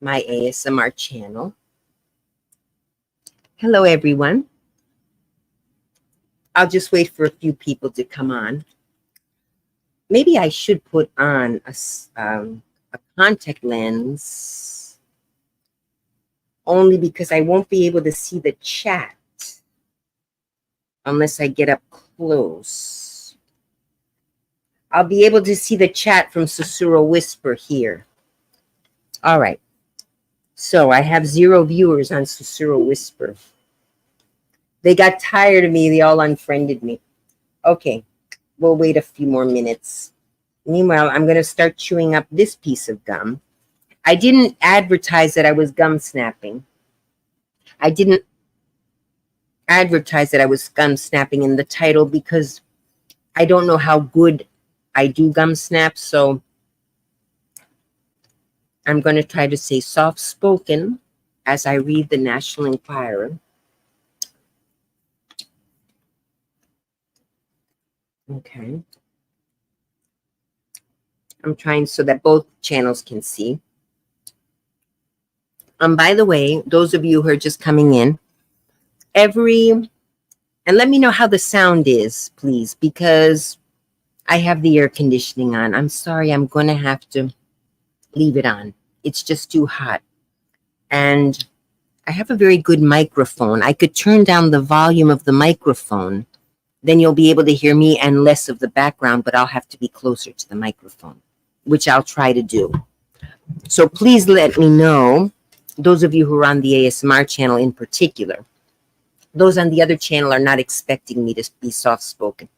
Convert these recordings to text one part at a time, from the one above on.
my ASMR channel. Hello, everyone. I'll just wait for a few people to come on. Maybe I should put on a contact lens, only because I won't be able to see the chat unless I get up close. I'll be able to see the chat from Susurro Whisper here. All right. So I have 0 viewers on Susurro Whisper. They got tired of me. They all unfriended me. Okay. We'll wait a few more minutes. Meanwhile, I'm going to start chewing up this piece of gum. I didn't advertise that I was gum snapping. I didn't advertise that I was gum snapping in the title because I don't know how good I do gum snap. So I'm going to try to say soft-spoken as I read the National Enquirer. Okay. I'm trying so that both channels can see. By the way, those of you who are just coming in, and let me know how the sound is, please, because I have the air conditioning on. I'm sorry, I'm going to have to leave it on. It's just too hot. And I have a very good microphone. I could turn down the volume of the microphone. Then you'll be able to hear me and less of the background, but I'll have to be closer to the microphone, which I'll try to do. So please let me know, those of you who are on the ASMR channel in particular. Those on the other channel are not expecting me to be soft-spoken.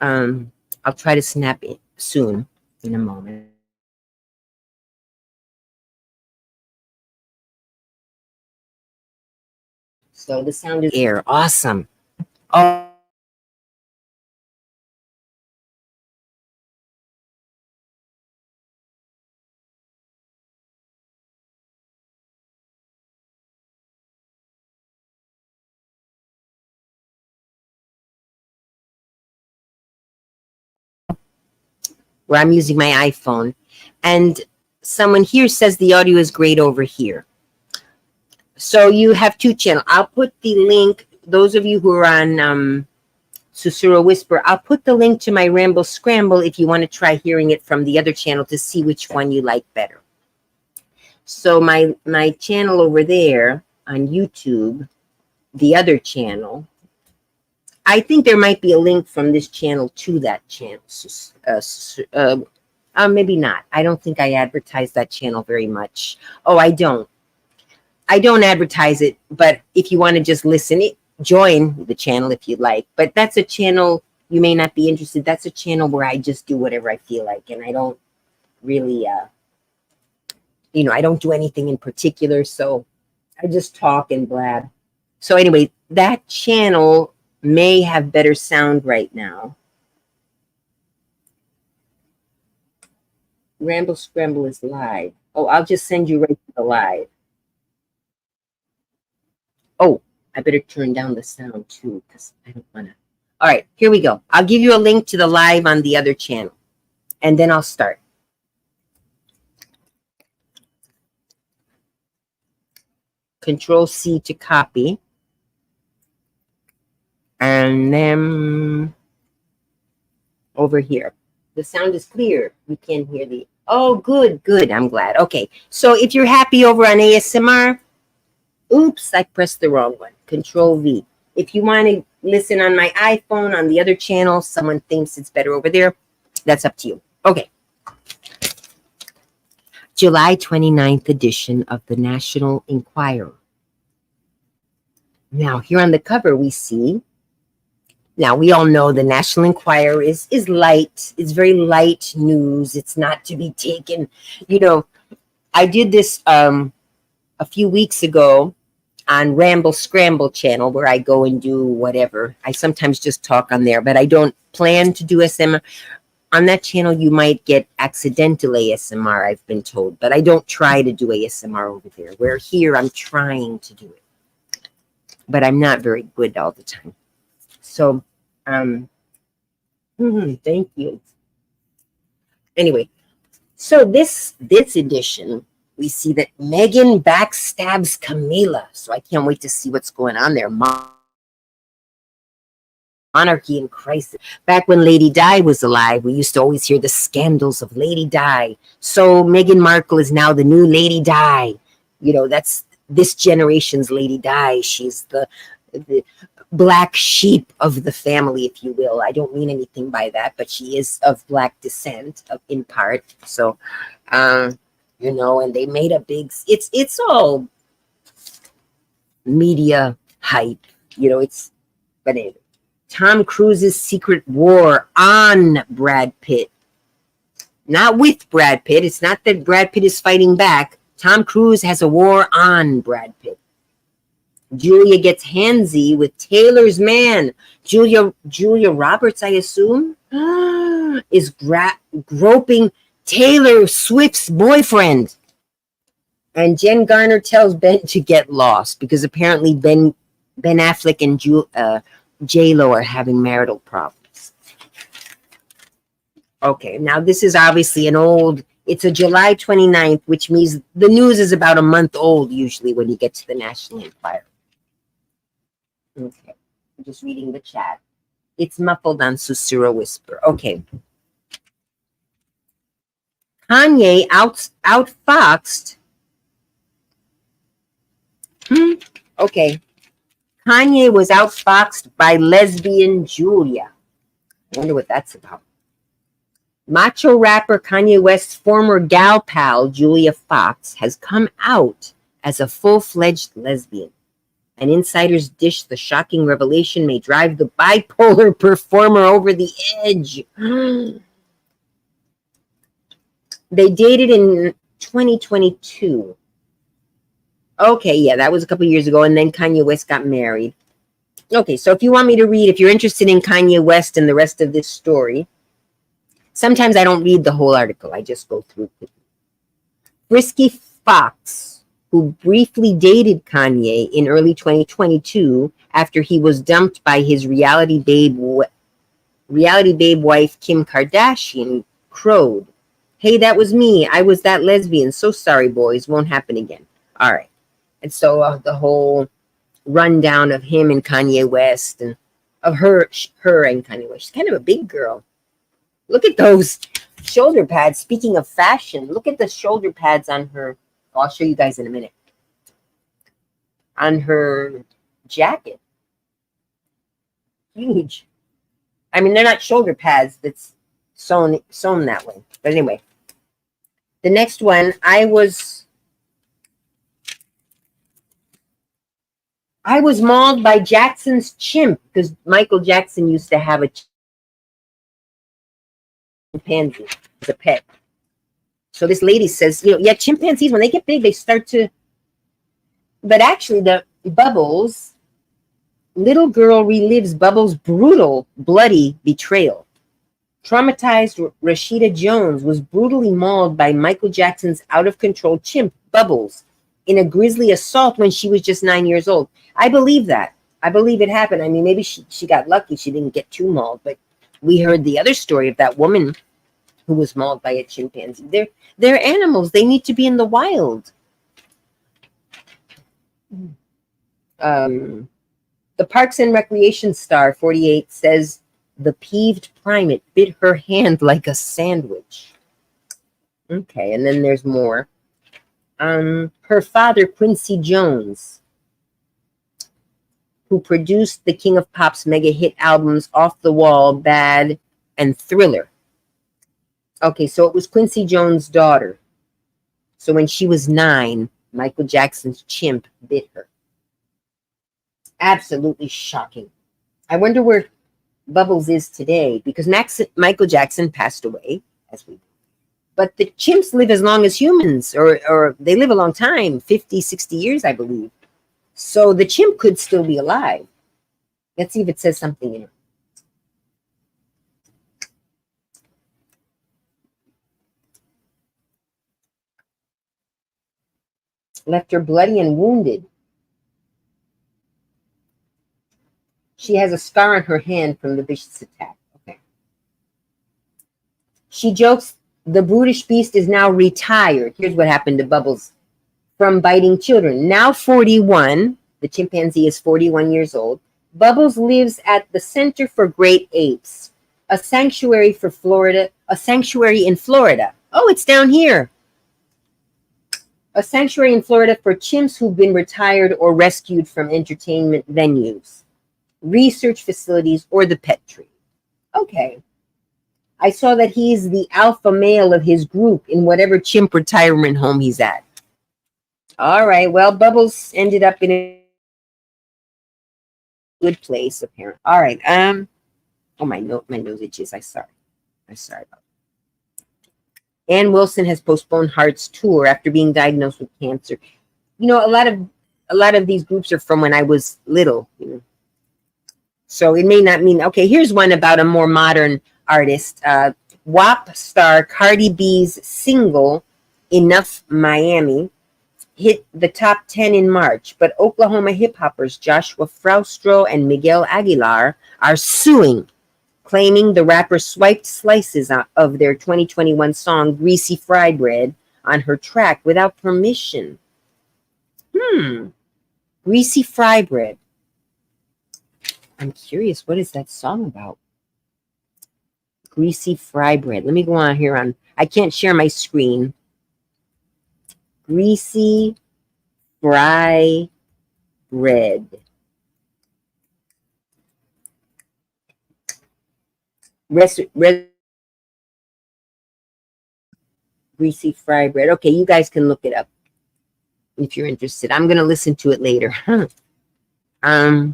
I'll try to snap it soon, in a moment. So the sound is air. Awesome. Oh. Where I'm using my iPhone. And someone here says the audio is great over here. So you have 2 channels. I'll put the link, those of you who are on Susurro Whisper, I'll put the link to my Ramble Scramble if you want to try hearing it from the other channel to see which one you like better. So my channel over there on YouTube, the other channel, I think there might be a link from this channel to that channel. Maybe not. I don't think I advertise that channel very much. Oh, I don't advertise it, but if you want to just listen, join the channel if you'd like. But that's a channel you may not be interested. That's a channel where I just do whatever I feel like, and I don't really, I don't do anything in particular. So I just talk and blab. So anyway, that channel may have better sound right now. Ramble Scramble is live. Oh, I'll just send you right to the live. Oh, I better turn down the sound too, because I don't want to. All right, here we go. I'll give you a link to the live on the other channel, and then I'll start. Control-C to copy. And then over here. The sound is clear. You can hear the... Oh, good, good. I'm glad. Okay, so if you're happy over on ASMR... Oops, I pressed the wrong one. Control-V. If you want to listen on my iPhone, on the other channel, someone thinks it's better over there, that's up to you. Okay. July 29th edition of the National Enquirer. Now, here on the cover, we see... Now, we all know the National Enquirer is light. It's very light news. It's not to be taken. I did this a few weeks ago on Ramble Scramble channel, where I go and do whatever. I sometimes just talk on there, but I don't plan to do ASMR. On that channel, you might get accidental ASMR, I've been told, but I don't try to do ASMR over there. Where here, I'm trying to do it, but I'm not very good all the time. So, thank you. Anyway, so this edition, We see that Meghan backstabs Camila. So I can't wait to see what's going on there. Monarchy in crisis. Back when Lady Di was alive, we used to always hear the scandals of Lady Di. So Meghan Markle is now the new Lady Di. You know, that's this generation's Lady Di. She's the black sheep of the family, if you will. I don't mean anything by that, but she is of black descent, in part. So, you know, and they made a big. It's all media hype. You know, it's. But anyway. Tom Cruise's secret war on Brad Pitt. Not with Brad Pitt. It's not that Brad Pitt is fighting back. Tom Cruise has a war on Brad Pitt. Julia gets handsy with Taylor's man. Julia Roberts, I assume, is groping Taylor Swift's boyfriend. And Jen Garner tells Ben to get lost because apparently Ben Affleck and J-Lo are having marital problems. Okay, now this is obviously it's a July 29th, which means the news is about a month old usually when you get to the National Enquirer. Okay, I'm just reading the chat. It's muffled on Susura Whisper. Okay. Kanye outfoxed. Okay. Kanye was outfoxed by lesbian Julia. I wonder what that's about. Macho rapper Kanye West's former gal pal, Julia Fox, has come out as a full-fledged lesbian. And insiders dish the shocking revelation may drive the bipolar performer over the edge. They dated in 2022. Okay, yeah, that was a couple years ago, and then Kanye West got married. Okay, so if you want me to read, if you're interested in Kanye West and the rest of this story, sometimes I don't read the whole article. I just go through it. Frisky Fox, who briefly dated Kanye in early 2022 after he was dumped by his reality babe wife Kim Kardashian, crowed, "Hey, that was me. I was that lesbian. So sorry, boys. Won't happen again." All right. And so the whole rundown of him and Kanye West and of her and Kanye West. She's kind of a big girl. Look at those shoulder pads. Speaking of fashion, look at the shoulder pads on her. I'll show you guys in a minute. On her jacket. Huge. I mean, they're not shoulder pads that's sewn that way. But anyway, the next one, I was mauled by Jackson's chimp because Michael Jackson used to have a chimpanzee as a pet. So this lady says, yeah, chimpanzees, when they get big, they start to... But actually, the Bubbles, little girl relives Bubbles' brutal, bloody betrayal. Traumatized Rashida Jones was brutally mauled by Michael Jackson's out-of-control chimp, Bubbles, in a grisly assault when she was just 9 years old. I believe that. I believe it happened. I mean, maybe she got lucky. She didn't get too mauled, but we heard the other story of that woman who was mauled by a chimpanzee. They're animals. They need to be in the wild. The Parks and Recreation star, 48, says the peeved primate bit her hand like a sandwich. Okay, and then there's more. Her father, Quincy Jones, who produced the King of Pop's mega hit albums Off the Wall, Bad, and Thriller. Okay, so it was Quincy Jones' daughter. So when she was 9, Michael Jackson's chimp bit her. Absolutely shocking. I wonder where Bubbles is today, because Michael Jackson passed away, as we know. But the chimps live as long as humans, or they live a long time, 50, 60 years, I believe. So the chimp could still be alive. Let's see if it says something in it. Left her bloody and wounded. She has a scar on her hand from the vicious attack. Okay. She jokes The brutish beast is now retired. Here's what happened to Bubbles from biting children. Now 41, the chimpanzee is 41 years old. Bubbles lives at the Center for Great Apes, a sanctuary in Florida. Oh, it's down here. A sanctuary in Florida for chimps who've been retired or rescued from entertainment venues, research facilities, or the pet tree. Okay. I saw that he's the alpha male of his group in whatever chimp retirement home he's at. All right. Well, Bubbles ended up in a good place, apparently. All right. Oh, my nose itches. I'm sorry about that. Ann Wilson has postponed Heart's tour after being diagnosed with cancer. You know, a lot of these groups are from when I was little. You know, so it may not mean. Okay, here's one about a more modern artist. WAP star Cardi B's single "Enough Miami" hit the top 10 in March, but Oklahoma hip hoppers Joshua Fraustro and Miguel Aguilar are suing, claiming the rapper swiped slices of their 2021 song Greasy Fry Bread on her track without permission. Greasy Fry Bread. I'm curious, what is that song about? Greasy Fry Bread. Let me go on here I can't share my screen. Greasy Fry Bread. Greasy Fry Bread. Okay, you guys can look it up if you're interested. I'm going to listen to it later. Okay.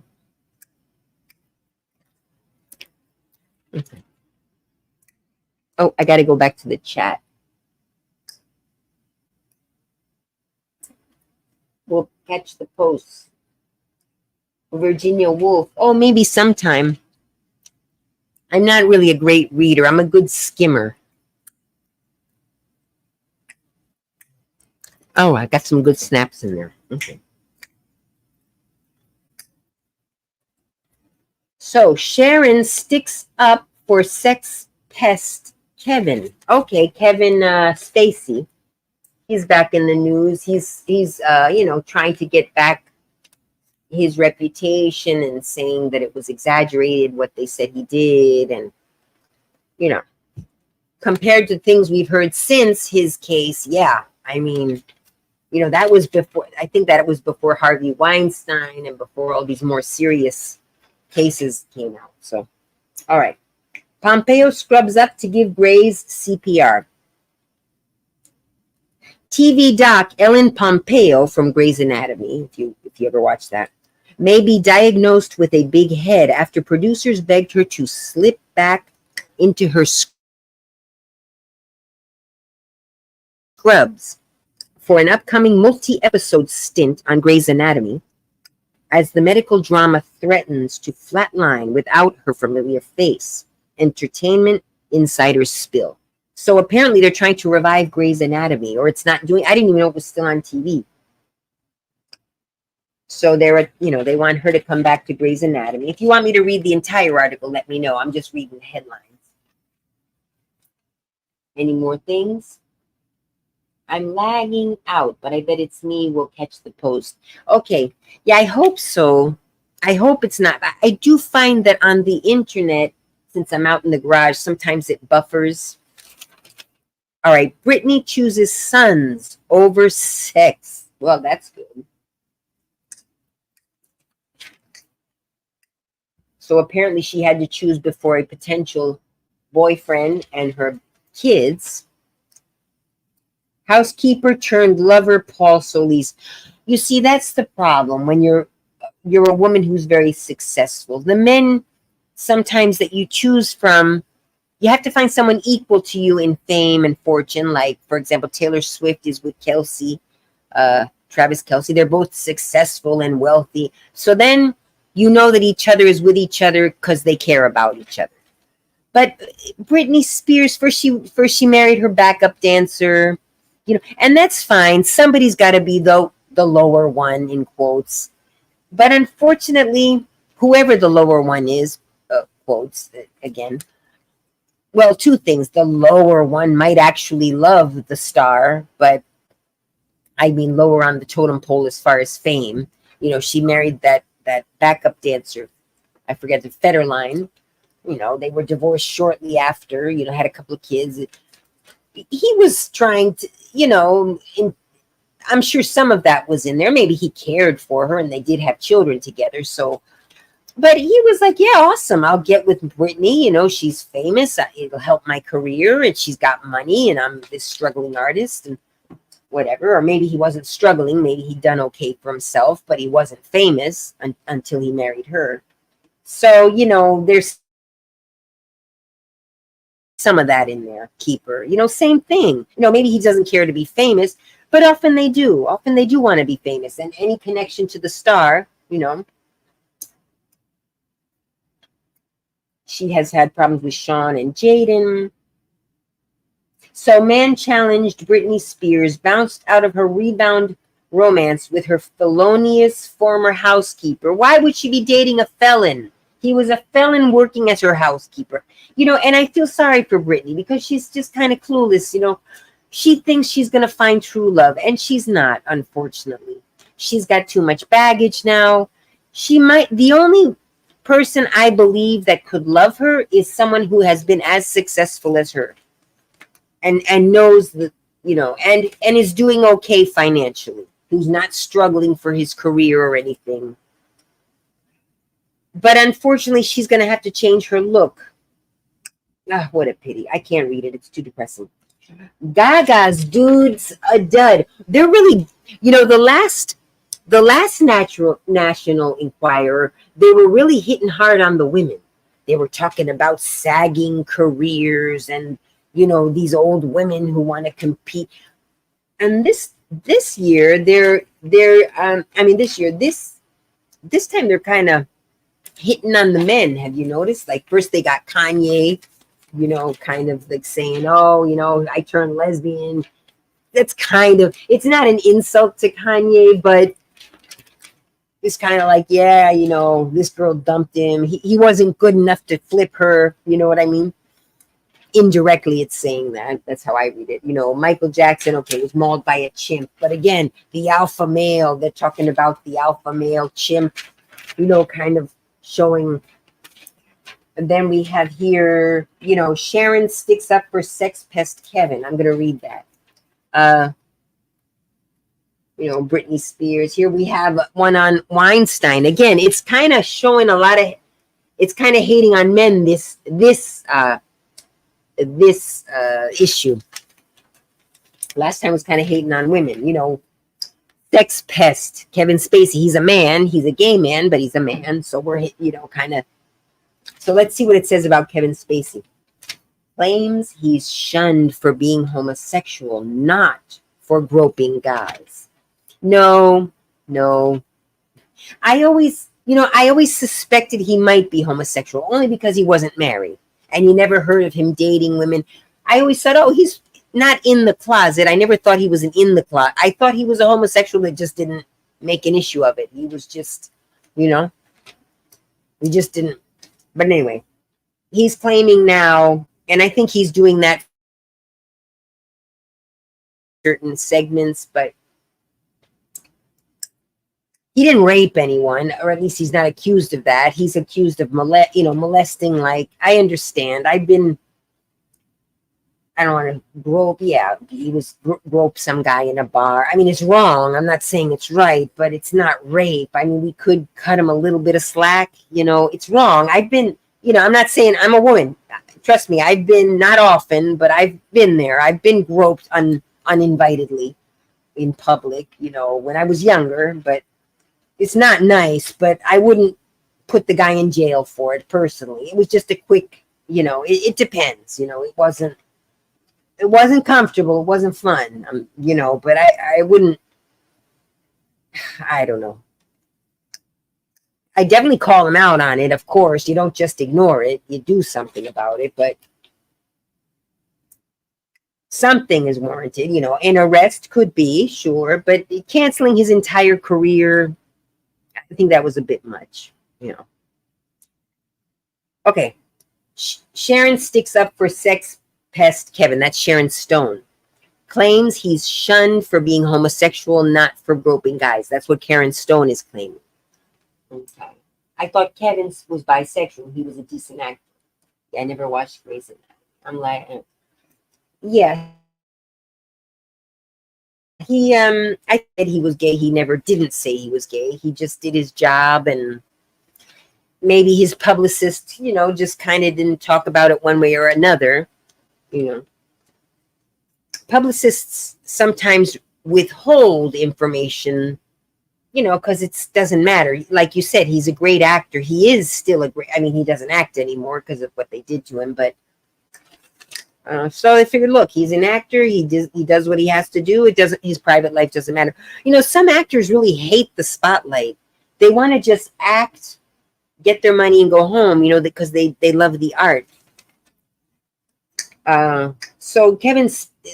Oh, I got to go back to the chat. We'll catch the posts. Virginia Woolf. Oh, maybe sometime. I'm not really a great reader. I'm a good skimmer. Oh, I got some good snaps in there. Okay. So Sharon sticks up for sex pest Kevin. Okay, Kevin Spacey. He's back in the news. He's trying to get back his reputation and saying that it was exaggerated what they said he did, and compared to things we've heard since his case, yeah, I mean, that was before. I think that it was before Harvey Weinstein and before all these more serious cases came out. So, all right. Pompeo scrubs up to give Grey's CPR. TV doc Ellen Pompeo from Grey's Anatomy, if you ever watched that, may be diagnosed with a big head after producers begged her to slip back into her scrubs for an upcoming multi-episode stint on Grey's Anatomy, as the medical drama threatens to flatline without her familiar face. Entertainment insiders spill. So apparently they're trying to revive Grey's Anatomy, or it's not doing. I didn't even know it was still on TV. So they want her to come back to Grey's Anatomy. If you want me to read the entire article, let me know. I'm just reading the headlines. Any more things? I'm lagging out, but I bet it's me. We'll catch the post. Okay. Yeah, I hope so. I hope it's not. I do find that on the internet, since I'm out in the garage, sometimes it buffers. All right. Britney chooses sons over sex. Well, that's good. So apparently she had to choose before a potential boyfriend and her kids. Housekeeper turned lover Paul Solis. You see, that's the problem when you're a woman who's very successful. The men sometimes that you choose from, you have to find someone equal to you in fame and fortune. Like, for example, Taylor Swift is with Travis Kelce. They're both successful and wealthy. So then you know that each other is with each other because they care about each other. But Britney Spears, first she married her backup dancer, and that's fine. Somebody's got to be the lower one, in quotes. But unfortunately, whoever the lower one is, quotes again, well, two things. The lower one might actually love the star, but I mean lower on the totem pole as far as fame. You know, she married that backup dancer. I forget the Federline. You know, they were divorced shortly after, you know, had a couple of kids. He was trying to, you know, I'm sure some of that was in there. Maybe he cared for her and they did have children together. So, but he was like, yeah, awesome. I'll get with Britney. You know, she's famous. It'll help my career and she's got money and I'm this struggling artist and whatever. Or maybe he wasn't struggling. Maybe he'd done okay for himself, but he wasn't famous until he married her. So, you know, there's some of that in there. Keeper, you know, same thing. You know, maybe he doesn't care to be famous, but often they do. Often they do want to be famous. And any connection to the star, you know. She has had problems with Sean and Jaden. So man challenged Britney Spears, bounced out of her rebound romance with her felonious former housekeeper. Why would she be dating a felon? He was a felon working as her housekeeper. You know, and I feel sorry for Britney because she's just kind of clueless. You know, she thinks she's going to find true love, and she's not, unfortunately. She's got too much baggage now. She might, the only person I believe that could love her is someone who has been as successful as her and knows the, you know, and is doing okay financially, who's not struggling for his career or anything. But unfortunately, she's going to have to change her look. Ah, what a pity. I can't read it. It's too depressing. Gaga's dudes a dud. They're really, you know, the last National Enquirer, they were really hitting hard on the women. They were talking about sagging careers and, you know, these old women who want to compete. And this year, this time they're kind of hitting on the men. Have you noticed? Like first they got Kanye, you know, kind of like saying, oh, you know, I turned lesbian. That's kind of, it's not an insult to Kanye, but it's kind of like, yeah, you know, this girl dumped him. He wasn't good enough to flip her. You know what I mean? Indirectly, it's saying that. That's how I read it. You know, Michael Jackson, okay, was mauled by a chimp. But again, the alpha male, they're talking about the alpha male chimp, you know, kind of showing. And then we have here, you know, Sharon sticks up for sex pest Kevin. I'm going to read that. You know, Britney Spears. Here we have one on Weinstein. Again, it's kind of showing a lot of, it's kind of hating on men, this issue. Last time was kind of hating on women, you know. Sex pest, Kevin Spacey. He's a man. He's a gay man, but he's a man. So we're, you know, kind of. So let's see what it says about Kevin Spacey. Claims he's shunned for being homosexual, not for groping guys. No. I always suspected he might be homosexual, only because he wasn't married. And you never heard of him dating women. I always thought, oh, he's not in the closet. I never thought he was in the closet. I thought he was a homosexual that just didn't make an issue of it. He was just, you know, he just didn't. But anyway, he's claiming now, and I think he's doing that certain segments, but he didn't rape anyone, or at least he's not accused of that. He's accused of molesting. Like, I understand. I don't want to grope. Yeah, he was grope some guy in a bar. I mean, it's wrong. I'm not saying it's right, but it's not rape. I mean, we could cut him a little bit of slack. You know, it's wrong. I've been, you know, I'm not saying I'm a woman. Trust me, I've been, not often, but I've been there. I've been groped uninvitedly in public, you know, when I was younger, but it's not nice, but I wouldn't put the guy in jail for it personally. It was just a quick, you know, it depends, you know, it wasn't comfortable. It wasn't fun, you know, but I wouldn't, I don't know. I definitely call him out on it. Of course, you don't just ignore it. You do something about it, but something is warranted, you know. An arrest could be, sure, but canceling his entire career, I think that was a bit much, you know. Okay. Sharon sticks up for sex pest Kevin. That's Sharon Stone. Claims he's shunned for being homosexual, not for groping guys. That's what Karen Stone is claiming. Okay. I thought Kevin was bisexual. He was a decent actor. Yeah, I never watched Grey's Anatomy. I'm like, yeah. I said he was gay. He never didn't say he was gay. He just did his job, and maybe his publicist, just kind of didn't talk about it one way or another. Publicists sometimes withhold information, because it doesn't matter. Like you said, he's a great actor. He is still he doesn't act anymore because of what they did to him, but so they figured, look, he's an actor. He does what he has to do. His private life doesn't matter. Some actors really hate the spotlight. They want to just act, get their money, and go home, because they love the art. So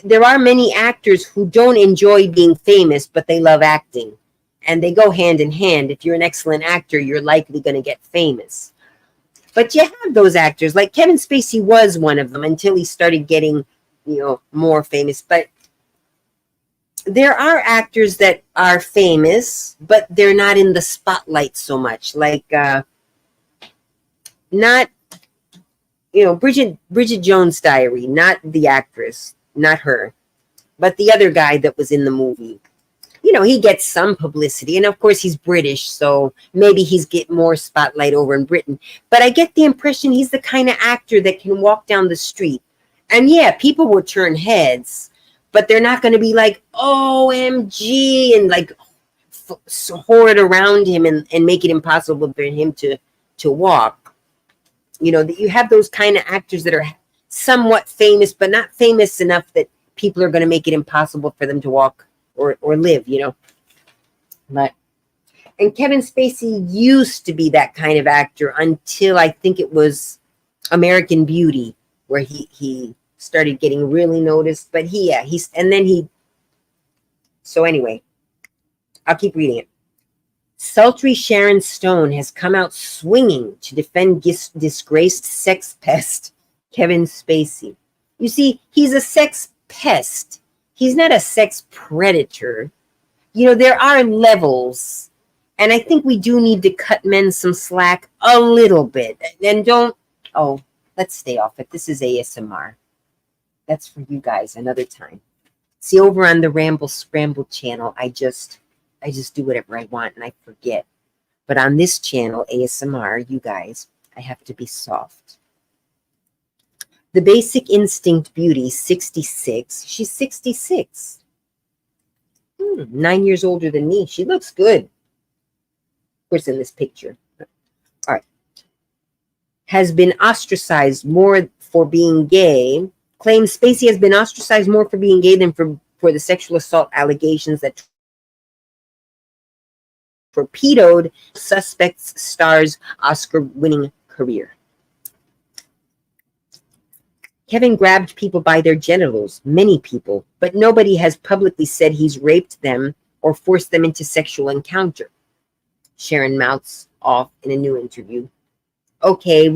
there are many actors who don't enjoy being famous, but they love acting. And they go hand in hand. If you're an excellent actor, you're likely going to get famous. But you have those actors, like Kevin Spacey was one of them until he started getting, more famous. But there are actors that are famous, but they're not in the spotlight so much. Like, not, Bridget Jones' Diary, not the actress, not her, but the other guy that was in the movie. He gets some publicity, and of course he's British, so maybe he's get more spotlight over in Britain. But I get the impression he's the kind of actor that can walk down the street, and yeah, people will turn heads, but they're not going to be like, OMG, and like hoard around him and make it impossible for him to walk. That you have those kind of actors that are somewhat famous, but not famous enough that people are going to make it impossible for them to walk or live, and Kevin Spacey used to be that kind of actor until I think it was American Beauty, where he started getting really noticed. But so anyway, I'll keep reading it. Sultry Sharon Stone has come out swinging to defend disgraced sex pest Kevin Spacey. You see, he's a sex pest. He's not a sex predator. There are levels. And I think we do need to cut men some slack a little bit. And let's stay off it. This is ASMR. That's for you guys another time. See, over on the Ramble Scramble channel, I just do whatever I want and I forget. But on this channel, ASMR, you guys, I have to be soft. The Basic Instinct Beauty, 66. She's 66. 9 years older than me. She looks good. Of course, in this picture. All right. Has been ostracized more for being gay. Claims Spacey has been ostracized more for being gay than for the sexual assault allegations that torpedoed suspect's star's Oscar-winning career. Kevin grabbed people by their genitals, many people, but nobody has publicly said he's raped them or forced them into sexual encounter. Sharon mouths off in a new interview. Okay,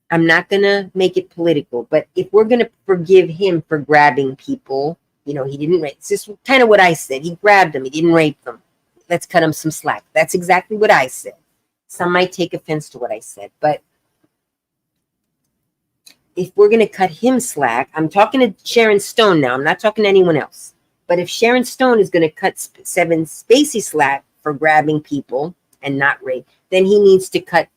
I'm not going to make it political, but if we're going to forgive him for grabbing people, he didn't rape. It's just kind of what I said. He grabbed them. He didn't rape them. Let's cut him some slack. That's exactly what I said. Some might take offense to what I said, but if we're going to cut him slack, I'm talking to Sharon Stone now. I'm not talking to anyone else. But if Sharon Stone is going to cut Kevin Spacey slack for grabbing people and not rape, then he needs to cut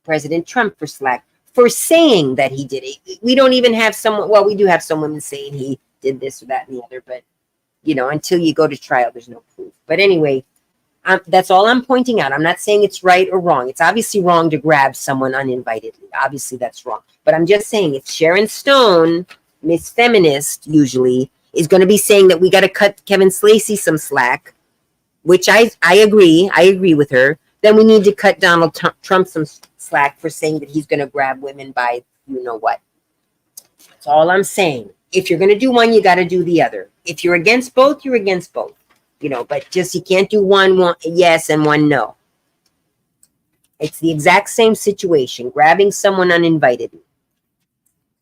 President Trump for slack for saying that he did it. We don't even have someone, well, we do have some women saying he did this or that and the other, but, until you go to trial, there's no proof. But anyway, that's all I'm pointing out. I'm not saying it's right or wrong. It's obviously wrong to grab someone uninvitedly. Obviously, that's wrong. But I'm just saying, if Sharon Stone, Miss Feminist, usually, is going to be saying that we got to cut Kevin Spacey some slack, which I agree with her, then we need to cut Donald Trump some slack for saying that he's going to grab women by what. That's all I'm saying. If you're going to do one, you got to do the other. If you're against both, you're against both. But just you can't do one yes and one no. It's the exact same situation, grabbing someone uninvited.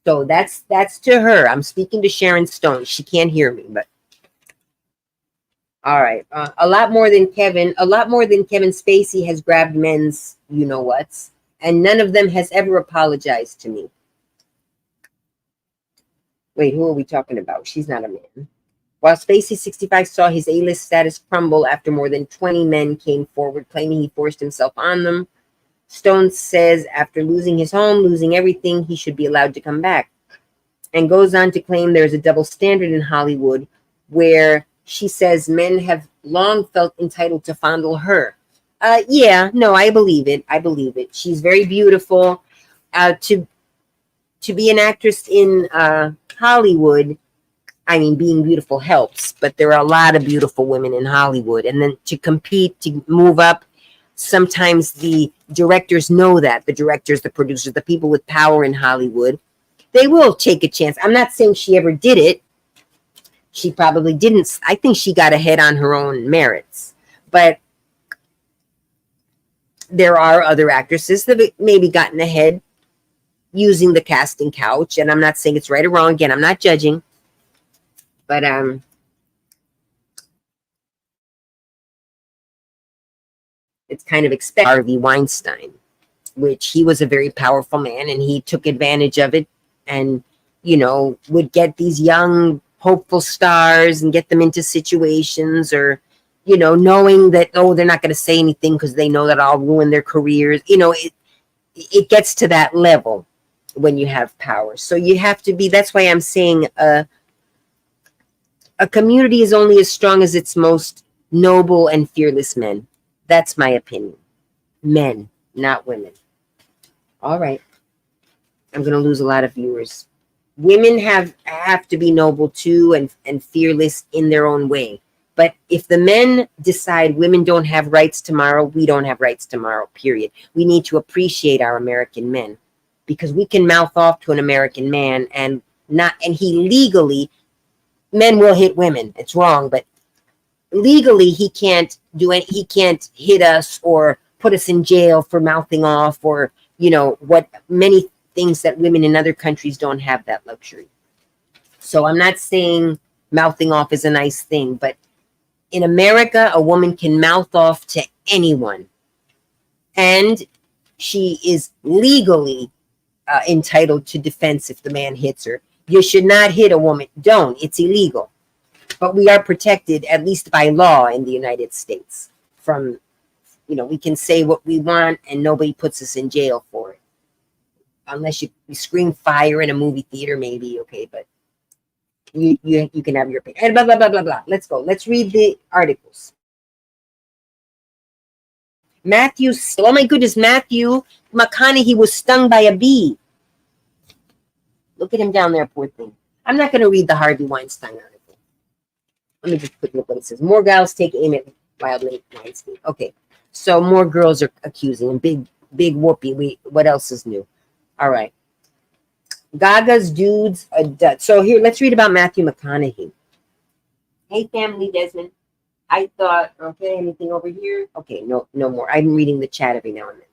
So that's to her. I'm speaking to Sharon Stone. She can't hear me, but all right. A lot more than Kevin Spacey has grabbed men's you-know-whats, and none of them has ever apologized to me. Wait, who are we talking about? She's not a man. While Spacey, 65, saw his A-list status crumble after more than 20 men came forward claiming he forced himself on them, Stone says after losing his home, losing everything, he should be allowed to come back. And goes on to claim there is a double standard in Hollywood where she says men have long felt entitled to fondle her. Yeah, no, I believe it. I believe it. She's very beautiful. To be an actress in Hollywood, I mean, being beautiful helps, but there are a lot of beautiful women in Hollywood. And then to compete, to move up, sometimes the directors know that. The directors, the producers, the people with power in Hollywood, they will take a chance. I'm not saying she ever did it. She probably didn't. I think she got ahead on her own merits. But there are other actresses that have maybe gotten ahead using the casting couch. And I'm not saying it's right or wrong. Again, I'm not judging. But it's kind of expected. Harvey Weinstein, which he was a very powerful man, and he took advantage of it, and would get these young hopeful stars and get them into situations, or knowing that they're not going to say anything because they know that I'll ruin their careers. It gets to that level when you have power. So you have to be. That's why I'm saying a community is only as strong as its most noble and fearless men. That's my opinion. Men, not women. All right. I'm going to lose a lot of viewers. Women have to be noble too, and fearless in their own way. But if the men decide women don't have rights tomorrow, we don't have rights tomorrow, period. We need to appreciate our American men, because we can mouth off to an American man and he legally, men will hit women. It's wrong, but legally he can't do it. He can't hit us or put us in jail for mouthing off, or what many things that women in other countries don't have that luxury. So I'm not saying mouthing off is a nice thing, but in America, a woman can mouth off to anyone, and she is legally entitled to defense if the man hits her. You should not hit a woman. Don't. It's illegal. But we are protected, at least by law in the United States, from, we can say what we want and nobody puts us in jail for it. Unless you scream fire in a movie theater, maybe, okay, but you can have your opinion. And blah, blah, blah, blah, blah. Let's go. Let's read the articles. Oh my goodness, Matthew McConaughey was stung by a bee. Look at him down there, poor thing. I'm not going to read the Harvey Weinstein article. Let me just quick look what it says. More gals take aim at Wildly Weinstein. Okay, so more girls are accusing him. Big whoopee. What else is new? All right. Gaga's dudes. So here, let's read about Matthew McConaughey. Hey, family, Desmond. I thought, okay, anything over here? Okay, no more. I'm reading the chat every now and then.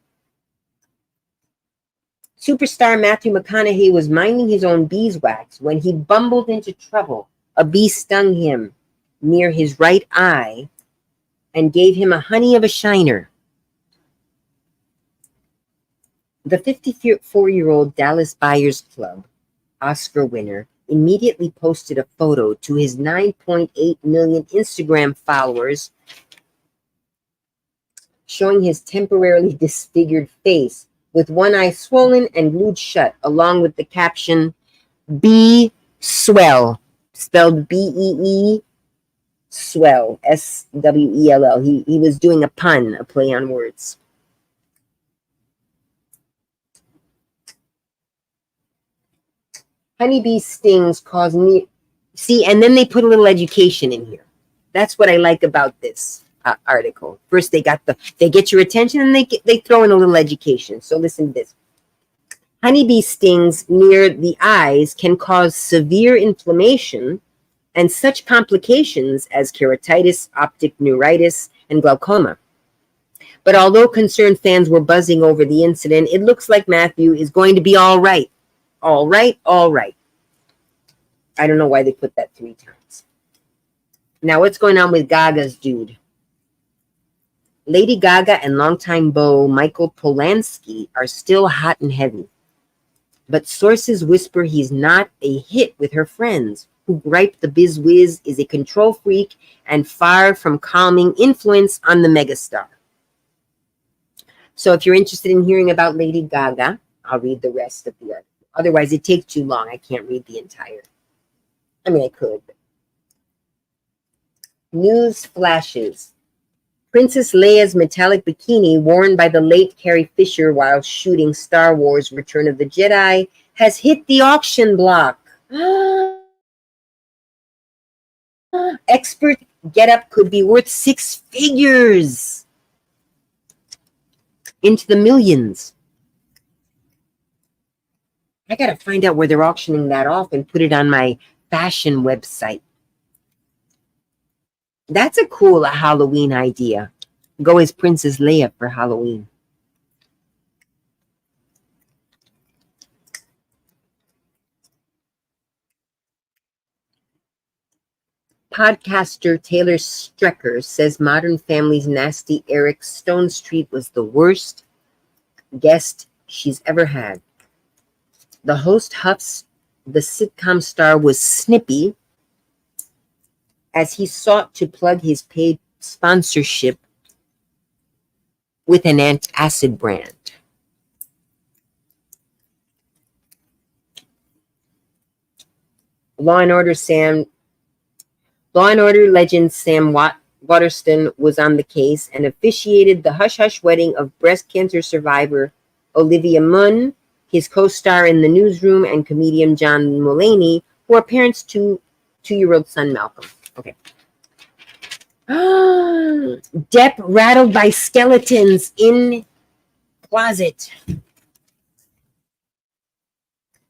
Superstar Matthew McConaughey was minding his own beeswax when he bumbled into trouble. A bee stung him near his right eye and gave him a honey of a shiner. The 54-year-old Dallas Buyers Club Oscar winner immediately posted a photo to his 9.8 million Instagram followers showing his temporarily disfigured face with one eye swollen and glued shut, along with the caption, "Be swell," spelled B-E-E, swell, S-W-E-L-L. He was doing a pun, a play on words. Honeybee stings cause me... See, and then they put a little education in here. That's what I like about this article. First, they get your attention, and they throw in a little education. So listen to this. Honeybee stings near the eyes can cause severe inflammation and such complications as keratitis, optic neuritis, and glaucoma. But although concerned fans were buzzing over the incident, it looks like Matthew is going to be all right. All right, all right. I don't know why they put that 3 times. Now, what's going on with Gaga's dude? Lady Gaga and longtime beau Michael Polanski are still hot and heavy. But sources whisper he's not a hit with her friends, who gripe the biz whiz is a control freak and far from calming influence on the megastar. So if you're interested in hearing about Lady Gaga, I'll read the rest of the article. Otherwise, it takes too long. I can't read the entire. I mean, I could. News flashes. Princess Leia's metallic bikini, worn by the late Carrie Fisher while shooting Star Wars Return of the Jedi, has hit the auction block. Expert getup could be worth 6 figures. Into the millions. I got to find out where they're auctioning that off and put it on my fashion website. That's a cool Halloween idea. Go as Princess Leia for Halloween. Podcaster Taylor Strecker says Modern Family's nasty Eric Stonestreet was the worst guest she's ever had. The host huffs the sitcom star was snippy as he sought to plug his paid sponsorship with an antacid brand. Law and Order legend Sam Waterston was on the case and officiated the hush-hush wedding of breast cancer survivor Olivia Munn, his co-star in The Newsroom, and comedian John Mulaney, who are parents to 2-year-old son Malcolm. Okay. Depp rattled by skeletons in closet.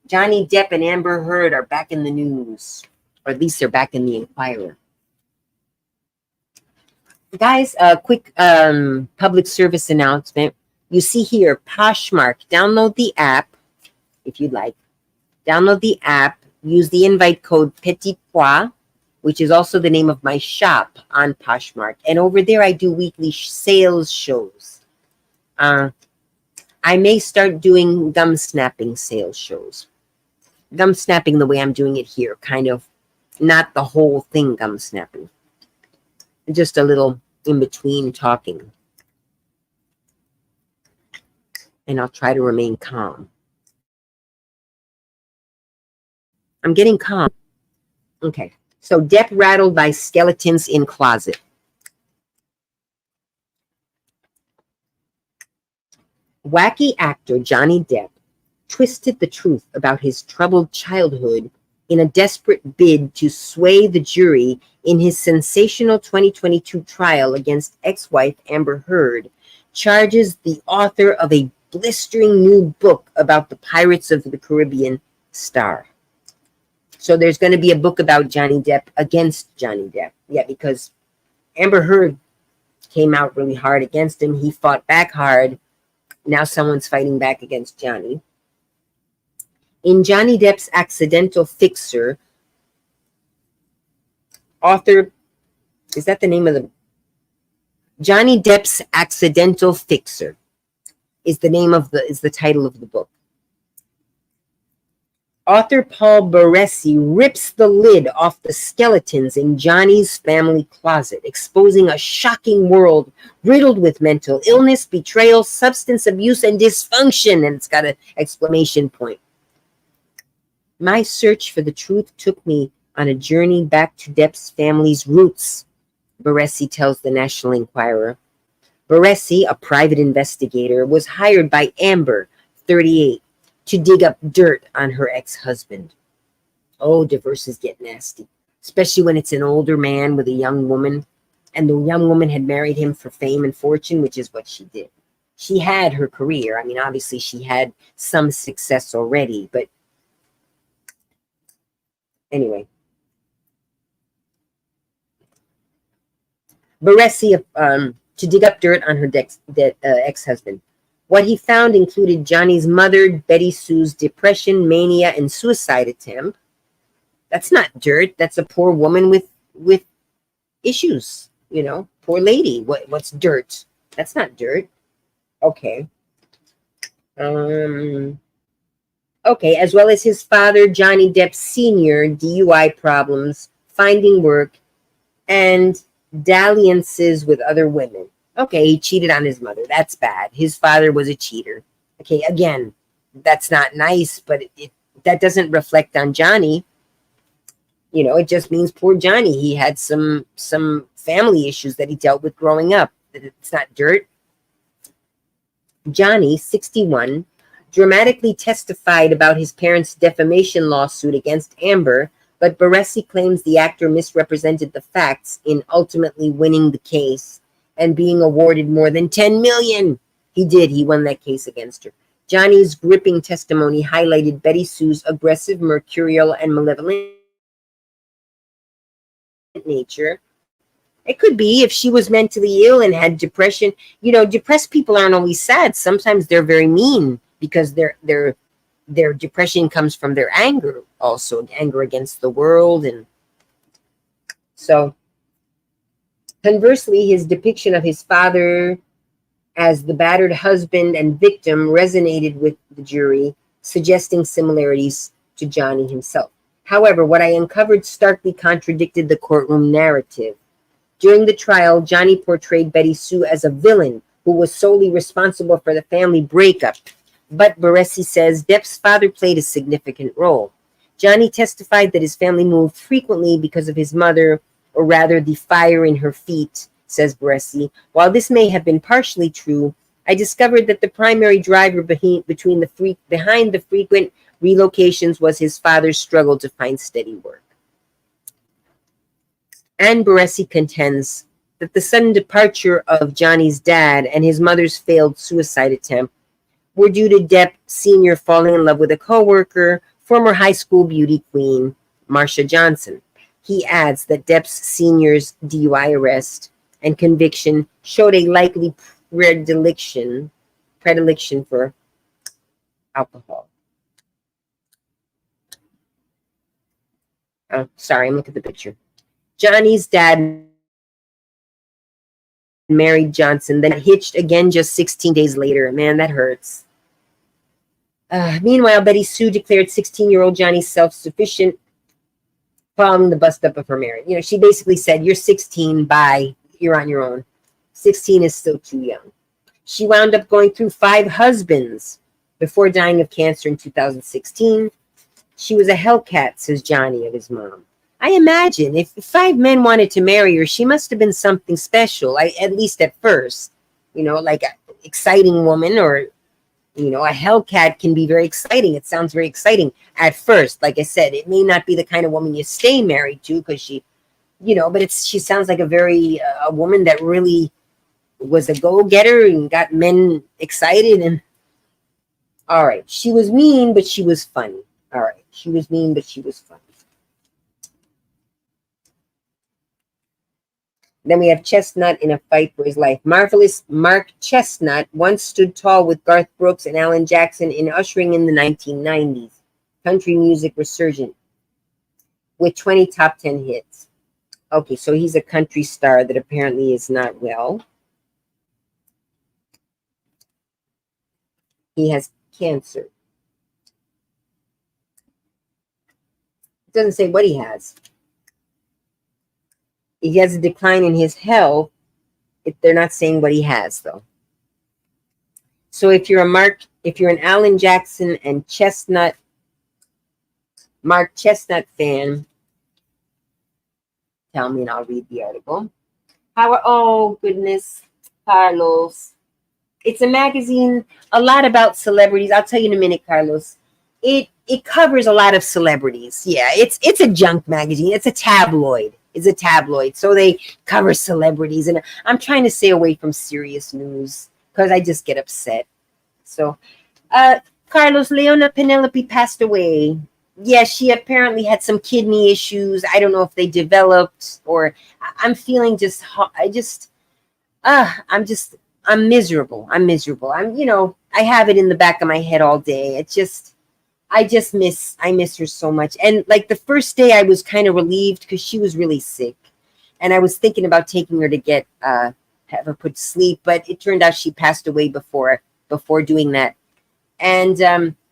Johnny Depp and Amber Heard are back in the news, or at least they're back in the Enquirer. Guys, a quick public service announcement. You see here, Poshmark. Download the app if you'd like. Download the app. Use the invite code Petit Pois, which is also the name of my shop on Poshmark. And over there, I do weekly sales shows. I may start doing gum snapping sales shows. Gum snapping the way I'm doing it here, kind of not the whole thing gum snapping. Just a little in between talking. And I'll try to remain calm. I'm getting calm. Okay. So Depp rattled by skeletons in closet. Wacky actor Johnny Depp twisted the truth about his troubled childhood in a desperate bid to sway the jury in his sensational 2022 trial against ex-wife Amber Heard, charges the author of a blistering new book about the Pirates of the Caribbean star. So there's going to be a book about Johnny Depp against Johnny Depp. Yeah, because Amber Heard came out really hard against him. He fought back hard. Now someone's fighting back against Johnny. In Johnny Depp's Accidental Fixer, author, is that the name of the? Johnny Depp's Accidental Fixer is the title of the book. Author Paul Baresi rips the lid off the skeletons in Johnny's family closet, exposing a shocking world riddled with mental illness, betrayal, substance abuse, and dysfunction. And it's got an exclamation point. My search for the truth took me on a journey back to Depp's family's roots, Baresi tells the National Enquirer. Baresi, a private investigator, was hired by Amber, 38, to dig up dirt on her ex-husband. Oh, divorces get nasty, especially when it's an older man with a young woman, and the young woman had married him for fame and fortune, which is what she did. She had her career. I mean, obviously she had some success already, but anyway. Baresi to dig up dirt on her ex-husband. What he found included Johnny's mother, Betty Sue's depression, mania, and suicide attempt. That's not dirt. That's a poor woman with issues, you know, poor lady. What's dirt? That's not dirt. Okay. Okay, as well as his father, Johnny Depp Sr., DUI problems, finding work, and dalliances with other women. Okay, he cheated on his mother. That's bad. His father was a cheater. Okay, again, that's not nice, but that doesn't reflect on Johnny. You know, it just means poor Johnny. He had some family issues that he dealt with growing up. It's not dirt. Johnny, 61, dramatically testified about his parents' defamation lawsuit against Amber, but Baresi claims the actor misrepresented the facts in ultimately winning the case and being awarded more than $10 million. He did. He won that case against her. Johnny's gripping testimony highlighted Betty Sue's aggressive, mercurial, and malevolent nature. It could be if she was mentally ill and had depression. You know, depressed people aren't always sad. Sometimes they're very mean because their depression comes from their anger, also anger against the world. And so conversely, his depiction of his father as the battered husband and victim resonated with the jury, suggesting similarities to Johnny himself. However, what I uncovered starkly contradicted the courtroom narrative. During the trial, Johnny portrayed Betty Sue as a villain who was solely responsible for the family breakup. But Baresi says Depp's father played a significant role. Johnny testified that his family moved frequently because of his mother, or rather the fire in her feet, says Baresi. While this may have been partially true, I discovered that the primary driver behind the frequent relocations was his father's struggle to find steady work. And Baresi contends that the sudden departure of Johnny's dad and his mother's failed suicide attempt were due to Depp Sr. falling in love with a co-worker, former high school beauty queen, Marsha Johnson. He adds that Depp Sr.'s DUI arrest and conviction showed a likely predilection for alcohol. Oh, sorry, I'm looking at the picture. Johnny's dad married Johnson, then hitched again just 16 days later. Man, that hurts. Meanwhile, Betty Sue declared 16-year-old Johnny self-sufficient following the bust-up of her marriage. You know, she basically said, you're 16, bye, you're on your own. 16 is still too young. She wound up going through 5 husbands before dying of cancer in 2016. She was a hellcat, says Johnny of his mom. I imagine if 5 men wanted to marry her, she must have been something special, at least at first. You know, like an exciting woman, or, you know, a hellcat can be very exciting. It sounds very exciting at first. Like I said, it may not be the kind of woman you stay married to because she, you know, but she sounds like a woman that really was a go-getter and got men excited. And all right, she was mean, but she was funny. All right, she was mean, but she was funny. Then we have Chestnut in a fight for his life. Marvelous Mark Chestnut once stood tall with Garth Brooks and Alan Jackson in ushering in the 1990s. Country music resurgent with 20 top 10 hits. Okay, so he's a country star that apparently is not well. He has cancer. It doesn't say what he has. He has a decline in his health. They're not saying what he has, though. So if you're an Alan Jackson and Mark Chestnut fan, tell me and I'll read the article. Oh, goodness, Carlos. It's a magazine, a lot about celebrities. I'll tell you in a minute, Carlos. It covers a lot of celebrities. Yeah, it's a junk magazine. It's a tabloid. It's a tabloid. So they cover celebrities. And I'm trying to stay away from serious news because I just get upset. So, Carlos, Leona Penelope passed away. Yeah, she apparently had some kidney issues. I don't know if they developed, or I'm feeling I'm miserable. I'm miserable. I have it in the back of my head all day. I miss her so much. And like the first day I was kind of relieved because she was really sick. And I was thinking about taking her to have her put to sleep, but it turned out she passed away before doing that. And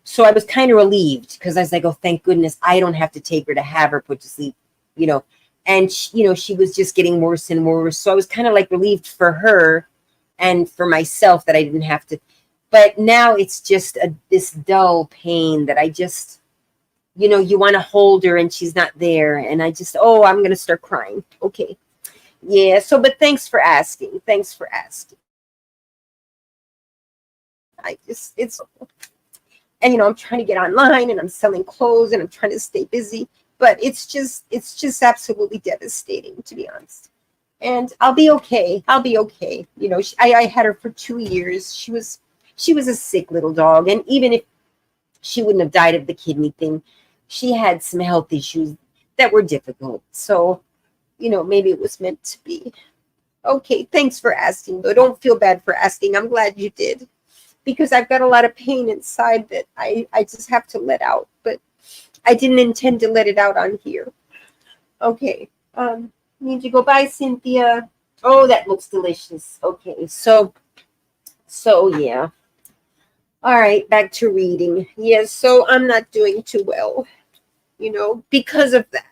so I was kind of relieved because I was like, oh, thank goodness I don't have to take her to have her put to sleep, you know. And she was just getting worse and worse. So I was kind of like relieved for her and for myself that I didn't have to. But now it's just this dull pain that I just, you want to hold her and she's not there. And I'm going to start crying. Okay. Yeah. So, but thanks for asking. Thanks for asking. And I'm trying to get online and I'm selling clothes and I'm trying to stay busy, but it's just absolutely devastating, to be honest. And I'll be okay. I'll be okay. I had her for 2 years. She was a sick little dog. And even if she wouldn't have died of the kidney thing, she had some health issues that were difficult. So, maybe it was meant to be. Okay, thanks for asking, though. Don't feel bad for asking. I'm glad you did. Because I've got a lot of pain inside that I just have to let out. But I didn't intend to let it out on here. Okay. Need to go buy Cynthia. Oh, that looks delicious. Okay, so yeah. All right, back to reading. Yes, so I'm not doing too well, because of that.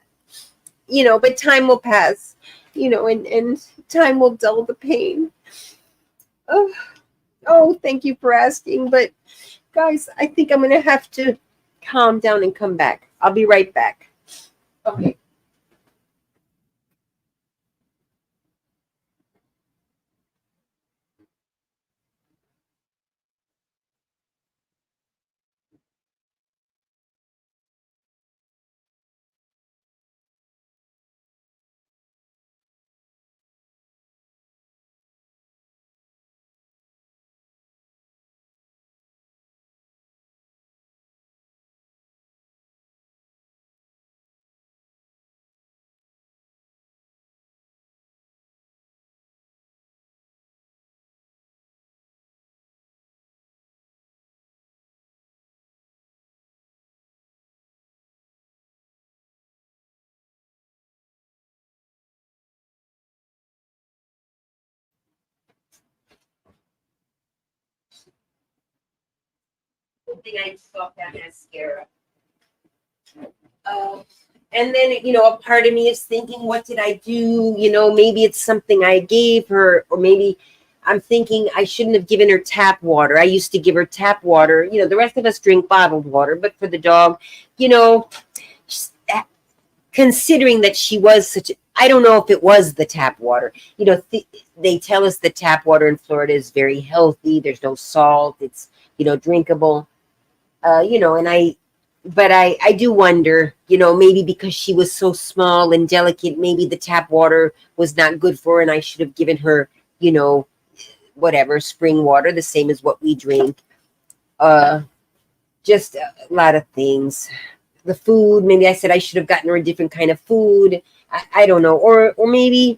But time will pass, and time will dull the pain. Oh, thank you for asking. But guys, I think I'm going to have to calm down and come back. I'll be right back. Okay. Good thing I stopped that mascara. Uh, and then, a part of me is thinking, what did I do? Maybe it's something I gave her, or maybe I'm thinking I shouldn't have given her tap water. I used to give her tap water. The rest of us drink bottled water, but for the dog, considering that she was I don't know if it was the tap water. They tell us the tap water in Florida is very healthy. There's no salt. It's, drinkable. But I do wonder, maybe because she was so small and delicate, maybe the tap water was not good for her and I should have given her, whatever, spring water, the same as what we drink. Just a lot of things. The food, maybe I said I should have gotten her a different kind of food. I don't know. Or maybe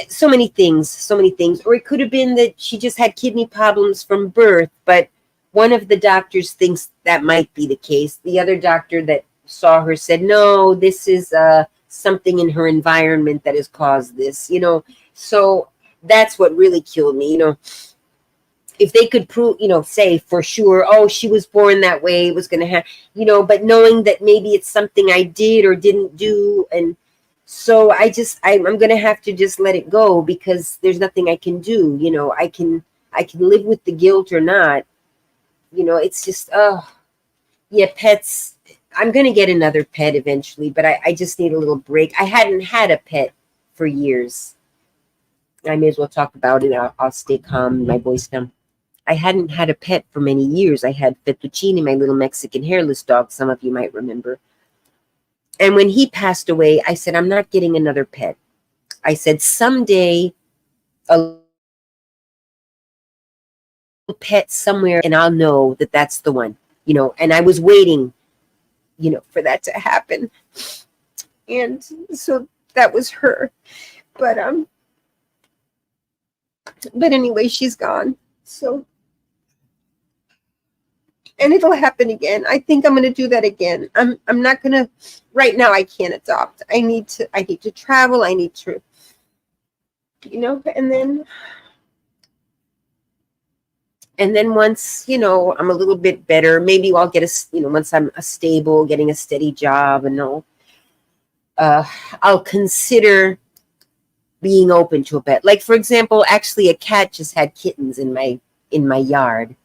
so many things. Or it could have been that she just had kidney problems from birth, but one of the doctors thinks that might be the case. The other doctor that saw her said, no, this is something in her environment that has caused this, So that's what really killed me, If they could prove, say for sure, oh, she was born that way, it was going to happen, but knowing that maybe it's something I did or didn't do. And so I'm going to have to just let it go because there's nothing I can do. I can live with the guilt or not. It's just, oh, yeah, pets. I'm going to get another pet eventually, but I just need a little break. I hadn't had a pet for years. I may as well talk about it. I'll stay calm, my voice down. I hadn't had a pet for many years. I had Fettuccine, my little Mexican hairless dog, some of you might remember. And when he passed away, I said, I'm not getting another pet. I said, someday a pet somewhere and I'll know that that's the one, and I was waiting, for that to happen. And so that was her. But But anyway, she's gone. So, and it'll happen again. I think I'm going to do that again. I'm not going to, right now I can't adopt. I need to travel. I need to, and then once, I'm a little bit better, maybe I'll get once I'm stable, getting a steady job and all, I'll consider being open to a pet. Like, for example, actually a cat just had kittens in my yard,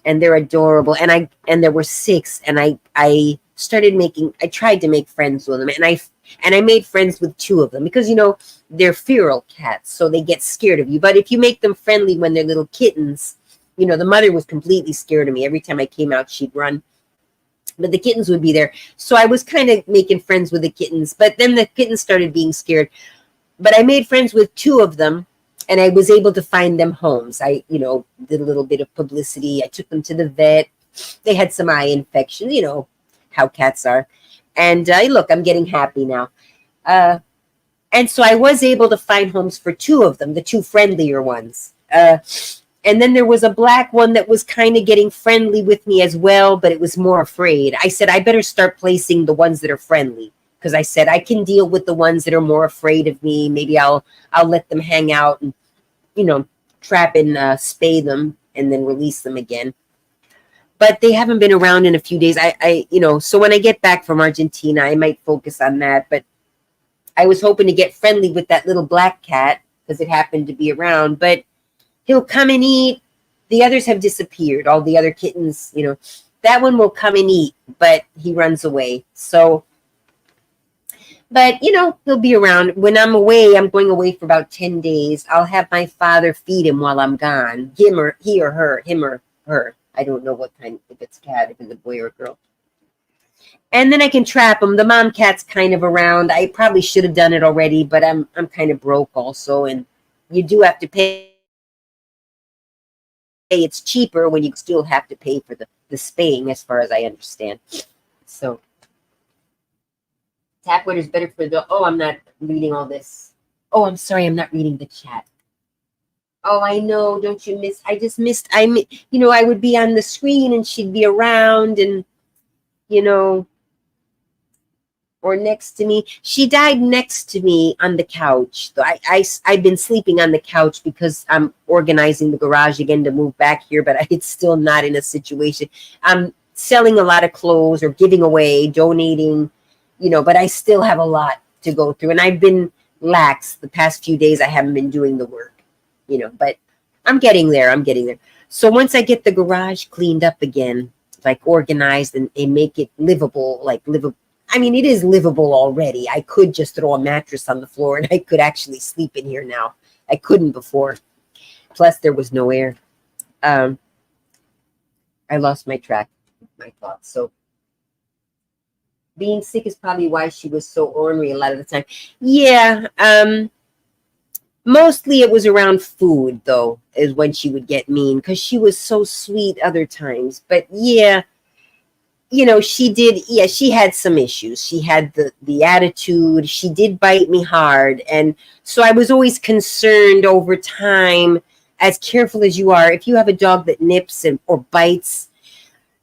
and they're adorable. And there were 6, and I tried to make friends with them, and I made friends with 2 of them because, they're feral cats, so they get scared of you. But if you make them friendly when they're little kittens, the mother was completely scared of me. Every time I came out, she'd run. But the kittens would be there. So I was kind of making friends with the kittens. But then the kittens started being scared. But I made friends with 2 of them, and I was able to find them homes. I, did a little bit of publicity. I took them to the vet. They had some eye infection, how cats are. And look, I'm getting happy now. And so I was able to find homes for 2 of them, the 2 friendlier ones. And then there was a black one that was kind of getting friendly with me as well, but it was more afraid. I said, I better start placing the ones that are friendly, because I said I can deal with the ones that are more afraid of me. Maybe I'll let them hang out and, trap and spay them and then release them again. But they haven't been around in a few days. So when I get back from Argentina, I might focus on that. But I was hoping to get friendly with that little black cat because it happened to be around. But he'll come and eat. The others have disappeared. All the other kittens, that one will come and eat, but he runs away. So, but, he'll be around. When I'm away, I'm going away for about 10 days. I'll have my father feed him while I'm gone. Him or her. I don't know what kind, if it's a cat, if it's a boy or a girl. And then I can trap him. The mom cat's kind of around. I probably should have done it already, but I'm kind of broke also. And you do have to pay. It's cheaper when you still have to pay for the spaying, as far as I understand. So Tabloid is better for the, I'm not reading all this. Oh, I'm sorry, I'm not reading the chat. Oh, I know, don't you miss, I just missed, I would be on the screen and she'd be around and, or next to me. She died next to me on the couch. I've been sleeping on the couch because I'm organizing the garage again to move back here, but it's still not in a situation. I'm selling a lot of clothes or giving away, donating, but I still have a lot to go through. And I've been lax the past few days. I haven't been doing the work, but I'm getting there. So once I get the garage cleaned up again, like organized and make it livable, it is livable already. I could just throw a mattress on the floor and I could actually sleep in here now. I couldn't before. Plus, there was no air. I lost my track of my thoughts. So being sick is probably why she was so ornery a lot of the time. Yeah. Mostly it was around food, though, is when she would get mean, because she was so sweet other times. But yeah. She had some issues. She had the attitude. She did bite me hard. And so I was always concerned over time, as careful as you are, if you have a dog that nips or bites,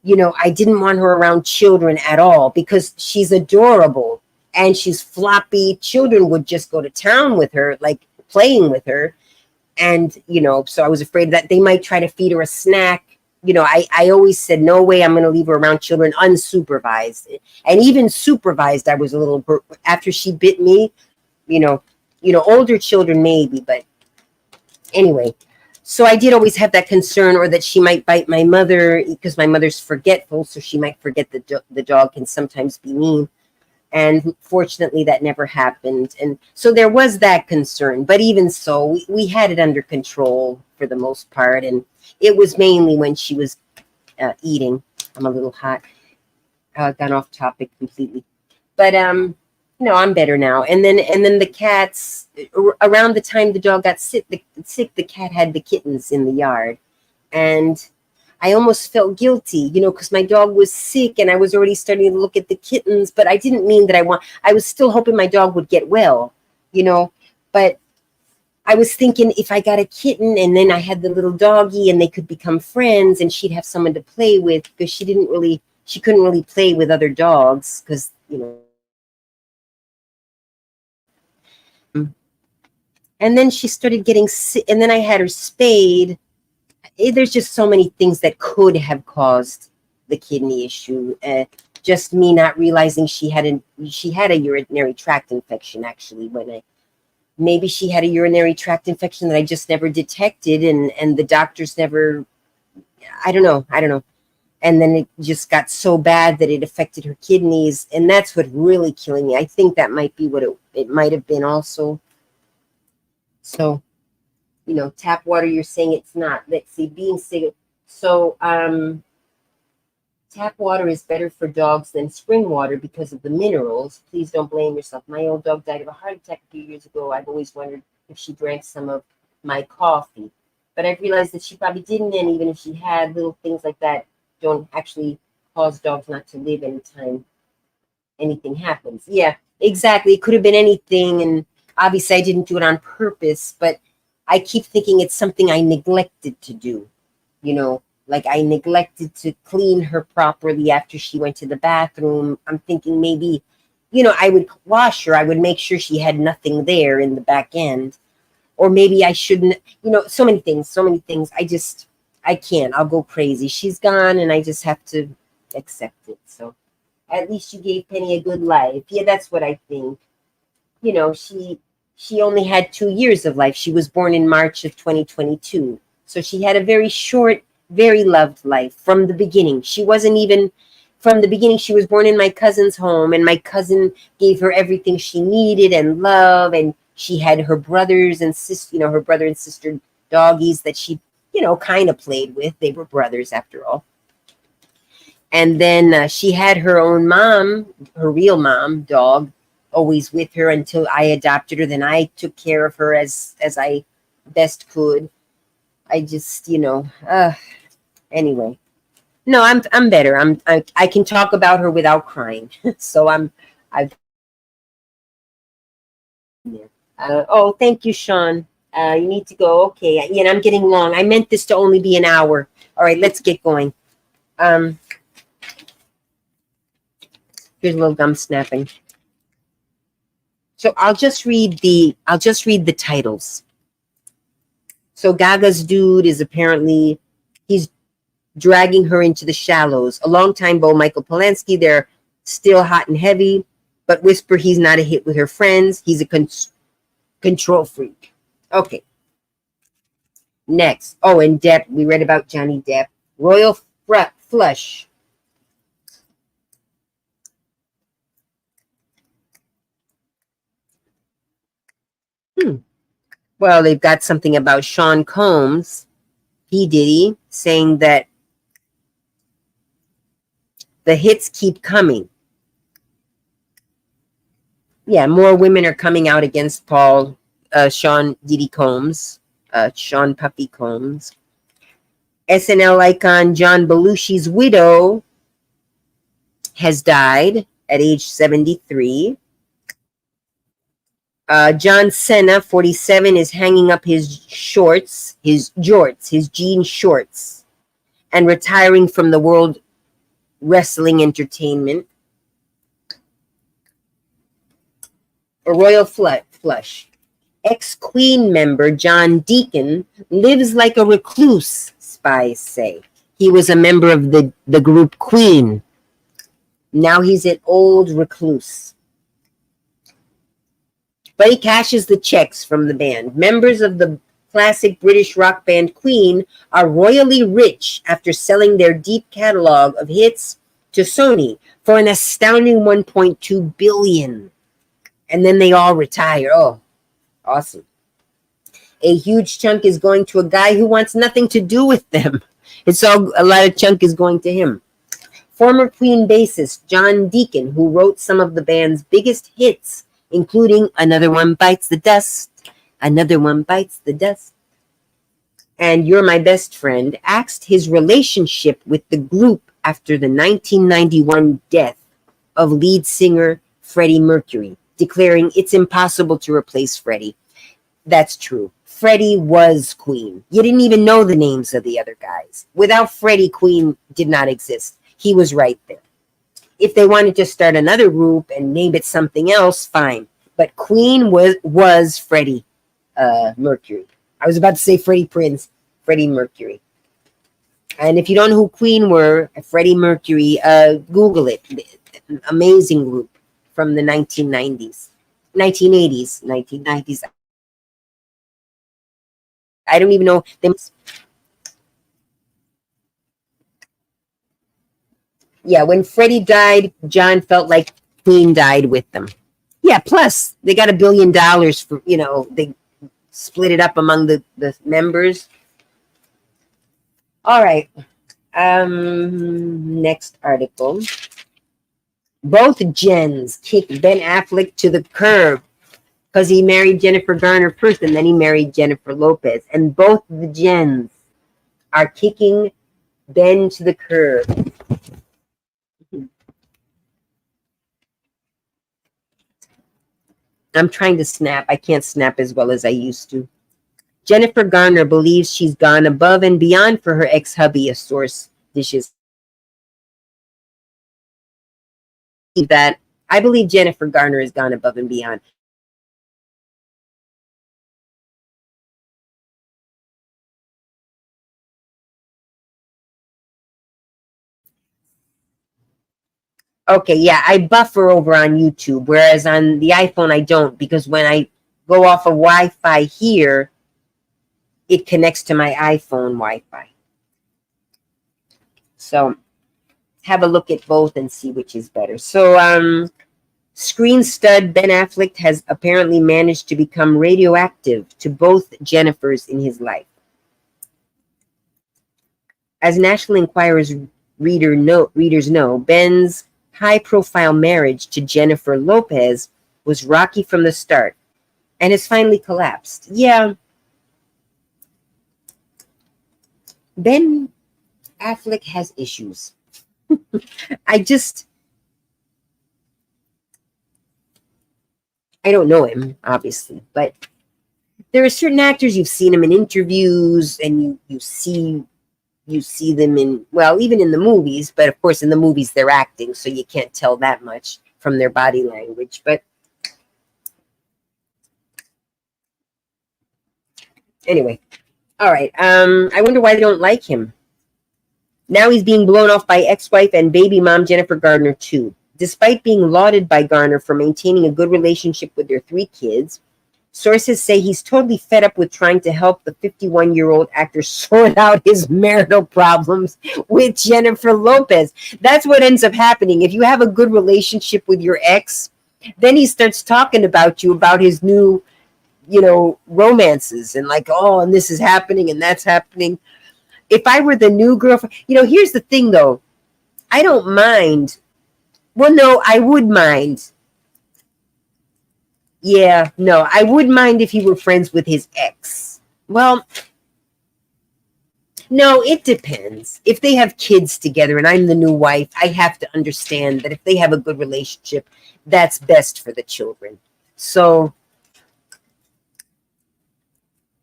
I didn't want her around children at all because she's adorable and she's floppy. Children would just go to town with her, like playing with her. And, so I was afraid that they might try to feed her a snack. I always said, no way, I'm going to leave her around children unsupervised. And even supervised, I was a little, after she bit me, older children maybe, but anyway. So I did always have that concern, or that she might bite my mother, because my mother's forgetful, so she might forget the dog can sometimes be mean. And fortunately, that never happened. And so there was that concern. But even so, we had it under control for the most part. And it was mainly when she was eating. I'm a little hot. Gone off topic completely. But I'm better now. And then the cats, around the time the dog got sick, the cat had the kittens in the yard. And I almost felt guilty, because my dog was sick and I was already starting to look at the kittens, but I didn't mean that I was still hoping my dog would get well, but I was thinking if I got a kitten and then I had the little doggy and they could become friends and she'd have someone to play with, because she couldn't really play with other dogs because, and then she started getting sick, and then I had her spayed. There's just so many things that could have caused the kidney issue. Just me not realizing she had a urinary tract infection, actually, maybe she had a urinary tract infection that I just never detected, and the doctors never, I don't know. And then it just got so bad that it affected her kidneys, and that's what really killing me. I think that might be what it might have been also. So, tap water, you're saying it's not. Let's see, being sick. So, tap water is better for dogs than spring water because of the minerals. Please don't blame yourself. My old dog died of a heart attack a few years ago. I've always wondered if she drank some of my coffee. But I've realized that she probably didn't, and even if she had, little things like that don't actually cause dogs not to live anytime anything happens. Yeah, exactly. It could have been anything, and obviously I didn't do it on purpose, but I keep thinking it's something I neglected to do, like I neglected to clean her properly after she went to the bathroom. I'm thinking maybe, I would wash her. I would make sure she had nothing there in the back end. Or maybe I shouldn't, so many things. I can't. I'll go crazy. She's gone and I just have to accept it. So at least you gave Penny a good life. Yeah, that's what I think. She only had 2 years of life. She was born in March of 2022. So she had a very short, very loved life from the beginning. She wasn't even from the beginning. She was born in my cousin's home, and my cousin gave her everything she needed and love. And she had her brothers and her brother and sister doggies that she, kind of played with. They were brothers after all. And then she had her own mom, her real mom, dog, always with her until I adopted her. Then I took care of her as I best could. I just, anyway. No, I'm better. I can talk about her without crying. So I've oh, thank you, Sean. You need to go. Okay. Yeah, I'm getting long. I meant this to only be an hour. All right, let's get going. Here's a little gum snapping. So I'll just read the titles. So Gaga's dude is apparently, he's dragging her into the shallows. A longtime beau, Michael Polanski, they're still hot and heavy, but whisper he's not a hit with her friends. He's a control freak. Okay. Next. Oh, and Depp. We read about Johnny Depp. Royal flush. Well, they've got something about Sean Combs, P. Diddy, saying that the hits keep coming. Yeah, more women are coming out against Sean Diddy Combs, Sean Puffy Combs. SNL icon John Belushi's widow has died at age 73. John Cena, 47, is hanging up his jorts, his jean shorts, and retiring from the World Wrestling Entertainment. A royal flush. Ex-Queen member John Deacon lives like a recluse, spies say. He was a member of the group Queen. Now he's an old recluse. But he cashes the checks from the band. Members of the classic British rock band Queen are royally rich after selling their deep catalog of hits to Sony for an astounding $1.2 billion. And then they all retire. Oh, awesome. A huge chunk is going to a guy who wants nothing to do with them. A lot of chunk is going to him. Former Queen bassist John Deacon, who wrote some of the band's biggest hits, including Another One Bites the Dust, Another One Bites the Dust, and You're My Best Friend, axed his relationship with the group after the 1991 death of lead singer Freddie Mercury, declaring it's impossible to replace Freddie. That's true. Freddie was Queen. You didn't even know the names of the other guys. Without Freddie, Queen did not exist. He was right there. If they wanted to start another group and name it something else, fine. But Queen was Freddie Mercury. I was about to say Freddie Prinze, Freddie Mercury. And if you don't know who Queen were, Freddie Mercury, Google it. Amazing group from the 1990s, 1980s, 1990s. I don't even know them. Yeah, when Freddie died, John felt like Queen died with them. Yeah, plus they got $1 billion for, they split it up among the members. All right. Next article. Both Jens kicked Ben Affleck to the curb because he married Jennifer Garner first and then he married Jennifer Lopez. And both the Jens are kicking Ben to the curb. I'm trying to snap. I can't snap as well as I used to. Jennifer Garner believes she's gone above and beyond for her ex-hubby, a source dishes. That I believe Jennifer Garner has gone above and beyond. Okay, yeah, I buffer over on YouTube, whereas on the iPhone I don't, because when I go off of Wi-Fi here, it connects to my iPhone Wi-Fi. So have a look at both and see which is better. So screen stud Ben Affleck has apparently managed to become radioactive to both Jennifers in his life. As National Enquirer's readers know, Ben's high-profile marriage to Jennifer Lopez was rocky from the start and has finally collapsed. Yeah. Ben Affleck has issues. I don't know him, obviously, but there are certain actors, you've seen them in interviews and you see them in, well, even in the movies, but of course in the movies they're acting, so you can't tell that much from their body language. But anyway, all right. I wonder why they don't like him. Now he's being blown off by ex-wife and baby mom Jennifer Garner too. Despite being lauded by Garner for maintaining a good relationship with their 3 kids, sources say he's totally fed up with trying to help the 51-year-old actor sort out his marital problems with Jennifer Lopez. That's what ends up happening. If you have a good relationship with your ex, then he starts talking about you, about his new, romances and like, oh, and this is happening and that's happening. If I were the new girlfriend, here's the thing though. I don't mind. Well, no, I would mind. Yeah, no, I would mind if he were friends with his ex. Well, no, it depends. If they have kids together and I'm the new wife, I have to understand that if they have a good relationship, that's best for the children. So,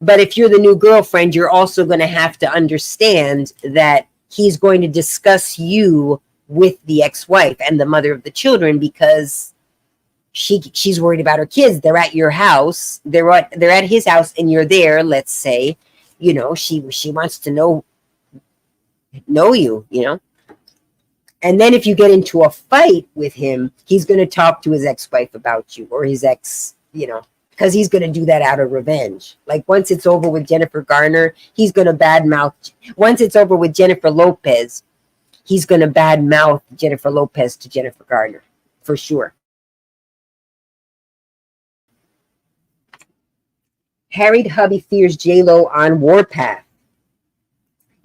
but if you're the new girlfriend, you're also going to have to understand that he's going to discuss you with the ex-wife and the mother of the children because she's worried about her kids. They're at your house. They're at his house and you're there, let's say. She wants to know you, And then if you get into a fight with him, he's going to talk to his ex-wife about you or his ex, because he's going to do that out of revenge. Like once it's over with Jennifer Garner, he's going to badmouth. Once it's over with Jennifer Lopez, he's going to badmouth Jennifer Lopez to Jennifer Garner, for sure. Harried hubby fears J-Lo on warpath.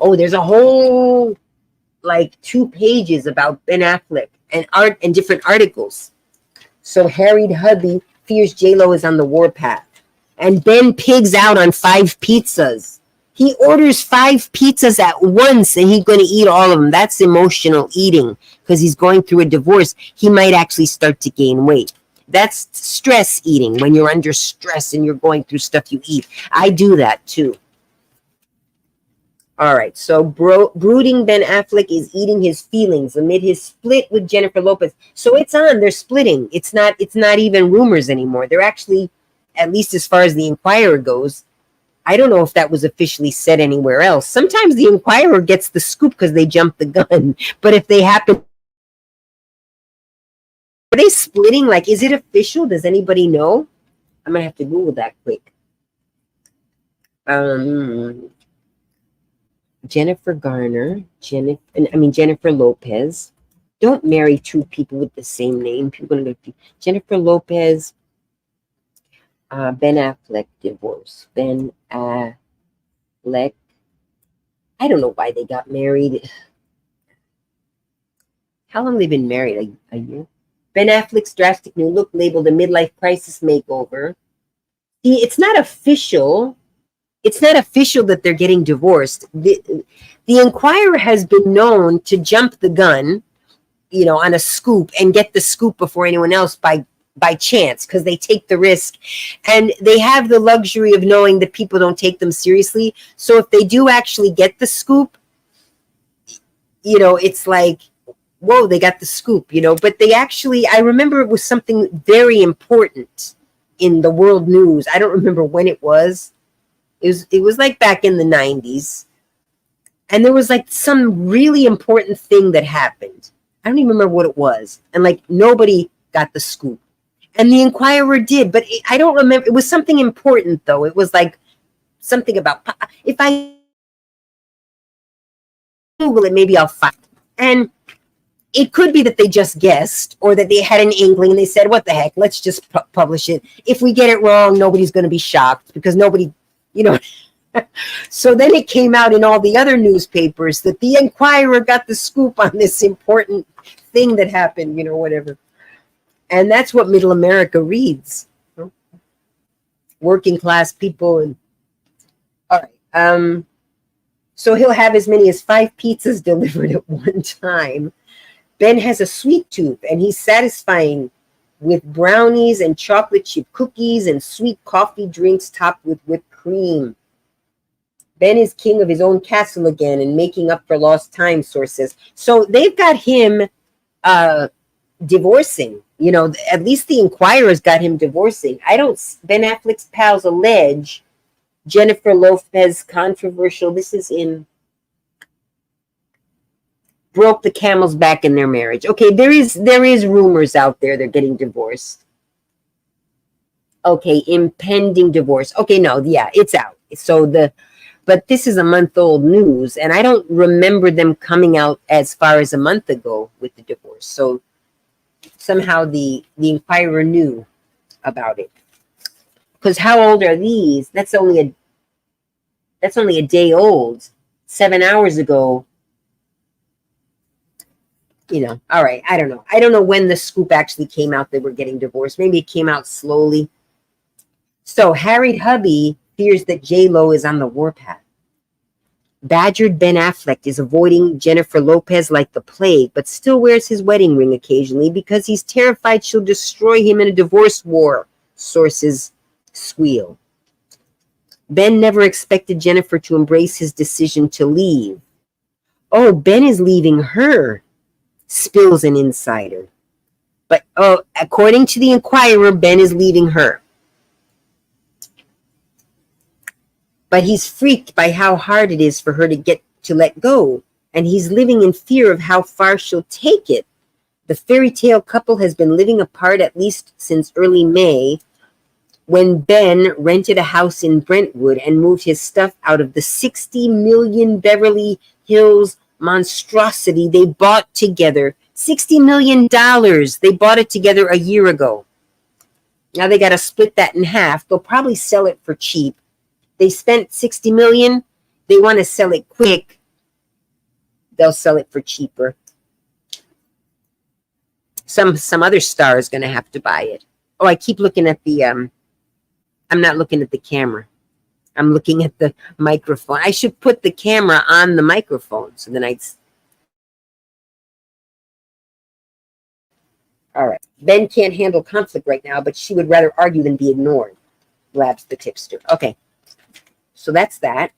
Oh, there's a whole 2 pages about Ben Affleck and art and different articles. So harried hubby fears J-Lo is on the warpath. And Ben pigs out on 5 pizzas. He orders 5 pizzas at once and he's going to eat all of them. That's emotional eating because he's going through a divorce. He might actually start to gain weight. That's stress eating. When you're under stress and you're going through stuff, you eat. I do that too. All right, so brooding Ben Affleck is eating his feelings amid his split with Jennifer Lopez. So it's on. They're splitting. It's not even rumors anymore. They're actually, at least as far as the Enquirer goes, I don't know if that was officially said anywhere else. Sometimes the Enquirer gets the scoop because they jumped the gun. But if they happen, are they splitting? Like, is it official? Does anybody know? I'm gonna have to Google that quick. Jennifer Lopez. Don't marry two people with the same name. People are gonna be Jennifer Lopez, Ben Affleck divorce. Ben Affleck. I don't know why they got married. How long have they been married? A year? Ben Affleck's drastic new look labeled a midlife crisis makeover. It's not official. It's not official that they're getting divorced. The Enquirer has been known to jump the gun, on a scoop and get the scoop before anyone else by chance, because they take the risk and they have the luxury of knowing that people don't take them seriously. So if they do actually get the scoop, it's like, whoa, they got the scoop, but they actually, I remember it was something very important in the world news. I don't remember when it was. It was like back in the 90s. And there was like some really important thing that happened. I don't even remember what it was. And like nobody got the scoop. And the Enquirer did, but I don't remember. It was something important though. It was like something about, if I Google it, maybe I'll find it. And it could be that they just guessed or that they had an inkling and they said, what the heck, let's just publish it. If we get it wrong, nobody's going to be shocked because nobody, So then it came out in all the other newspapers that the Enquirer got the scoop on this important thing that happened, whatever. And that's what middle America reads. Working class people. And all right. So he'll have as many as 5 pizzas delivered at one time. Ben has a sweet tooth and he's satisfying with brownies and chocolate chip cookies and sweet coffee drinks topped with whipped cream. Ben is king of his own castle again and making up for lost time, source says. So they've got him divorcing. At least the Enquirer's got him divorcing. Ben Affleck's pals allege Jennifer Lopez controversial. This is in broke the camel's back in their marriage. Okay, there is rumors out there they're getting divorced. Okay, impending divorce. Okay, no, yeah, it's out. But this is a month-old news, and I don't remember them coming out as far as a month ago with the divorce. So somehow the Enquirer knew about it. Because how old are these? That's only a day old. 7 hours ago. All right, I don't know. I don't know when the scoop actually came out they were getting divorced. Maybe it came out slowly. So harried hubby fears that J-Lo is on the warpath. Badgered Ben Affleck is avoiding Jennifer Lopez like the plague, but still wears his wedding ring occasionally because he's terrified she'll destroy him in a divorce war, sources squeal. Ben never expected Jennifer to embrace his decision to leave. Oh, Ben is leaving her, spills an insider. But according to the Enquirer, Ben is leaving her. But he's freaked by how hard it is for her to let go, and he's living in fear of how far she'll take it. The fairy tale couple has been living apart at least since early May, when Ben rented a house in Brentwood and moved his stuff out of the $60 million Beverly Hills monstrosity they bought together. $60 million. They bought it together a year ago. Now they got to split that in half. They'll probably sell it for cheap. They spent $60 million. They want to sell it quick. They'll sell it for cheaper. Some other star is going to have to buy it. Oh, I keep looking at the I'm not looking at the camera. I'm looking at the microphone. I should put the camera on the microphone so then All right. Ben can't handle conflict right now, but she would rather argue than be ignored. Blabs the tipster. Okay. So that's that.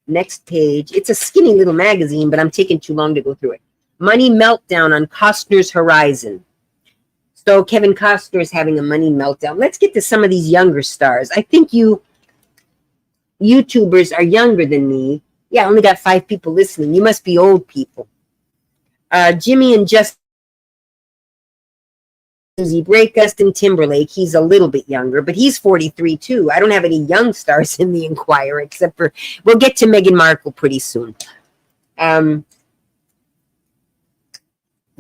Next page. It's a skinny little magazine, but I'm taking too long to go through it. Money meltdown on Costner's horizon. So Kevin Costner is having a money meltdown. Let's get to some of these younger stars. I think you YouTubers are younger than me. Yeah, I only got 5 people listening. You must be old people. Jimmy and Justin Break, Justin Timberlake. He's a little bit younger, but he's 43 too. I don't have any young stars in the Enquirer except for, we'll get to Meghan Markle pretty soon.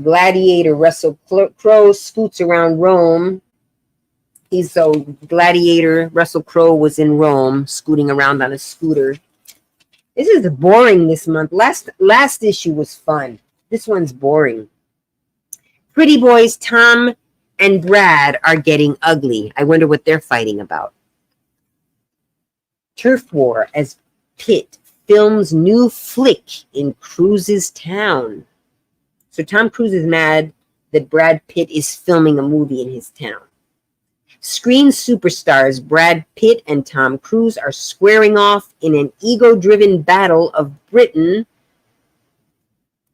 Gladiator Russell Crowe scoots around Rome. He's so Gladiator Russell Crowe was in Rome, scooting around on a scooter. This is boring this month. Last issue was fun. This one's boring. Pretty boys Tom and Brad are getting ugly. I wonder what they're fighting about. Turf war as Pitt films new flick in Cruise's town. So Tom Cruise is mad that Brad Pitt is filming a movie in his town. Screen superstars Brad Pitt and Tom Cruise are squaring off in an ego-driven battle of Britain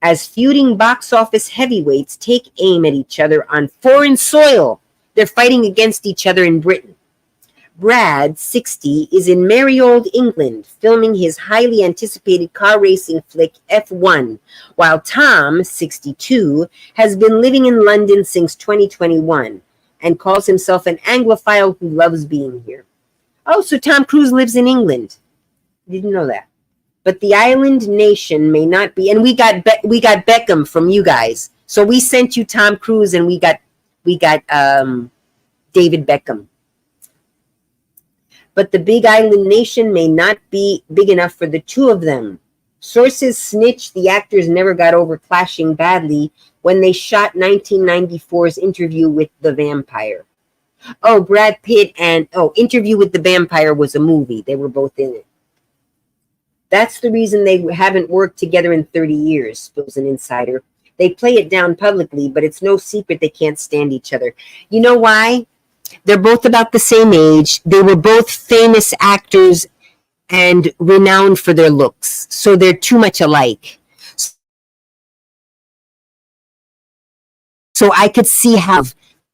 as feuding box office heavyweights take aim at each other on foreign soil. They're fighting against each other in Britain. Brad, 60, is in merry old England filming his highly anticipated car racing flick F1, while Tom, 62, has been living in London since 2021 and calls himself an Anglophile who loves being here. Oh, so Tom Cruise lives in England. Didn't know that. But the island nation may not be, and we got Beckham from you guys. So we sent you Tom Cruise, and we got David Beckham. But the big island nation may not be big enough for the two of them. Sources snitch the actors never got over clashing badly when they shot 1994's Interview with the Vampire. Oh, Brad Pitt and Interview with the Vampire was a movie. They were both in it. That's the reason they haven't worked together in 30 years, spills an insider. They play it down publicly, but it's no secret they can't stand each other. You know why? They're both about the same age. They were both famous actors and renowned for their looks. So they're too much alike. So I could see how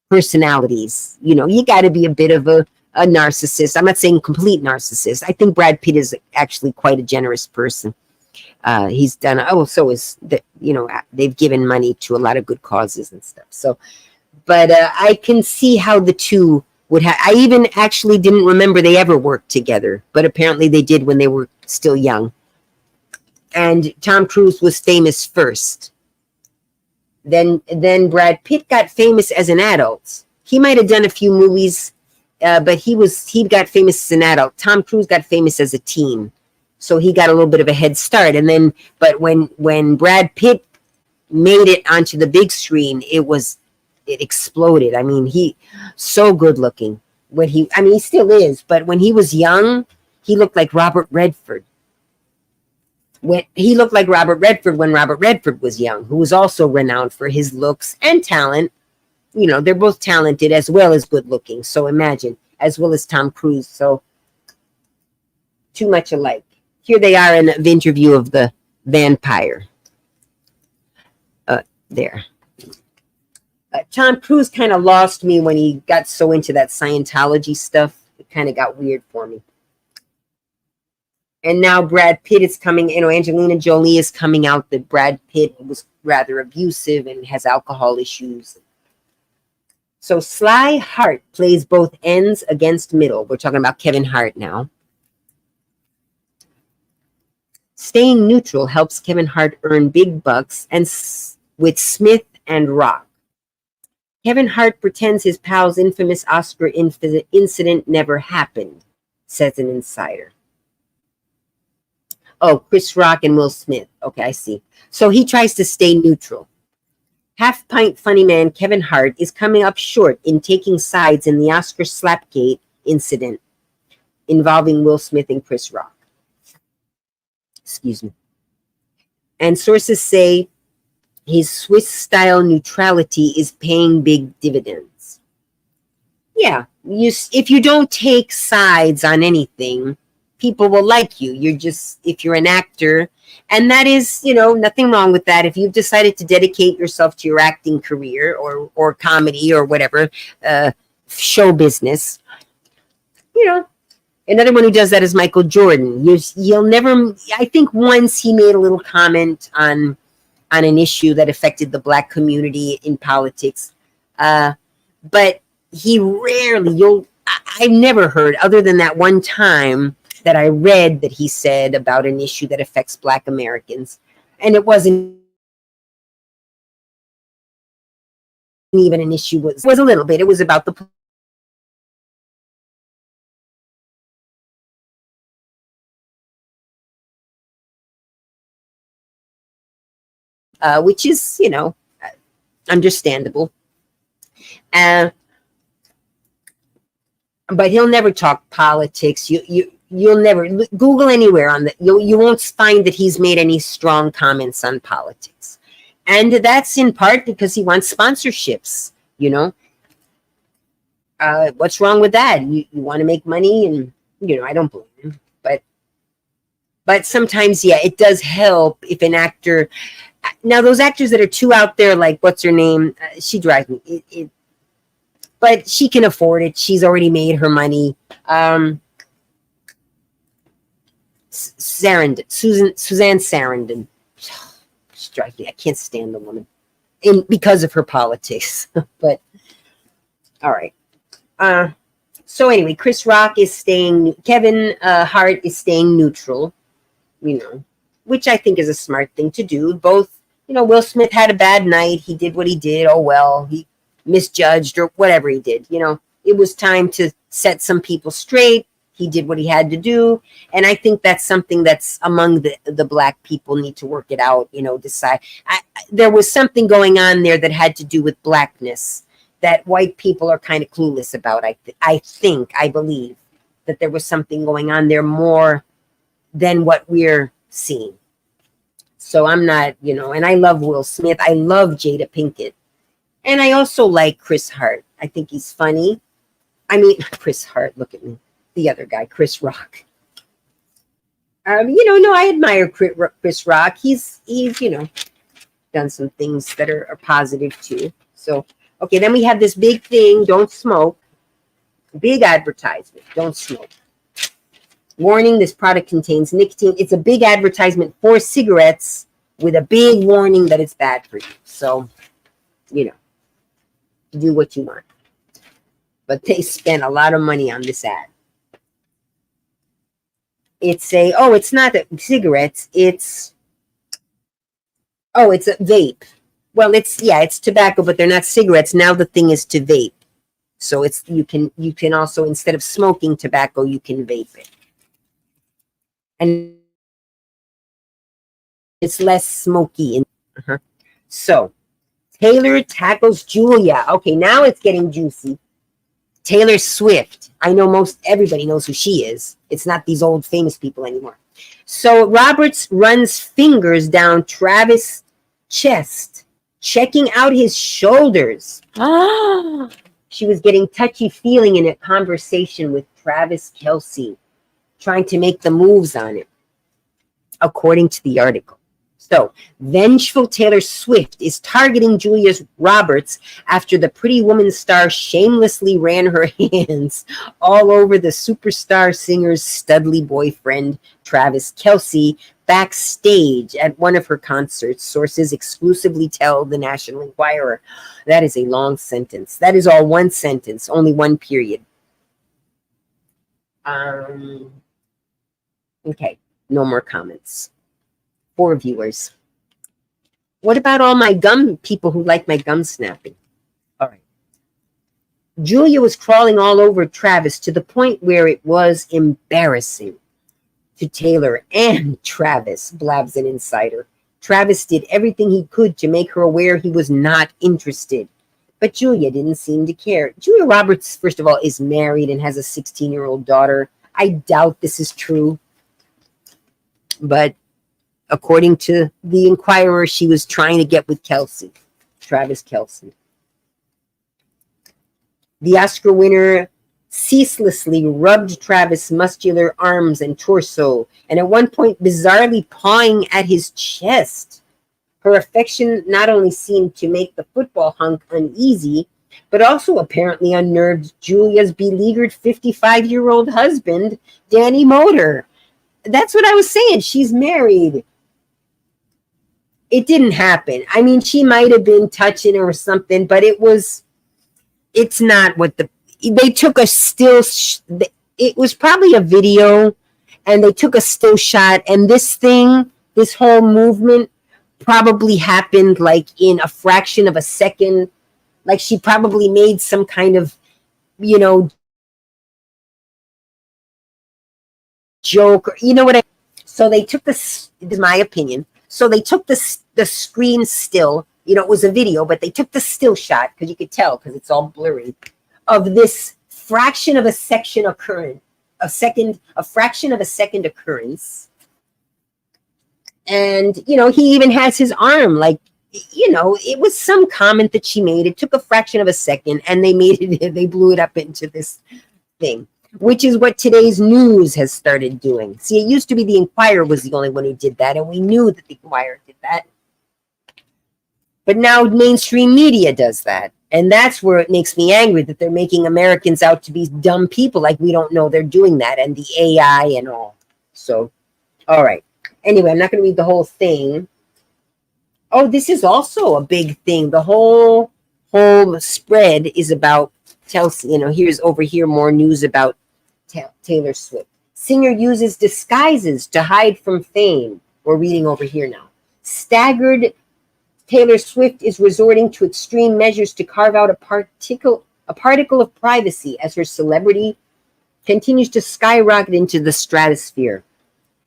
personalities, you got to be a bit of a narcissist. I'm not saying complete narcissist. I think Brad Pitt is actually quite a generous person. He's done, they've given money to a lot of good causes and stuff. So, but I can see how the two would have. I even actually didn't remember they ever worked together, but apparently they did when they were still young. And Tom Cruise was famous first. Then Brad Pitt got famous as an adult. He might have done a few movies, but he got famous as an adult. Tom Cruise got famous as a teen, so he got a little bit of a head start. And then, but when Brad Pitt made it onto the big screen, it exploded. I mean, he so good looking. He still is, but when he was young, he looked like Robert Redford. When Robert Redford was young, who was also renowned for his looks and talent. They're both talented as well as good looking. So imagine, as well as Tom Cruise. So too much alike. Here they are in the Interview of the Vampire. There. Tom Cruise kind of lost me when he got so into that Scientology stuff. It kind of got weird for me. And now Brad Pitt is coming, Angelina Jolie is coming out that Brad Pitt was rather abusive and has alcohol issues. So Sly Hart plays both ends against middle. We're talking about Kevin Hart now. Staying neutral helps Kevin Hart earn big bucks and with Smith and Rock. Kevin Hart pretends his pal's infamous Oscar incident never happened, says an insider. Oh, Chris Rock and Will Smith. Okay, I see. So he tries to stay neutral. Half-pint funny man Kevin Hart is coming up short in taking sides in the Oscar Slapgate incident involving Will Smith and Chris Rock. Excuse me. And sources say his Swiss-style neutrality is paying big dividends. Yeah, if you don't take sides on anything, people will like you. You're just, if you're an actor, and that is, nothing wrong with that. If you've decided to dedicate yourself to your acting career or comedy or whatever, show business, another one who does that is Michael Jordan. You'll never, I think once he made a little comment on an issue that affected the Black community in politics. But he rarely, I've never heard, other than that one time that I read that he said about an issue that affects Black Americans. And it wasn't even an issue, was a little bit. It was about the which is, understandable. But he'll never talk politics. You'll never Google anywhere on that. You won't find that he's made any strong comments on politics, and that's in part because he wants sponsorships. What's wrong with that? You want to make money, and I don't blame him. But sometimes, yeah, it does help if an actor. Now, those actors that are too out there, like what's her name? She drives me. But she can afford it. She's already made her money. Suzanne Sarandon. She drives me. I can't stand the woman, because of her politics. But all right. So anyway, Chris Rock is staying. Kevin Hart is staying neutral. Which I think is a smart thing to do. Both, Will Smith had a bad night. He did what he did. Oh, well, he misjudged or whatever he did. It was time to set some people straight. He did what he had to do. And I think that's something that's among the Black people need to work it out, decide. There was something going on there that had to do with Blackness that white people are kind of clueless about. I believe that there was something going on there more than what we're seeing. So I'm not, and I love Will Smith. I love Jada Pinkett. And I also like Chris Hart. I think he's funny. I mean, Chris Hart, look at me. The other guy, Chris Rock. No, I admire Chris Rock. He's done some things that are positive too. So, okay, then we have this big thing, don't smoke. Big advertisement, don't smoke. Warning, this product contains nicotine. It's a big advertisement for cigarettes with a big warning that it's bad for you. So, do what you want. But they spent a lot of money on this ad. It's not cigarettes. It's a vape. Well, it's tobacco, but they're not cigarettes. Now the thing is to vape. So you can also, instead of smoking tobacco, you can vape it. And it's less smoky. So Taylor tackles Julia. Okay, now it's getting juicy. Taylor Swift. I know most everybody knows who she is. It's not these old famous people anymore. So Roberts runs fingers down Travis' chest, checking out his shoulders. She was getting touchy-feeling in a conversation with Travis Kelce, trying to make the moves on it, according to the article. So, vengeful Taylor Swift is targeting Julia Roberts after the Pretty Woman star shamelessly ran her hands all over the superstar singer's studly boyfriend, Travis Kelce, backstage at one of her concerts, sources exclusively tell the National Enquirer. That is a long sentence. That is all one sentence, only one period. Okay, no more comments. 4 viewers. What about all my gum people who like my gum snapping? All right. Julia was crawling all over Travis to the point where it was embarrassing to Taylor and Travis, blabs an insider. Travis did everything he could to make her aware he was not interested, but Julia didn't seem to care. Julia Roberts, first of all, is married and has a 16-year-old daughter. I doubt this is true, but according to the Enquirer, she was trying to get with Travis Kelce. The Oscar winner ceaselessly rubbed Travis' muscular arms and torso, and at one point bizarrely pawing at his chest. Her affection not only seemed to make the football hunk uneasy, but also apparently unnerved Julia's beleaguered 55-year-old husband, Danny Moder. That's what I was saying. She's married. It didn't happen. I mean, she might have been touching or something, but it's not what they took a still, it was probably a video, and they took a still shot, and this whole movement probably happened like in a fraction of a second. Like she probably made some kind of, joke, or what I. So they took this is my opinion. So they took the screen still. It was a video, but they took the still shot because you could tell because it's all blurry of this fraction of a section occurrence, a fraction of a second occurrence. And, he even has his arm, like, it was some comment that she made. It took a fraction of a second and they blew it up into this thing, which is what today's news has started doing. See, it used to be the Enquirer was the only one who did that. And we knew that the Enquirer did that. But now mainstream media does that. And that's where it makes me angry that they're making Americans out to be dumb people. Like we don't know they're doing that, and the AI and all. So, all right. Anyway, I'm not going to read the whole thing. Oh, this is also a big thing. The whole spread is about Chelsea. Here's over here more news about Taylor Swift. Singer uses disguises to hide from fame. We're reading over here now. Staggered, Taylor Swift is resorting to extreme measures to carve out a particle of privacy as her celebrity continues to skyrocket into the stratosphere.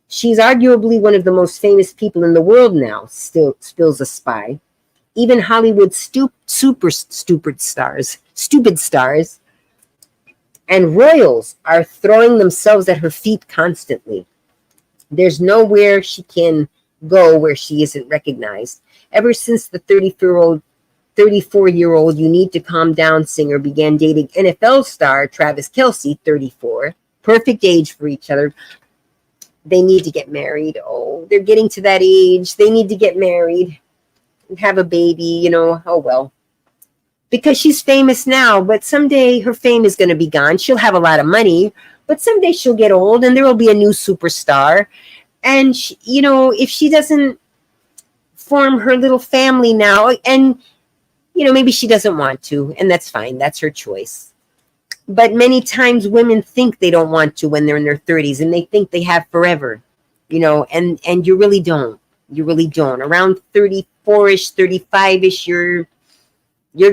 She's arguably one of the most famous people in the world now, still spills a spy. Even Hollywood stupid stars and royals are throwing themselves at her feet constantly. There's nowhere she can go where she isn't recognized. Ever since the 34-year-old you need to calm down singer began dating NFL star Travis Kelce, 34, perfect age for each other. They need to get married. Oh, they're getting to that age. They need to get married and have a baby, oh well. Because she's famous now, but someday her fame is going to be gone. She'll have a lot of money, but someday she'll get old and there will be a new superstar. And, if she doesn't form her little family now, and, maybe she doesn't want to, and that's fine. That's her choice. But many times women think they don't want to when they're in their 30s, and they think they have forever, and you really don't. You really don't. Around 34-ish, 35-ish, you're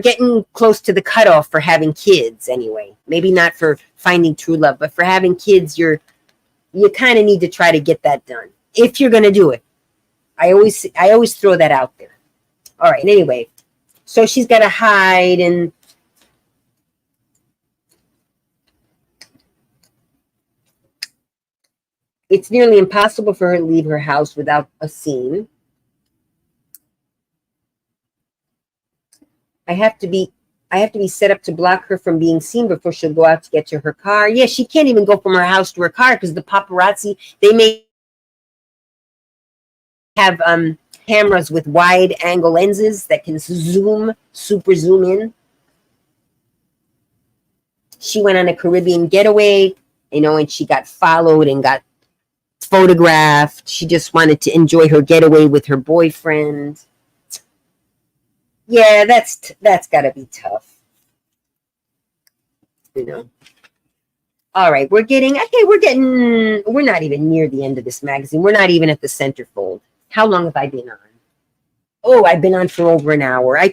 getting close to the cutoff for having kids anyway. Maybe not for finding true love, but for having kids, you kind of need to try to get that done if you're going to do it. I always throw that out there. All right. Anyway, so she's got to hide, and it's nearly impossible for her to leave her house without a scene. I have to be set up to block her from being seen before she'll go out to get to her car. Yeah, she can't even go from her house to her car because the paparazzi, they may have cameras with wide angle lenses that can super zoom in. She went on a Caribbean getaway, and she got followed and got photographed. She just wanted to enjoy her getaway with her boyfriend. Yeah, that's got to be tough. All right, we're not even near the end of this magazine. We're not even at the centerfold. How long have I been on? Oh, I've been on for over an hour. I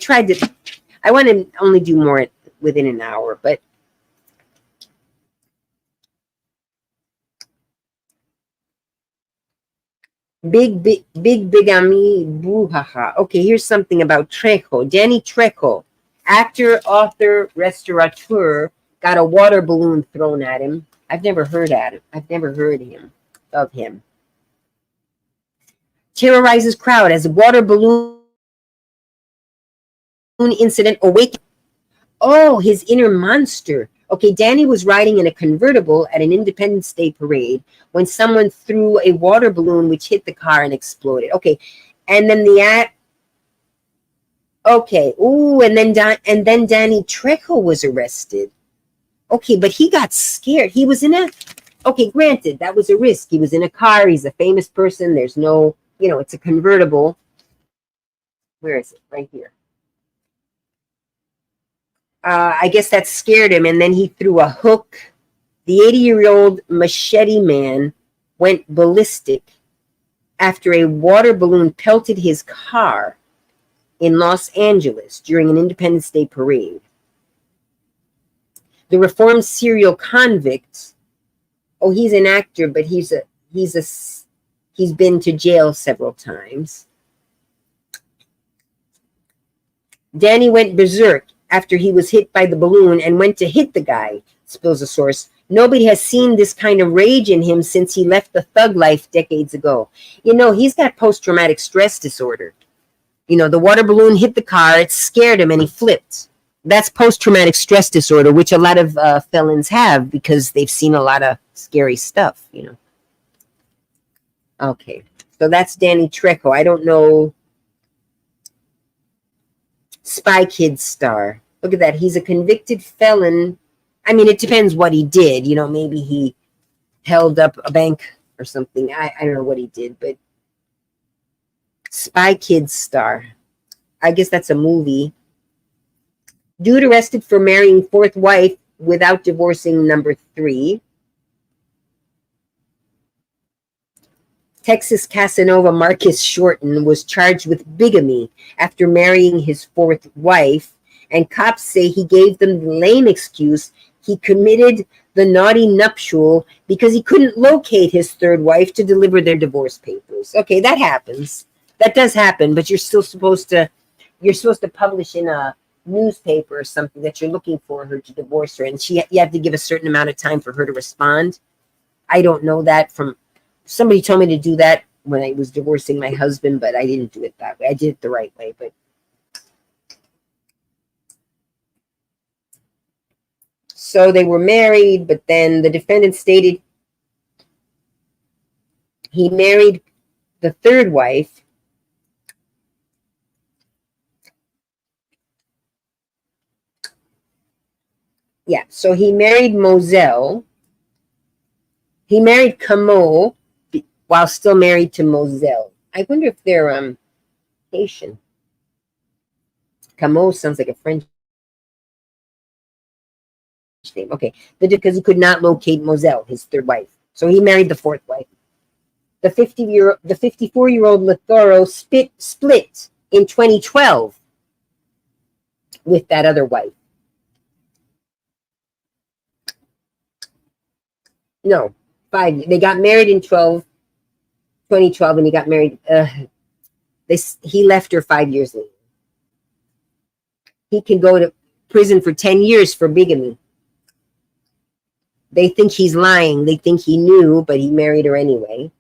want to only do more within an hour, but bigamy brouhaha. Okay, here's something about Trejo. Danny Trejo, actor, author, restaurateur, got a water balloon thrown at him. I've never heard of him. terrorizes crowd as a water balloon incident awakens. Oh, his inner monster. Okay, Danny was riding in a convertible at an Independence Day parade when someone threw a water balloon which hit the car and exploded. Okay, and then okay, ooh, and then Danny Trejo was arrested. Okay, but he got scared. He was in a, okay, granted, that was a risk. He was in a car. He's a famous person. There's no, it's a convertible. Where is it? Right here. I guess that scared him, and then he threw a hook. The 80-year-old machete man went ballistic after a water balloon pelted his car in Los Angeles during an Independence Day parade. The reformed serial convict, oh, he's an actor, but he's been to jail several times. Danny went berserk after he was hit by the balloon and went to hit the guy, spills a source. Nobody has seen this kind of rage in him since he left the thug life decades ago. He's got post-traumatic stress disorder. The water balloon hit the car, it scared him, and he flipped. That's post-traumatic stress disorder, which a lot of felons have because they've seen a lot of scary stuff, Okay, so that's Danny Trejo. I don't know. Spy Kids star. Look at that. He's a convicted felon. I mean, it depends what he did. Maybe he held up a bank or something. I don't know what he did, but Spy Kids star. I guess that's a movie. Dude arrested for marrying fourth wife without divorcing number 3. Texas Casanova Marcus Shorten was charged with bigamy after marrying his fourth wife, and cops say he gave them the lame excuse he committed the naughty nuptial because he couldn't locate his third wife to deliver their divorce papers. Okay, that happens. That does happen, but you're supposed to publish in a newspaper or something that you're looking for her to divorce her, and you have to give a certain amount of time for her to respond. I don't know that from somebody told me to do that when I was divorcing my husband, but I didn't do it that way. I did it the right way, but so they were married, but then the defendant stated he married the third wife. Yeah, so he married Moselle. He married Camo while still married to Moselle. I wonder if they're Haitian. Camo sounds like a French name. Okay, because he could not locate Moselle, his third wife. So he married the fourth wife. The 54-year-old Lethoro split in 2012 with that other wife. No, 5. They got married in 2012, and he got married. He left her 5 years later. He can go to prison for 10 years for bigamy. They think he's lying. They think he knew, but he married her anyway.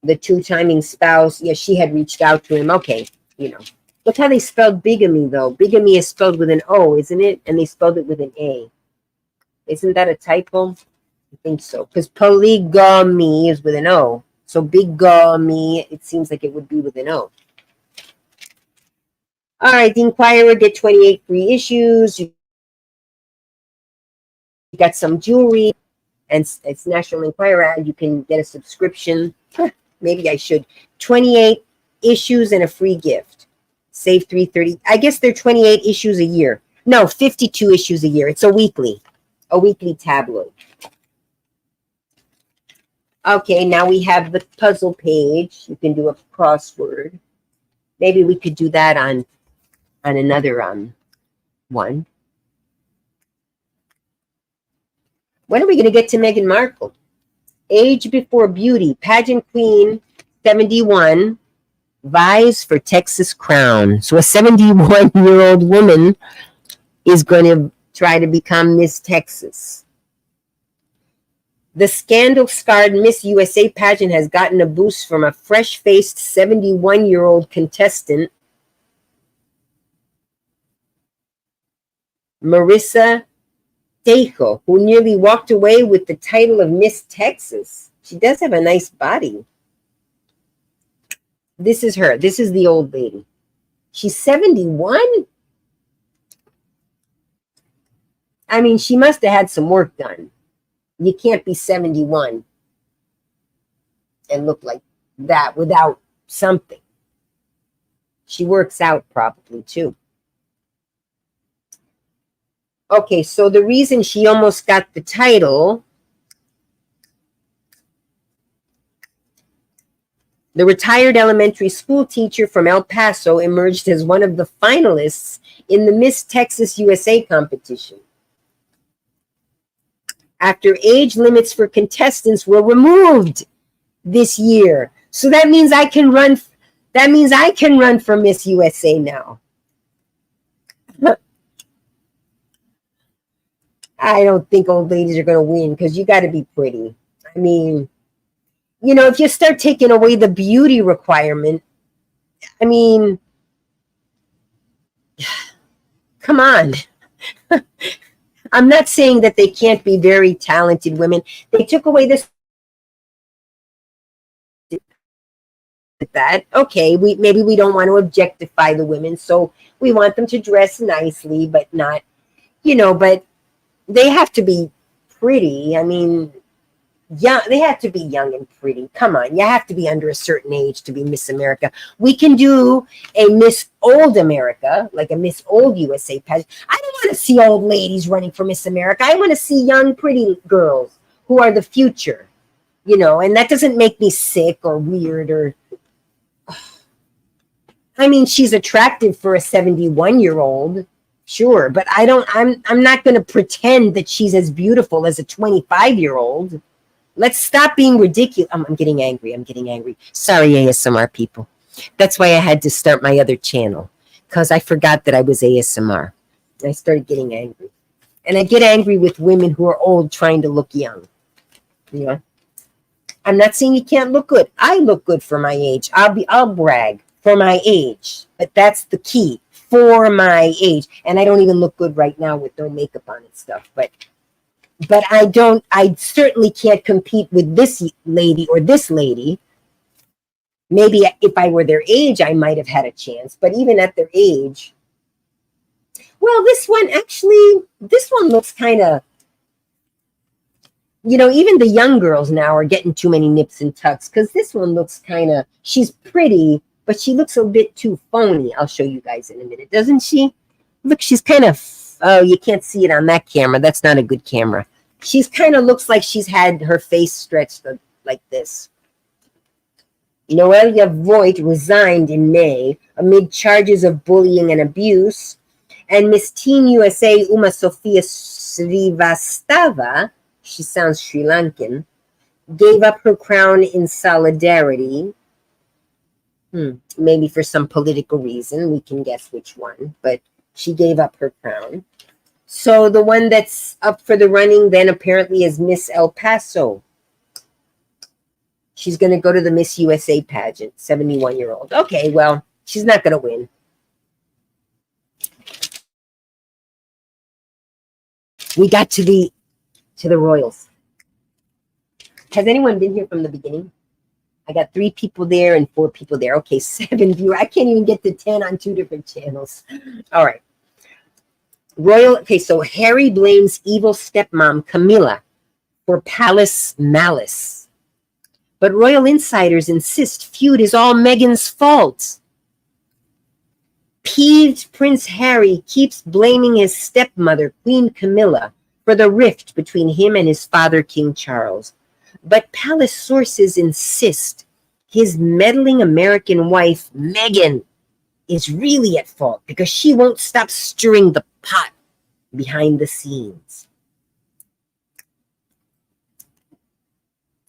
The two-timing spouse, yeah, she had reached out to him. Okay, Look how they spelled bigamy, though. Bigamy is spelled with an O, isn't it? And they spelled it with an A. Isn't that a typo? I think so. Because polygamy is with an O. So bigamy, it seems like it would be with an O. All right, the Enquirer, get 28 free issues. You got some jewelry, and it's National Enquirer. You can get a subscription. Maybe I should. 28 issues and a free gift. Save $3.30. I guess they're 28 issues a year. No, 52 issues a year. It's a weekly tabloid. Okay, now we have the puzzle page. You can do a crossword. Maybe we could do that on another one. When are we going to get to Meghan Markle? Age before beauty. Pageant queen, 71, vies for Texas crown. So a 71-year-old woman is going to try to become Miss Texas. The scandal-scarred Miss USA pageant has gotten a boost from a fresh-faced 71-year-old contestant, Marissa Tejo, who nearly walked away with the title of Miss Texas. She does have a nice body. This is her. This is the old lady. She's 71? I mean, she must have had some work done. You can't be 71 and look like that without something. She works out probably too. Okay, so the reason she almost got the title, the retired elementary school teacher from El Paso emerged as one of the finalists in the Miss Texas USA competition, after age limits for contestants were removed this year. So that means I can run. That means I can run for Miss USA now. I don't think old ladies are going to win because you got to be pretty. I mean, you know, if you start taking away the beauty requirement, I mean, come on. I'm not saying that they can't be very talented women. They took away this. That okay, maybe we don't want to objectify the women, so we want them to dress nicely, but not, you know, but they have to be pretty. I mean, yeah, they have to be young and pretty. Come on, you have to be under a certain age to be Miss America. We can do a Miss Old America, like a Miss Old USA pageant. I don't want to see old ladies running for Miss America. I want to see young, pretty girls who are the future, you know, and that doesn't make me sick or weird or, I mean, she's attractive for a 71-year-old. Sure, but I'm not going to pretend that she's as beautiful as a 25-year-old. Let's stop being ridiculous. I'm getting angry. I'm getting angry. Sorry, ASMR people. That's why I had to start my other channel, because I forgot that I was ASMR. I started getting angry. And I get angry with women who are old trying to look young. You know? I'm not saying you can't look good. I look good for my age. I'll brag for my age. But that's the key. For my age. And I don't even look good right now with no makeup on and stuff. But I certainly can't compete with this lady or this lady. Maybe if I were their age, I might have had a chance. But even at their age, well, this one looks kind of, you know, even the young girls now are getting too many nips and tucks, because this one looks kind of, she's pretty, but she looks a bit too phony. I'll show you guys in a minute, doesn't she? Look, she's kind of, oh, you can't see it on that camera. That's not a good camera. She's kind of looks like she's had her face stretched like this. Noelia Voigt resigned in May amid charges of bullying and abuse. And Miss Teen USA Uma Sofia Srivastava, she sounds Sri Lankan, gave up her crown in solidarity. Maybe for some political reason. We can guess which one. But she gave up her crown. So the one that's up for the running then apparently is Miss El Paso. She's going to go to the Miss USA pageant, 71-year-old. Okay, well, she's not going to win. We got to the Royals. Has anyone been here from the beginning? I got 3 people there and 4 people there. Okay, 7 viewers. I can't even get to 10 on 2 different channels. All right. Okay, so Harry blames evil stepmom Camilla for palace malice. But royal insiders insist feud is all Meghan's fault. Peeved Prince Harry keeps blaming his stepmother, Queen Camilla, for the rift between him and his father, King Charles. But palace sources insist his meddling American wife, Meghan, is really at fault because she won't stop stirring the pot behind the scenes.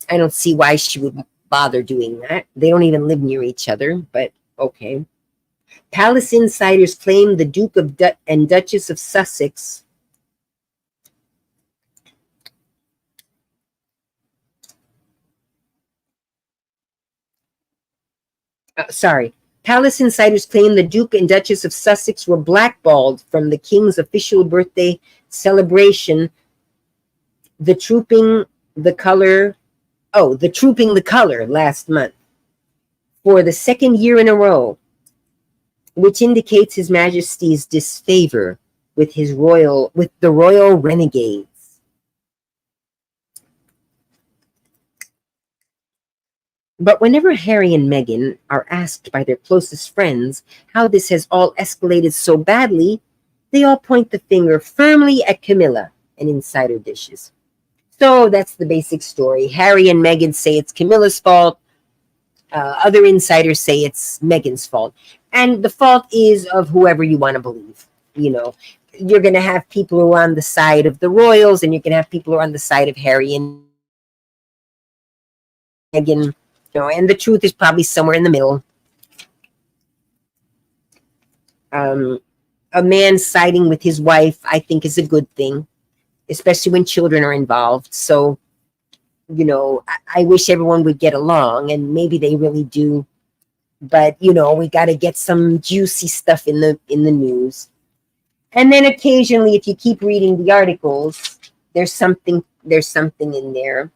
I don't see why she would bother doing that. They don't even live near each other, but okay. Palace insiders claim the Duke of and Duchess of Sussex Sorry. Palace insiders claim the Duke and Duchess of Sussex were blackballed from the King's official birthday celebration. The Trooping the Color last month for the second year in a row, which indicates His Majesty's disfavor with the royal renegades. But whenever Harry and Meghan are asked by their closest friends how this has all escalated so badly, they all point the finger firmly at Camilla and insider dishes. So that's the basic story. Harry and Meghan say it's Camilla's fault. Other insiders say it's Meghan's fault. And the fault is of whoever you want to believe. You know, you're going to have people who are on the side of the royals, and you're going to have people who are on the side of Harry and Meghan. And the truth is probably somewhere in the middle. A man siding with his wife, I think, is a good thing, especially when children are involved. So, I wish everyone would get along, and maybe they really do. But, we got to get some juicy stuff in the news. And then occasionally, if you keep reading the articles, there's something in there.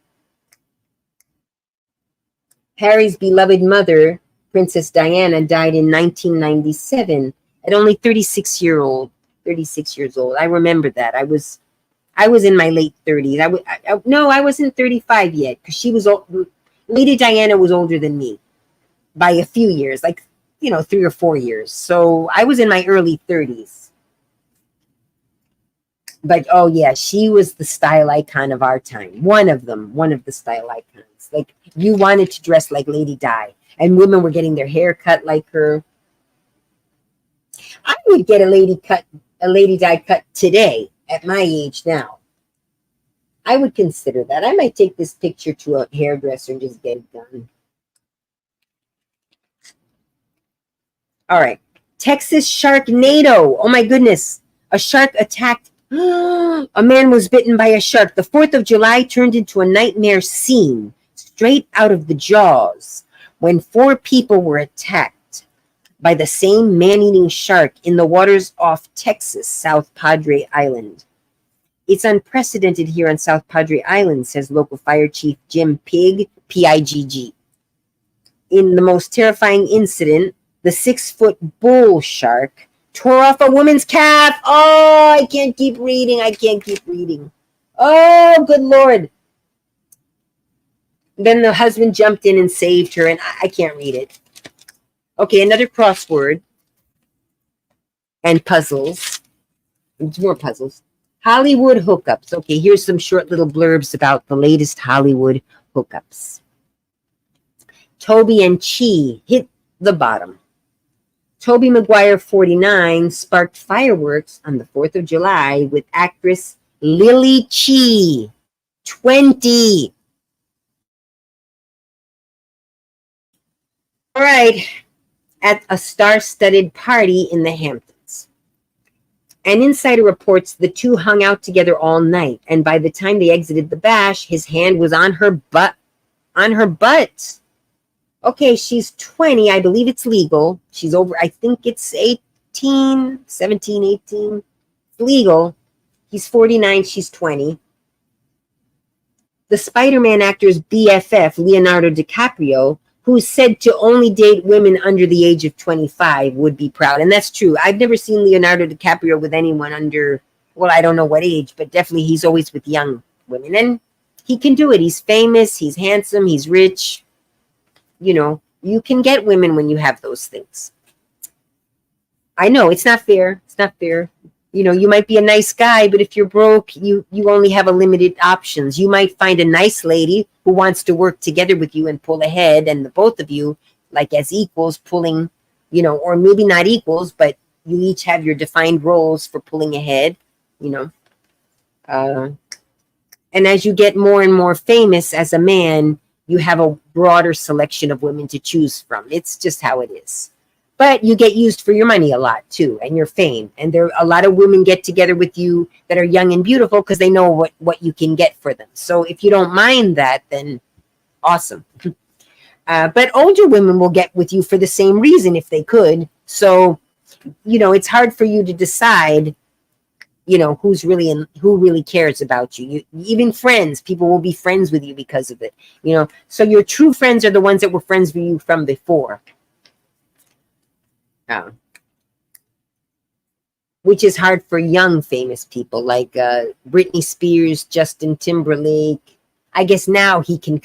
Harry's beloved mother, Princess Diana, died in 1997 at only 36 years old. I remember that. I was in my late 30s. I wasn't 35 yet, because she was old. Lady Diana was older than me by a few years, 3 or 4 years. So I was in my early 30s. But oh yeah, she was the style icon of our time. One of the style icons. Like, you wanted to dress like Lady Di, and women were getting their hair cut like her. I would get a Lady Di cut today at my age now. I would consider that. I might take this picture to a hairdresser and just get it done. All right. Texas Sharknado. Oh my goodness. A shark attacked. A man was bitten by a shark. The 4th of July turned into a nightmare scene straight out of the Jaws when 4 people were attacked by the same man-eating shark in the waters off Texas, South Padre Island. It's unprecedented here on South Padre Island, says local fire chief Jim Pigg, P-I-G-G. In the most terrifying incident, the 6-foot bull shark tore off a woman's calf. Oh, I can't keep reading. Oh, good Lord. Then the husband jumped in and saved her, and I can't read it. Okay, another crossword and puzzles. More puzzles. Hollywood hookups. Okay, here's some short little blurbs about the latest Hollywood hookups. Toby and Chi hit the bottom. Tobey Maguire, 49, sparked fireworks on the 4th of July with actress Lily Chi, 20. All right, at a star-studded party in the Hamptons. An insider reports the two hung out together all night, and by the time they exited the bash, his hand was on her butt. Okay, she's 20. I believe it's legal. She's over, I think it's 17, 18. It's legal. He's 49, she's 20. The Spider-Man actor's BFF, Leonardo DiCaprio, who's said to only date women under the age of 25, would be proud. And that's true. I've never seen Leonardo DiCaprio with anyone under, well, I don't know what age, but definitely he's always with young women. And he can do it. He's famous. He's handsome. He's rich. You can get women when you have those things. I know it's not fair. You might be a nice guy, but if you're broke, you only have a limited options. You might find a nice lady who wants to work together with you and pull ahead, and the both of you, like as equals, pulling, or maybe not equals, but you each have your defined roles for pulling ahead, And as you get more and more famous as a man, you have a broader selection of women to choose from. It's just how it is. But you get used for your money a lot too, and your fame. And there are a lot of women get together with you that are young and beautiful because they know what you can get for them. So if you don't mind that, then awesome. But older women will get with you for the same reason if they could. So, it's hard for you to decide, who really cares about you. Even friends, people will be friends with you because of it. So your true friends are the ones that were friends with you from before. Which is hard for young famous people like Britney Spears, Justin Timberlake. I guess now he can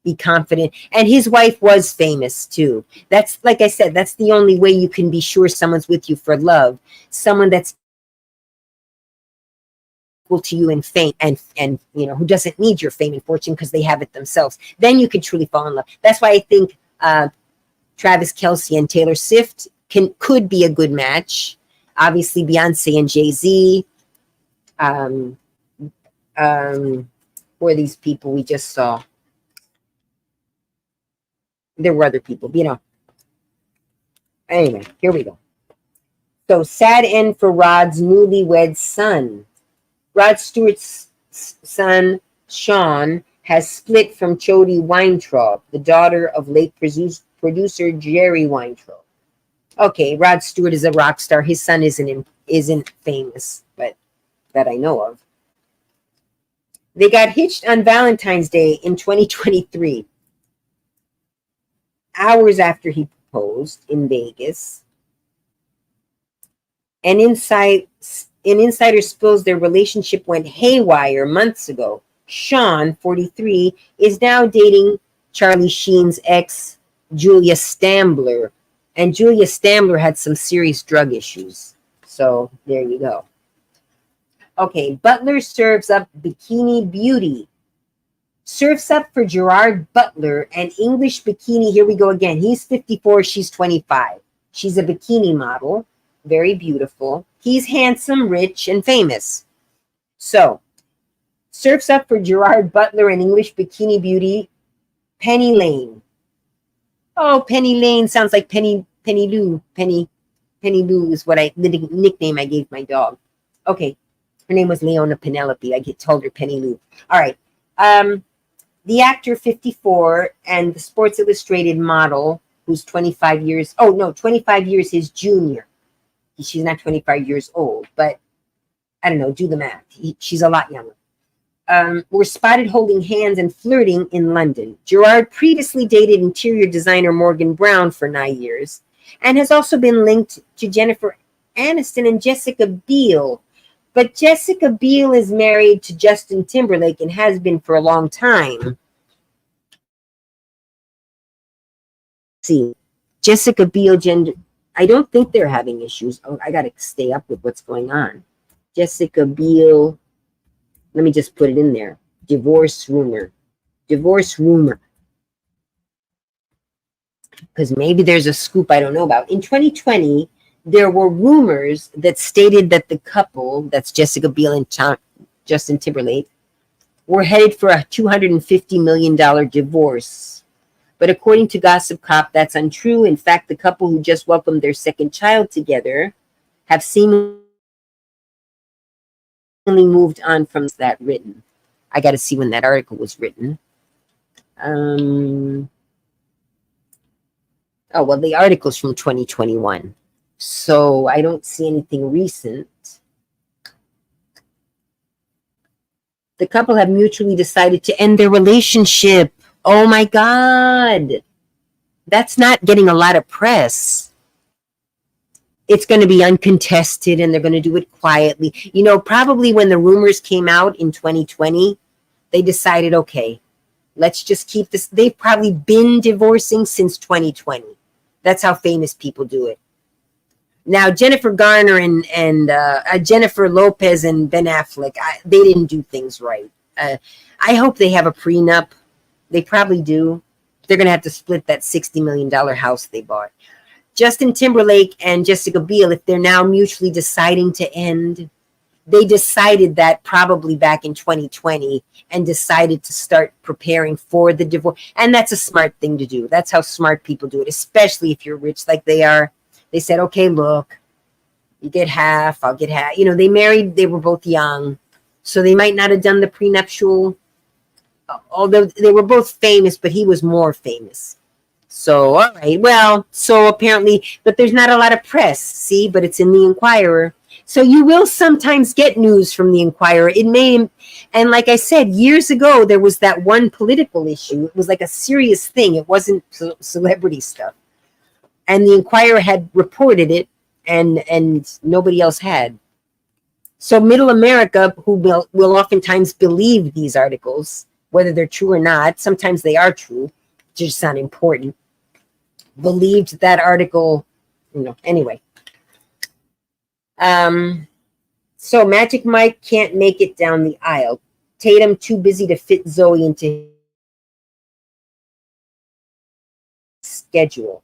be confident. And his wife was famous too. That's, like I said, that's the only way you can be sure someone's with you for love. Someone that's equal to you in fame and who doesn't need your fame and fortune because they have it themselves. Then you can truly fall in love. That's why I think Travis Kelce and Taylor Swift could be a good match. Obviously, Beyonce and Jay-Z. Who are these people we just saw? There were other people, Anyway, here we go. So, sad end for Rod's newlywed son. Rod Stewart's son, Sean, has split from Jodie Weintraub, the daughter of late producer Jerry Weintraub. Okay, Rod Stewart is a rock star. His son isn't famous, but that I know of. They got hitched on Valentine's Day in 2023, hours after he proposed in Vegas. And insider spills their relationship went haywire months ago. Sean, 43, is now dating Charlie Sheen's ex, Julia Stambler. And Julia Stambler had some serious drug issues. So there you go. Okay, Butler serves up Bikini Beauty. Serves up for Gerard Butler, an English bikini. Here we go again. He's 54, she's 25. She's a bikini model. Very beautiful. He's handsome, rich, and famous. So, surfs up for Gerard Butler and English bikini beauty, Penny Lane. Oh, Penny Lane sounds like Penny Lou. Penny Lou is the nickname I gave my dog. Okay, her name was Leona Penelope. I told her Penny Lou. All right. The actor, 54, and the Sports Illustrated model, who's 25 years. Oh no, 25 years his junior. She's not 25 years old, but I don't know, do the math. She's a lot younger. Were spotted holding hands and flirting in London. Gerard previously dated interior designer Morgan Brown for 9 years and has also been linked to Jennifer Aniston and Jessica Biel. But Jessica Biel is married to Justin Timberlake and has been for a long time. See, Jessica Biel, I don't think they're having issues. Oh, I got to stay up with what's going on. Jessica Biel, let me just put it in there. Divorce rumor. Because maybe there's a scoop I don't know about. In 2020, there were rumors that stated that the couple, that's Jessica Biel and Justin Timberlake, were headed for a $250 million divorce. But according to Gossip Cop, that's untrue. In fact, the couple who just welcomed their second child together have seemingly moved on from that written. I got to see when that article was written. Oh, well, the article's from 2021. So I don't see anything recent. The couple have mutually decided to end their relationship. Oh my God. That's not getting a lot of press. It's going to be uncontested and they're going to do it quietly. Probably when the rumors came out in 2020, they decided, okay, let's just keep this. They've probably been divorcing since 2020. That's how famous people do it. Now, Jennifer Garner and Jennifer Lopez and Ben Affleck, they didn't do things right. I hope they have a prenup. They probably do. They're going to have to split that $60 million house they bought. Justin Timberlake and Jessica Biel, if they're now mutually deciding to end, they decided that probably back in 2020 and decided to start preparing for the divorce. And that's a smart thing to do. That's how smart people do it, especially if you're rich like they are. They said, okay, look, you get half, I'll get half. They married, they were both young. So they might not have done the prenuptial, although they were both famous, but he was more famous. So, all right. Well, so apparently, but there's not a lot of press, see, but it's in the Enquirer. So you will sometimes get news from the Enquirer. It may, and like I said, years ago, there was that one political issue. It was like a serious thing. It wasn't celebrity stuff. And the Enquirer had reported it, and nobody else had. So middle America, who will oftentimes believe these articles, whether they're true or not, sometimes they are true, just not important, believed that article, anyway. So Magic Mike can't make it down the aisle. Tatum too busy to fit Zoe into his schedule.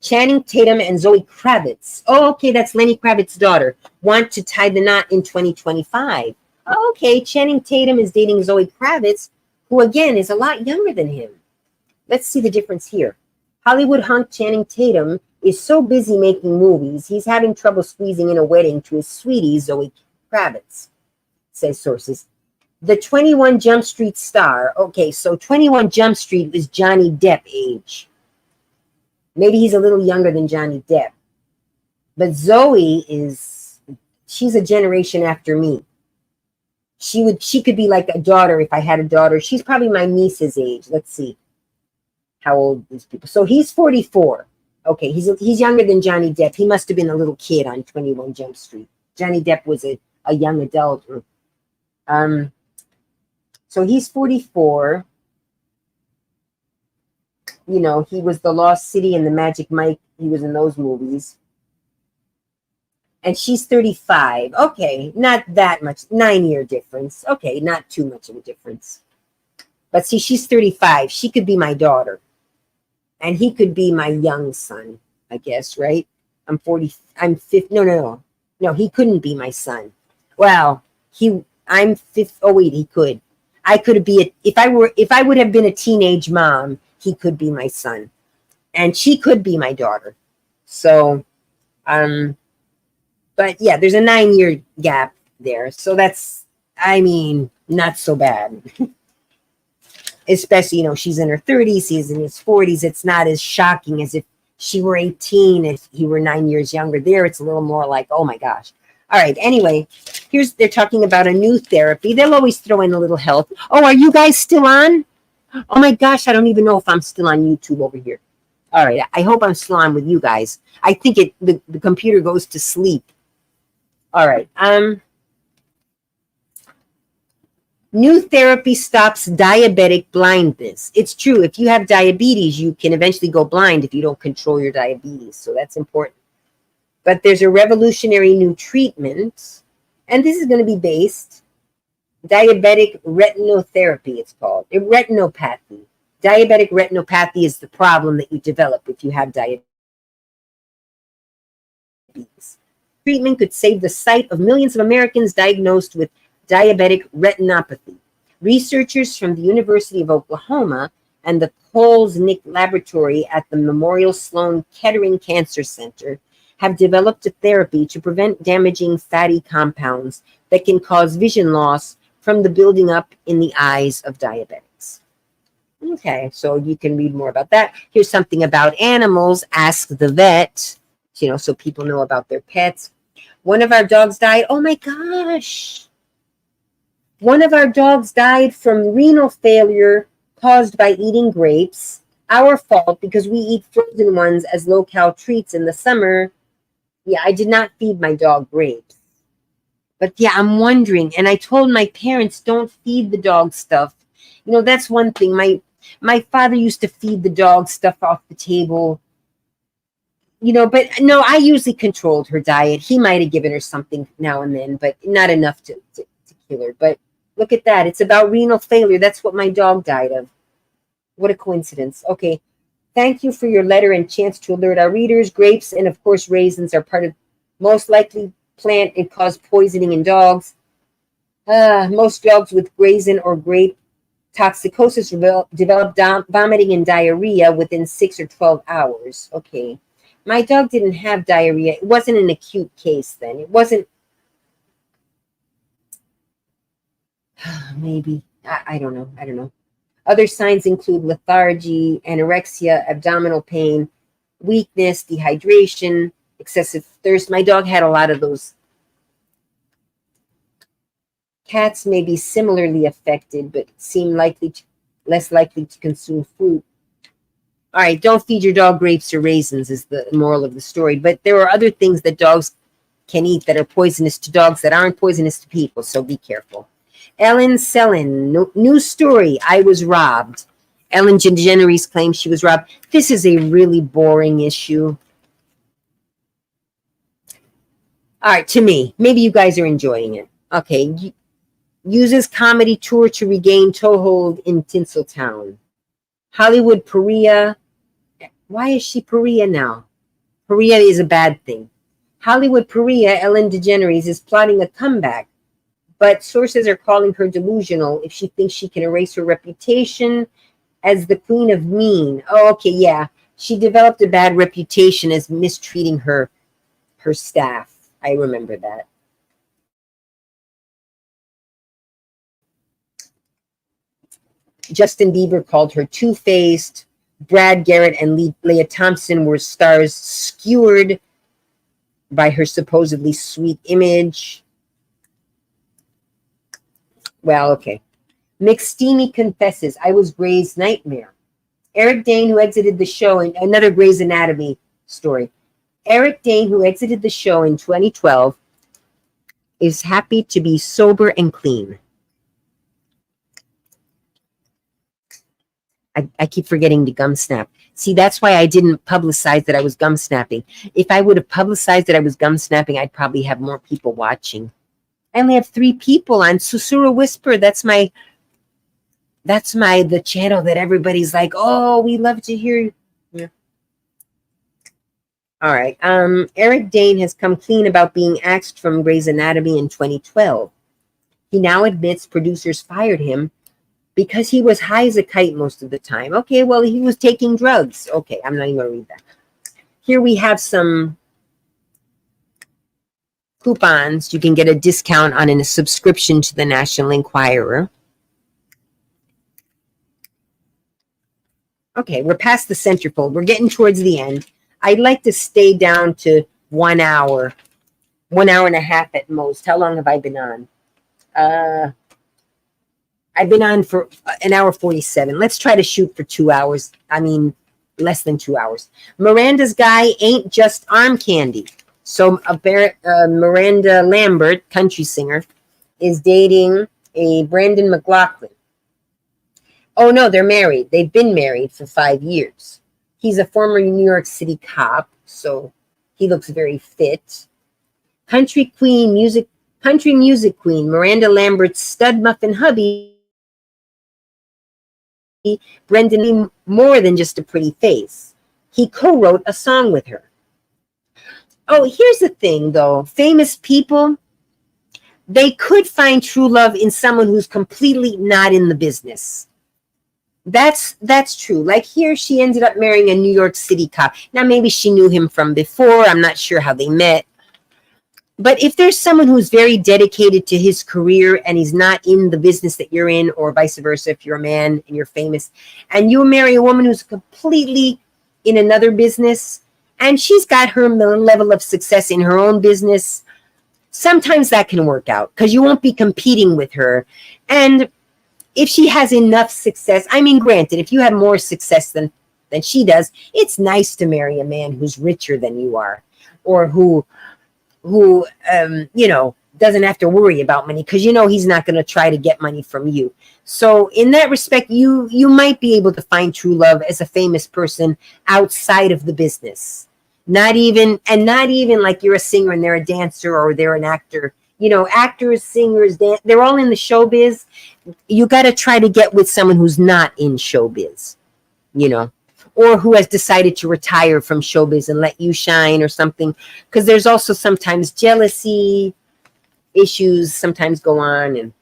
Channing Tatum and Zoe Kravitz. Oh, okay, that's Lenny Kravitz's daughter. Want to tie the knot in 2025. Oh, okay, Channing Tatum is dating Zoe Kravitz, who again is a lot younger than him. Let's see the difference here. Hollywood hunk Channing Tatum is so busy making movies, he's having trouble squeezing in a wedding to his sweetie, Zoe Kravitz, says sources. The 21 Jump Street star. Okay, so 21 Jump Street is Johnny Depp age. Maybe he's a little younger than Johnny Depp. But Zoe she's a generation after me. She could be like a daughter if I had a daughter. She's probably my niece's age. Let's see how old these people. So he's 44. Okay, he's younger than Johnny Depp. He must have been a little kid on 21 Jump Street. Johnny Depp was a young adult. So he's 44. He was the Lost City and the Magic Mike. He was in those movies. And she's 35. Okay, not that much. 9-year difference. Okay, not too much of a difference. But see, she's 35. She could be my daughter. And he could be my young son, I guess, right? I'm 40. I'm 50. No. No, he couldn't be my son. Well, I'm 50. Oh, wait, he could. I could be if I would have been a teenage mom, he could be my son. And she could be my daughter. So, but yeah, there's a 9-year gap there. So that's, not so bad. Especially, she's in her 30s, he's in his 40s. It's not as shocking as if she were 18, if he were 9 years younger. There, it's a little more like, oh my gosh. All right, anyway, they're talking about a new therapy. They'll always throw in a little health. Oh, are you guys still on? Oh my gosh, I don't even know if I'm still on YouTube over here. All right, I hope I'm still on with you guys. I think the computer goes to sleep. All right. New therapy stops diabetic blindness. It's true. If you have diabetes, you can eventually go blind if you don't control your diabetes. So that's important. But there's a revolutionary new treatment, and this is going to be based diabetic retinotherapy, it's called. Retinopathy. Diabetic retinopathy is the problem that you develop if you have diabetes. Treatment could save the sight of millions of Americans diagnosed with diabetic retinopathy. Researchers from the University of Oklahoma and the Kohl's-Nick Laboratory at the Memorial Sloan Kettering Cancer Center have developed a therapy to prevent damaging fatty compounds that can cause vision loss from the building up in the eyes of diabetics. Okay, so you can read more about that. Here's something about animals. Ask the vet, so people know about their pets. One of our dogs died. Oh my gosh. One of our dogs died from renal failure caused by eating grapes. Our fault, because we eat frozen ones as low-cal treats in the summer. Yeah, I did not feed my dog grapes. But yeah, I'm wondering, and I told my parents, don't feed the dog stuff. That's one thing. My father used to feed the dog stuff off the table. But no, I usually controlled her diet. He might have given her something now and then, but not enough to kill her. But look at that. It's about renal failure. That's what my dog died of. What a coincidence. Okay. Thank you for your letter and chance to alert our readers. Grapes and, of course, raisins are part of most likely plant and cause poisoning in dogs. Most dogs with raisin or grape toxicosis develop vomiting and diarrhea within 6 or 12 hours. Okay. My dog didn't have diarrhea. It wasn't an acute case then. It wasn't. Maybe. I don't know. Other signs include lethargy, anorexia, abdominal pain, weakness, dehydration, excessive thirst. My dog had a lot of those. Cats may be similarly affected, but seem less likely to consume fruit. All right, don't feed your dog grapes or raisins is the moral of the story. But there are other things that dogs can eat that are poisonous to dogs that aren't poisonous to people, so be careful. Ellen Sellin, news story, I was robbed. Ellen DeGeneres claims she was robbed. This is a really boring issue. All right, to me, maybe you guys are enjoying it. Okay, uses comedy tour to regain toehold in Tinseltown. Hollywood pariah. Why is she pariah now? Pariah is a bad thing. Hollywood pariah Ellen DeGeneres is plotting a comeback, but sources are calling her delusional if she thinks she can erase her reputation as the queen of mean. Oh, okay, yeah. She developed a bad reputation as mistreating her staff. I remember that. Justin Bieber called her two-faced. Brad Garrett and Leah Thompson were stars skewered by her supposedly sweet image. Well, okay. McSteamy confesses, I was Grey's nightmare. Eric Dane, who exited the show in another Grey's Anatomy story. Eric Dane, who exited the show in 2012, is happy to be sober and clean. I keep forgetting to gum snap. See, that's why I didn't publicize that I was gum snapping. If I would have publicized that I was gum snapping, I'd probably have more people watching. I only have 3 people on Susura Whisper. That's the channel that everybody's like, oh, we love to hear you. Yeah. All right. Eric Dane has come clean about being axed from Grey's Anatomy in 2012. He now admits producers fired him because he was high as a kite most of the time. Okay, well, he was taking drugs. Okay, I'm not even going to read that. Here we have some coupons. You can get a discount on a subscription to the National Enquirer. Okay, we're past the centerfold. We're getting towards the end. I'd like to stay down to 1 hour, 1 hour and a half at most. How long have I been on? I've been on for an hour 47. Let's try to shoot for 2 hours. I mean, less than 2 hours. Miranda's guy ain't just arm candy. So Miranda Lambert, country singer, is dating a Brandon McLaughlin. Oh, no, they're married. They've been married for 5 years. He's a former New York City cop, so he looks very fit. Country music queen, Miranda Lambert's stud muffin hubby, Brendan, more than just a pretty face. He co-wrote a song with her. Oh, here's the thing, though. Famous people, they could find true love in someone who's completely not in the business. That's true. Like here, she ended up marrying a New York City cop. Now, maybe she knew him from before. I'm not sure how they met. But if there's someone who's very dedicated to his career and he's not in the business that you're in, or vice versa, if you're a man and you're famous, and you marry a woman who's completely in another business, and she's got her level of success in her own business, sometimes that can work out because you won't be competing with her. And if she has enough success, I mean, granted, if you have more success than she does, it's nice to marry a man who's richer than you are, or who doesn't have to worry about money because he's not going to try to get money from you. So in that respect, you might be able to find true love as a famous person outside of the business. Not even like you're a singer and they're a dancer or they're an actor. Actors, singers, they're all in the showbiz. You got to try to get with someone who's not in showbiz, or who has decided to retire from showbiz and let you shine or something. Because there's also sometimes jealousy issues sometimes go on. And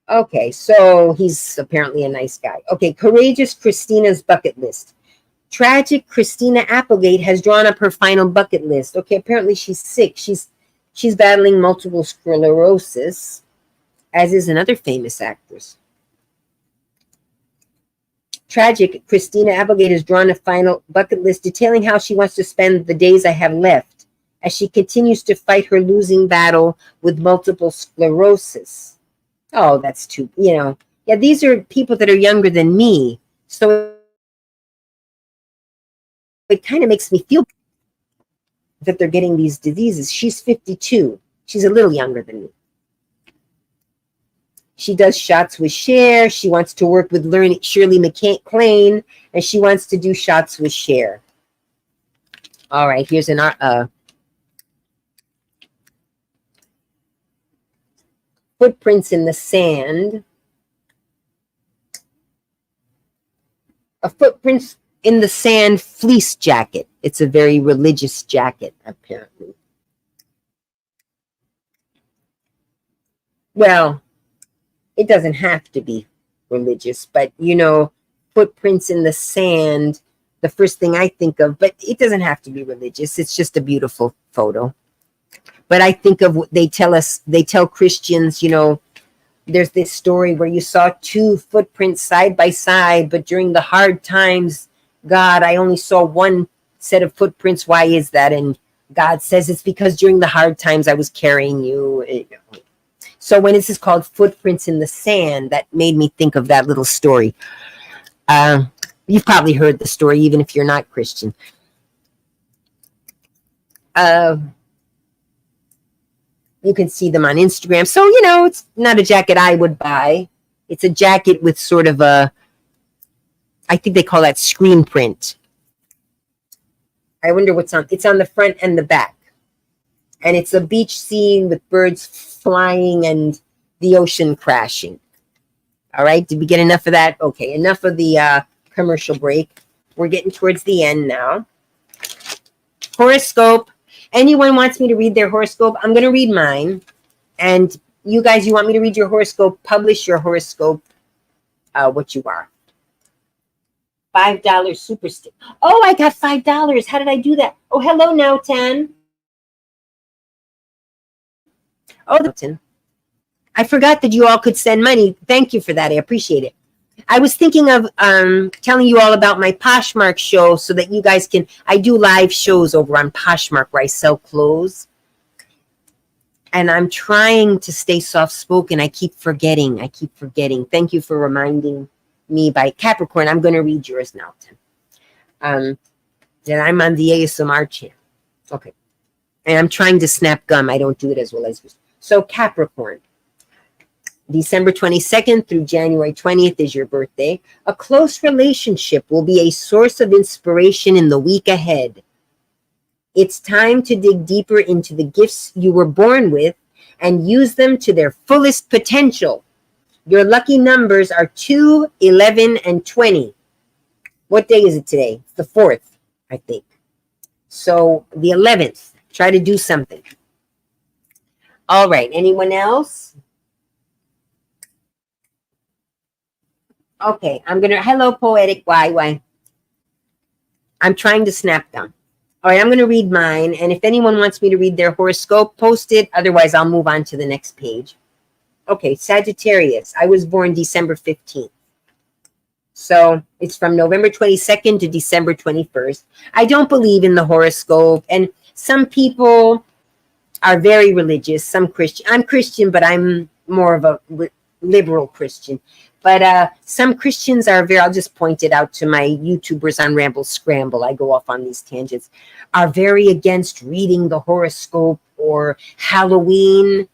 okay, so he's apparently a nice guy. Okay, courageous Christina's bucket list. Tragic Christina Applegate has drawn up her final bucket list. Okay, apparently she's sick. She's battling multiple sclerosis. as is another famous actress. Tragic, Christina Applegate has drawn a final bucket list detailing how she wants to spend the days I have left as she continues to fight her losing battle with multiple sclerosis. Oh, that's too, yeah, these are people that are younger than me. So it kind of makes me feel that they're getting these diseases. She's 52. She's a little younger than me. She does shots with Cher. She wants to work with Shirley MacLaine, and she wants to do shots with Cher. All right, here's an footprints in the sand. A footprints in the sand fleece jacket. It's a very religious jacket, apparently. Well, it doesn't have to be religious, but footprints in the sand, the first thing I think of, but it doesn't have to be religious. It's just a beautiful photo. But I think of, they tell Christians, there's this story where you saw two footprints side by side, but during the hard times, God, I only saw one set of footprints. Why is that? And God says it's because during the hard times I was carrying you. So when this is called Footprints in the Sand, that made me think of that little story. You've probably heard the story, even if you're not Christian. You can see them on Instagram. So, it's not a jacket I would buy. It's a jacket with sort of I think they call that screen print. I wonder what's on. It's on the front and the back. And it's a beach scene with birds flying and the ocean crashing. All right, did we get enough of that? Okay, enough of the commercial break. We're getting towards the end now. Horoscope. Anyone wants me to read their horoscope, I'm going to read mine. And you guys, you want me to read your horoscope, publish your horoscope, what you are. $5 super stick. Oh, I got $5. How did I do that? Oh, hello now, 10. Oh, I forgot that you all could send money. Thank you for that. I appreciate it. I was thinking of telling you all about my Poshmark show so that you guys can, I do live shows over on Poshmark where I sell clothes. And I'm trying to stay soft-spoken. I keep forgetting. Thank you for reminding me by Capricorn. I'm going to read yours now, Tim. Then I'm on the ASMR channel. Okay. And I'm trying to snap gum. I don't do it as well as you. So Capricorn. December 22nd through January 20th is your birthday. A close relationship will be a source of inspiration in the week ahead. It's time to dig deeper into the gifts you were born with and use them to their fullest potential. Your lucky numbers are 2, 11, and 20. What day is it today? It's the 4th, I think. So the 11th, try to do something. All right, anyone else? Okay, hello, Poetic YY. I'm trying to snap them. All right, I'm going to read mine. And if anyone wants me to read their horoscope, post it. Otherwise, I'll move on to the next page. Okay, Sagittarius. I was born December 15th. So it's from November 22nd to December 21st. I don't believe in the horoscope. And some people are very religious. Some Christian. I'm Christian, but I'm more of a liberal Christian. But some Christians are very, I'll just point it out to my YouTubers on Ramble Scramble. I go off on these tangents, are very against reading the horoscope or Halloween.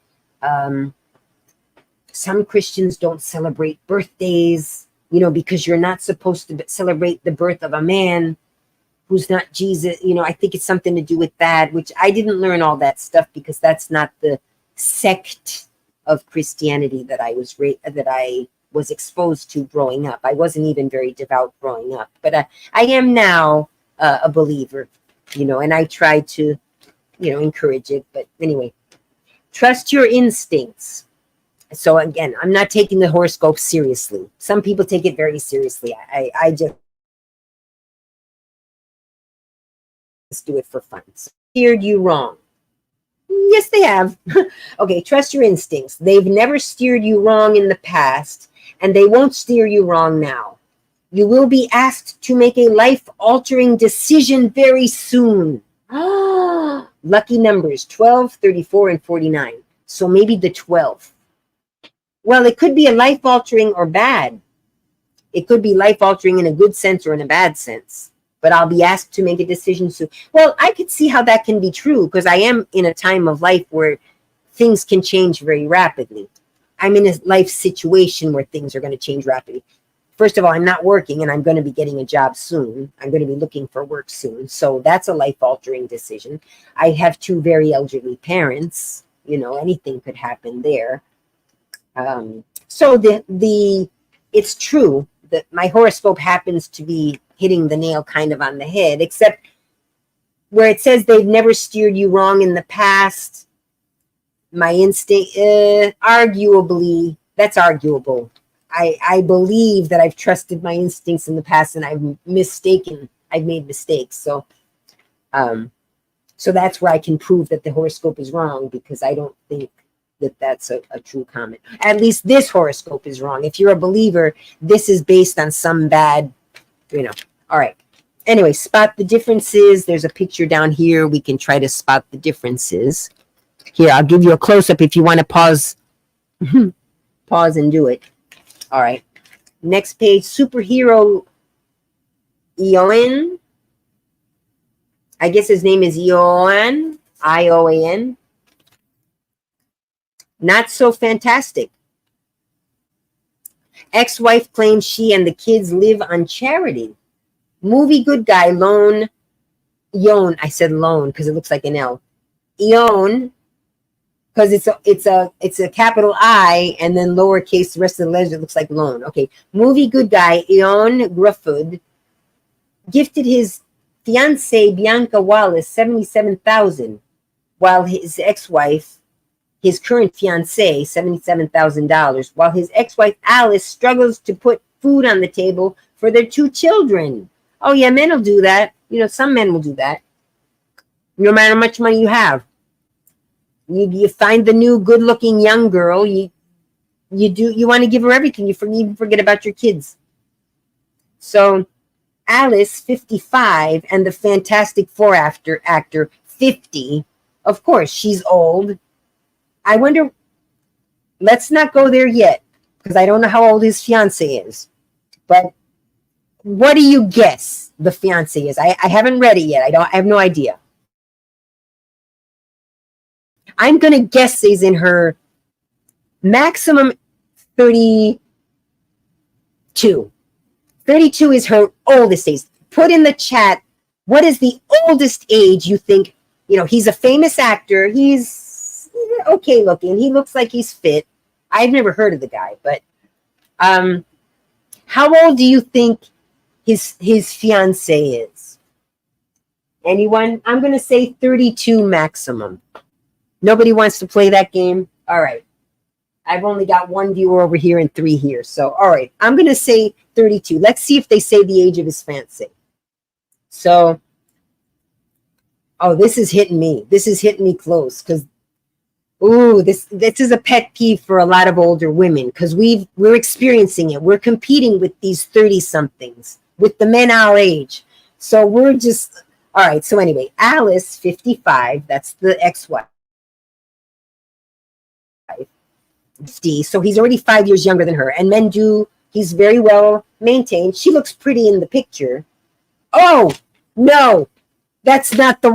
Some Christians don't celebrate birthdays, because you're not supposed to celebrate the birth of a man who's not Jesus. I think it's something to do with that, which I didn't learn all that stuff because that's not the sect of Christianity that I was exposed to growing up. I wasn't even very devout growing up, but I am now a believer, and I try to, encourage it. But anyway, trust your instincts. So again, I'm not taking the horoscope seriously. Some people take it very seriously. I just do it for fun. Steered you wrong. Yes, they have. Okay, trust your instincts. They've never steered you wrong in the past, and they won't steer you wrong now. You will be asked to make a life-altering decision very soon. Lucky numbers 12, 34, and 49. So maybe the 12th. Well, it could be a life-altering or bad. It could be life-altering in a good sense or in a bad sense. But I'll be asked to make a decision soon. Well, I could see how that can be true because I am in a time of life where things can change very rapidly. I'm in a life situation where things are going to change rapidly. First of all, I'm not working and I'm going to be getting a job soon. I'm going to be looking for work soon. So that's a life-altering decision. I have two very elderly parents. You know, anything could happen there. So it's true that my horoscope happens to be hitting the nail kind of on the head, except where it says they've never steered you wrong in the past. My instinct, arguably, that's arguable. I believe that I've trusted my instincts in the past and I've made mistakes. So that's where I can prove that the horoscope is wrong, because I don't think that that's a true comment. At least this horoscope is wrong. If you're a believer, this is based on some bad, all right. Anyway, spot the differences. There's a picture down here. We can try to spot the differences. Here, I'll give you a close-up if you want to pause. Pause and do it. All right. Next page, superhero Ioan. I guess his name is Ioan, I-O-A-N. Not so fantastic. Ex-wife claims she and the kids live on charity. Movie good guy, Ione. I said loan because it looks like an L. Ione, because it's a capital I and then lowercase. The rest of the letters, it looks like loan. Okay, movie good guy Ione Gruffud gifted his fiancee Bianca Wallace $77,000, while his ex-wife, his current fiancee, $77,000, while his ex-wife Alice struggles to put food on the table for their two children. Oh yeah, men will do that. Some men will do that. No matter how much money you have, you find the new good-looking young girl. You want to give her everything. You even forget about your kids. So Alice, 55, and the Fantastic Four actor, 50. Of course, she's old. I wonder. Let's not go there yet, because I don't know how old his fiance is. But what do you guess the fiance is? I haven't read it yet. I have no idea. I'm going to guess he's in her maximum 32. 32 is her oldest age. Put in the chat, what is the oldest age you think? He's a famous actor. He's okay looking. He looks like he's fit. I've never heard of the guy, but how old do you think his fiance is? Anyone? I'm going to say 32 maximum. Nobody wants to play that game? All right. I've only got one viewer over here and 3 here. So, all right. I'm going to say 32. Let's see if they say the age of his fiance. So, this is hitting me. This is hitting me close because, this is a pet peeve for a lot of older women because we're experiencing it. We're competing with these 30-somethings, with the men our age. So we're just, all right. So anyway, Alice, 55, that's the ex-wife. 50, so he's already 5 years younger than her. And men he's very well maintained. She looks pretty in the picture. Oh, no, that's not the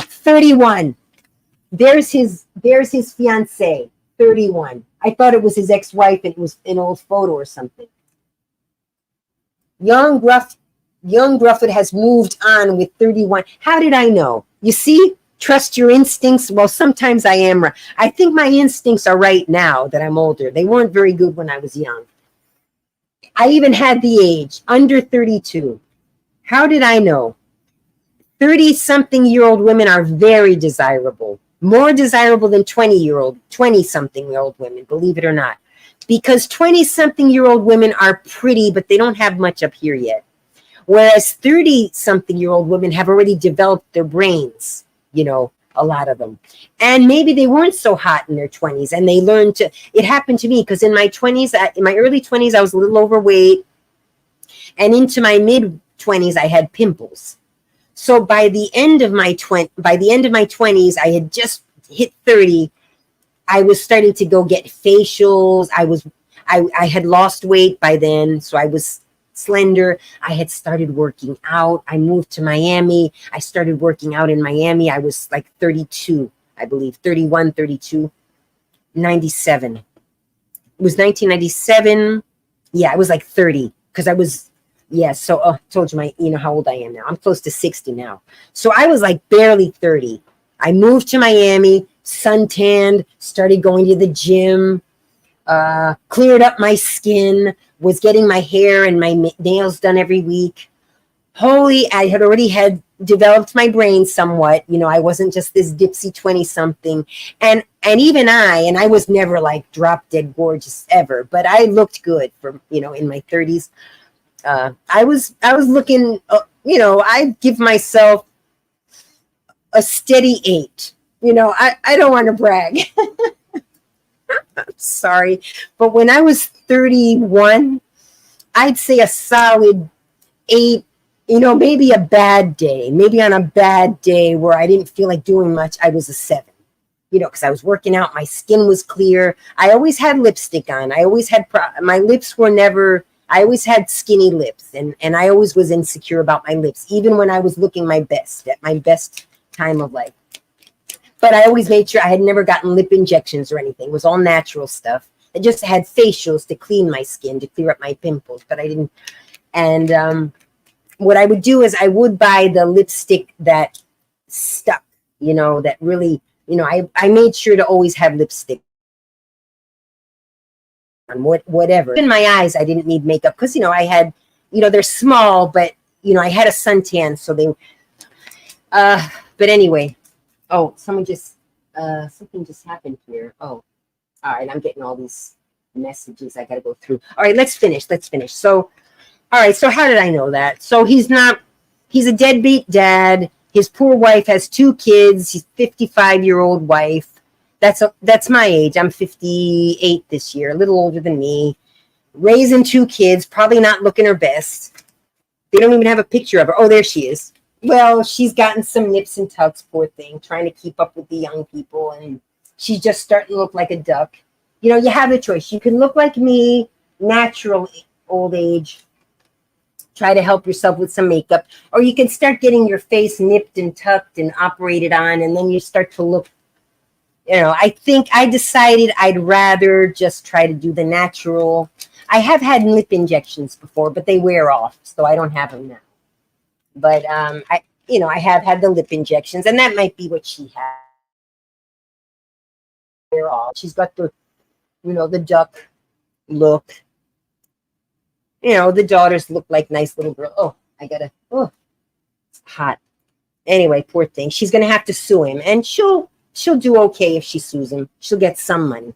31. There's his fiance, 31. I thought it was his ex-wife and it was an old photo or something. Young Grufford has moved on with 31. How did I know? You see? Trust your instincts. Well, sometimes I am right. I think my instincts are right now that I'm older. They weren't very good when I was young. I even had the age, under 32. How did I know? 30-something-year-old women are very desirable. More desirable than 20-something-year-old women, believe it or not. Because 20-something-year-old women are pretty, but they don't have much up here yet. Whereas 30-something-year-old women have already developed their brains. a lot of them. And maybe they weren't so hot in their 20s and they learned to, it happened to me because in my 20s, in my early 20s, I was a little overweight. And into my mid 20s, I had pimples. So by the end of my 20s, I had just hit 30. I was starting to go get facials. I had lost weight by then, so I was slender. I had started working out. I moved to Miami. I started working out in Miami. I was like 32, I believe, 31, 32, 97. It was 1997. Yeah, I was like 30 because I was, yeah. So I told you how old I am now. I'm close to 60 now. So I was like barely 30. I moved to Miami, suntanned, started going to the gym, cleared up my skin, was getting my hair and my nails done every week. I had already developed my brain somewhat. I wasn't just this dipsy 20-something. And even I was never like drop dead gorgeous ever, but I looked good for, in my 30s. I was looking, I give myself a steady 8. I don't want to brag. I'm sorry. But when I was 31, I'd say a solid 8, maybe a bad day. Maybe on a bad day where I didn't feel like doing much, I was a 7. Because I was working out, my skin was clear. I always had lipstick on. I always had, my lips were never, I always had skinny lips. And I always was insecure about my lips, even when I was looking my best, at my best time of life. But I always made sure I had never gotten lip injections or anything. It was all natural stuff. I just had facials to clean my skin, to clear up my pimples, but I didn't. And what I would do is I would buy the lipstick that stuck, that really, I made sure to always have lipstick on whatever. In my eyes, I didn't need makeup because, I had, they're small, but, I had a suntan. So they, but anyway. Oh, something just happened here. Oh, all right. I'm getting all these messages I got to go through. All right, let's finish. So, all right. So how did I know that? So he's a deadbeat dad. His poor wife has 2 kids. He's 55-year-old wife. That's my age. I'm 58 this year, a little older than me. Raising 2 kids, probably not looking her best. They don't even have a picture of her. Oh, there she is. Well, she's gotten some nips and tucks, poor thing, trying to keep up with the young people. And she's just starting to look like a duck. You have a choice. You can look like me, natural old age. Try to help yourself with some makeup. Or you can start getting your face nipped and tucked and operated on. And then you start to look, I think I decided I'd rather just try to do the natural. I have had lip injections before, but they wear off. So I don't have them now. But I have had the lip injections, and that might be what she had. She's got the, the duck look. The daughters look like nice little girl. Oh, it's hot. Anyway, poor thing. She's gonna have to sue him, and she'll do okay if she sues him. She'll get some money.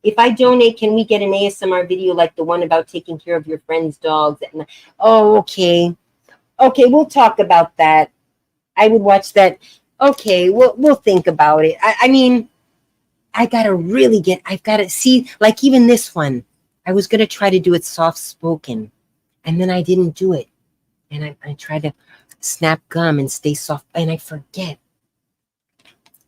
If I donate, can we get an ASMR video like the one about taking care of your friend's dogs? Oh, okay. Okay, we'll talk about that. I would watch that. Okay, we'll think about it. I mean, I've got to see, like even this one, I was going to try to do it soft-spoken, and then I didn't do it. And I tried to snap gum and stay soft, and I forget.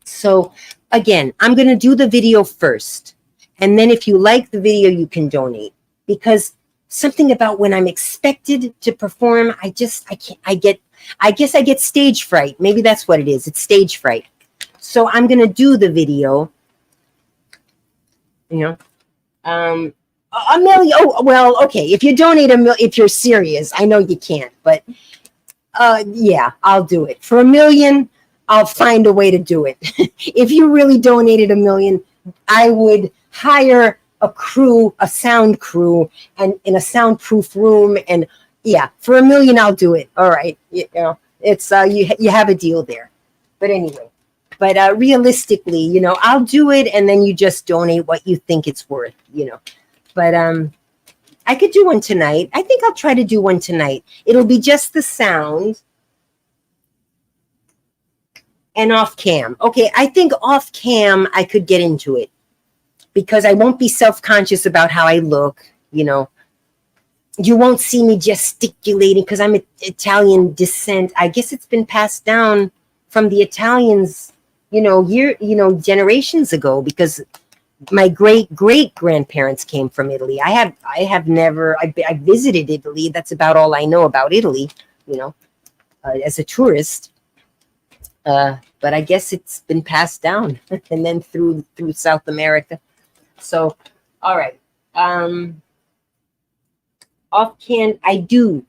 So, again, I'm going to do the video first, and then if you like the video, you can donate. Because something about when I'm expected to perform, I guess I get stage fright. Maybe that's what it is. It's stage fright. So I'm going to do the video, a million. Oh, well, okay. If you donate if you're serious, I know you can't, but yeah, I'll do it. For $1 million, I'll find a way to do it. If you really donated $1 million, I would hire a sound crew, and in a soundproof room, and yeah, for $1 million, I'll do it. All right, it's you have a deal there. But anyway, realistically, I'll do it, and then you just donate what you think it's worth, But I could do one tonight. I think I'll try to do one tonight. It'll be just the sound. and off cam. Okay, I think off cam I could get into it because I won't be self-conscious about how I look, you know. You won't see me gesticulating because I'm Italian descent. I guess it's been passed down from the Italians, generations ago, because my great grandparents came from Italy. I visited Italy. That's about all I know about Italy, as a tourist. But I guess it's been passed down and then through South America. So, all right. Off cam, I do.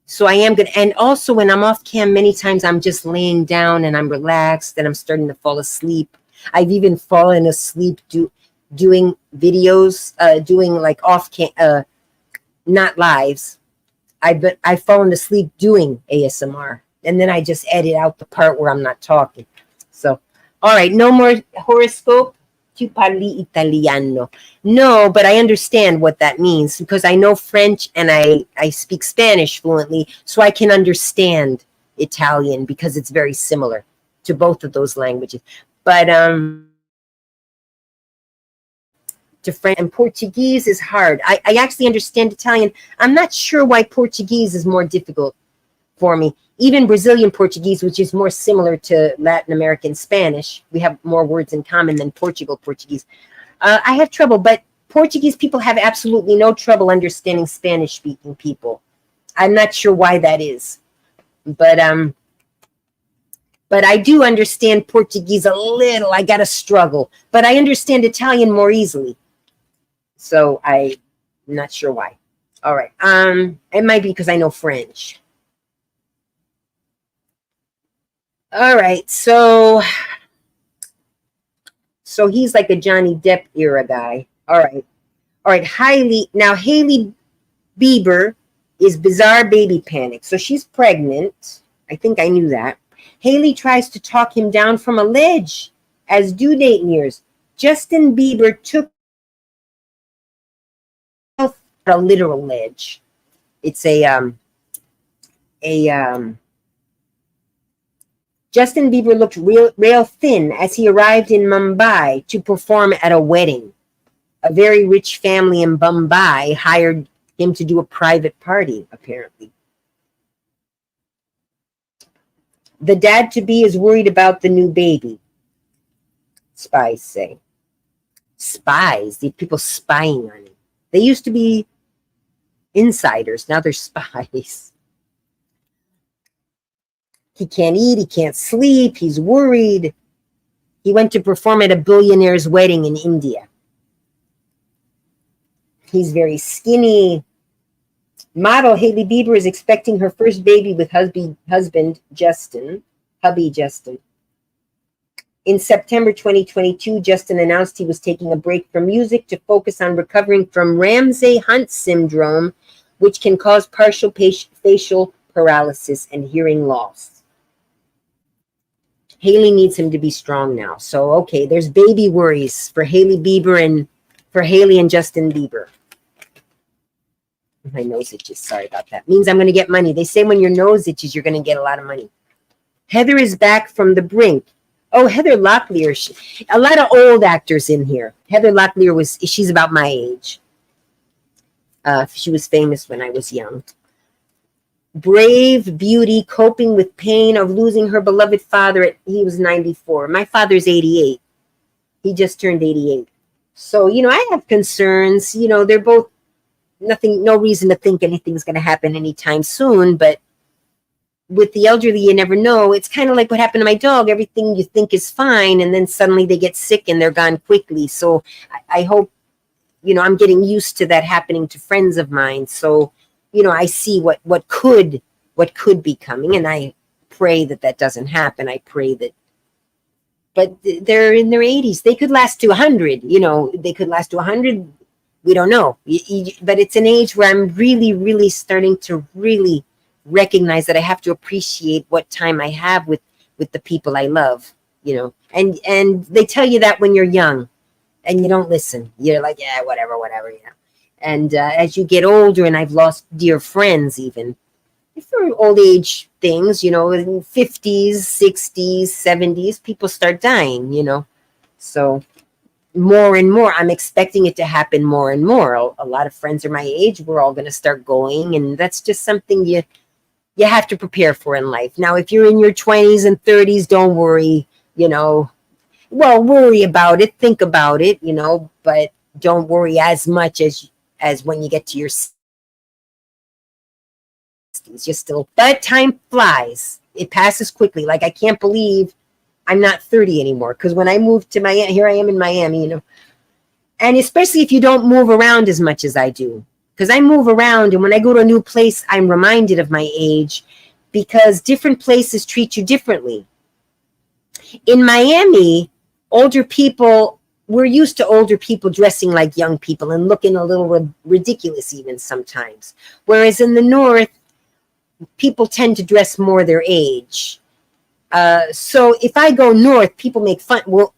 So I am good. And also when I'm off cam, many times I'm just laying down and I'm relaxed and I'm starting to fall asleep. I've even fallen asleep doing videos, doing like off cam, not lives. I've fallen asleep doing ASMR, and then I just edit out the part where I'm not talking. So, all right, no more horoscope. Tu parli italiano? No, but I understand what that means because I know French and I speak Spanish fluently, so I can understand Italian because it's very similar to both of those languages. But to French and Portuguese is hard. I actually understand Italian. I'm not sure why Portuguese is more difficult for me. Even Brazilian Portuguese, which is more similar to Latin American Spanish, we have more words in common than Portuguese. I have trouble, but Portuguese people have absolutely no trouble understanding Spanish-speaking people. I'm not sure why that is, but I do understand Portuguese a little. I got to struggle, but I understand Italian more easily. So I'm not sure why. All right. It might be because I know French. All right, so he's like a Johnny Depp era guy. All right. Hailey Bieber is bizarre baby panic. So she's pregnant. I think I knew that. Hailey tries to talk him down from a ledge as due date nears. Justin Bieber took a literal ledge. It's Justin Bieber looked real thin as he arrived in Mumbai to perform at a wedding. A very rich family in Mumbai hired him to do a private party, apparently. The dad-to-be is worried about the new baby, spies say. Spies, the people spying on him. They used to be insiders, now they're spies. He can't eat, he can't sleep, he's worried. He went to perform at a billionaire's wedding in India. He's very skinny. Model Hailey Bieber is expecting her first baby with hubby Justin. In September 2022, Justin announced he was taking a break from music to focus on recovering from Ramsay-Hunt syndrome, which can cause partial facial paralysis and hearing loss. Hailey needs him to be strong now. So, okay, there's baby worries for Hailey and Justin Bieber. My nose itches. Sorry about that. Means I'm going to get money. They say when your nose itches, you're going to get a lot of money. Heather is back from the brink. Oh, Heather Locklear. A lot of old actors in here. Heather Locklear she's about my age. She was famous when I was young. Brave beauty coping with pain of losing her beloved father. He was 94. My father's 88. He just turned 88. So, I have concerns. They're both no reason to think anything's going to happen anytime soon. But with the elderly, you never know. It's kind of like what happened to my dog. Everything you think is fine, and then suddenly they get sick and they're gone quickly. So I hope, I'm getting used to that happening to friends of mine. So, I see what could be coming, and I pray that doesn't happen. I pray that, but they're in their 80s. They could last to 100. They could last to 100. We don't know. But it's an age where I'm really, really starting to really recognize that I have to appreciate what time I have with the people I love. And they tell you that when you're young, and you don't listen. You're like, yeah, whatever. And as you get older, and I've lost dear friends even, for old age things, in 50s, 60s, 70s, people start dying, So more and more, I'm expecting it to happen more and more. A lot of friends are my age. We're all going to start going, and that's just something you have to prepare for in life. Now, if you're in your 20s and 30s, don't worry, well, worry about it, think about it, but don't worry as much as when you get to your 60s. You're still, but time flies. It passes quickly. Like, I can't believe I'm not 30 anymore, because when I moved to Miami, here I am in Miami, and especially if you don't move around as much as I do, because I move around, and when I go to a new place, I'm reminded of my age, because different places treat you differently. In Miami, older people, we're used to older people dressing like young people and looking a little ridiculous even sometimes. Whereas in the North, people tend to dress more their age. So if I go north, people make fun. Well,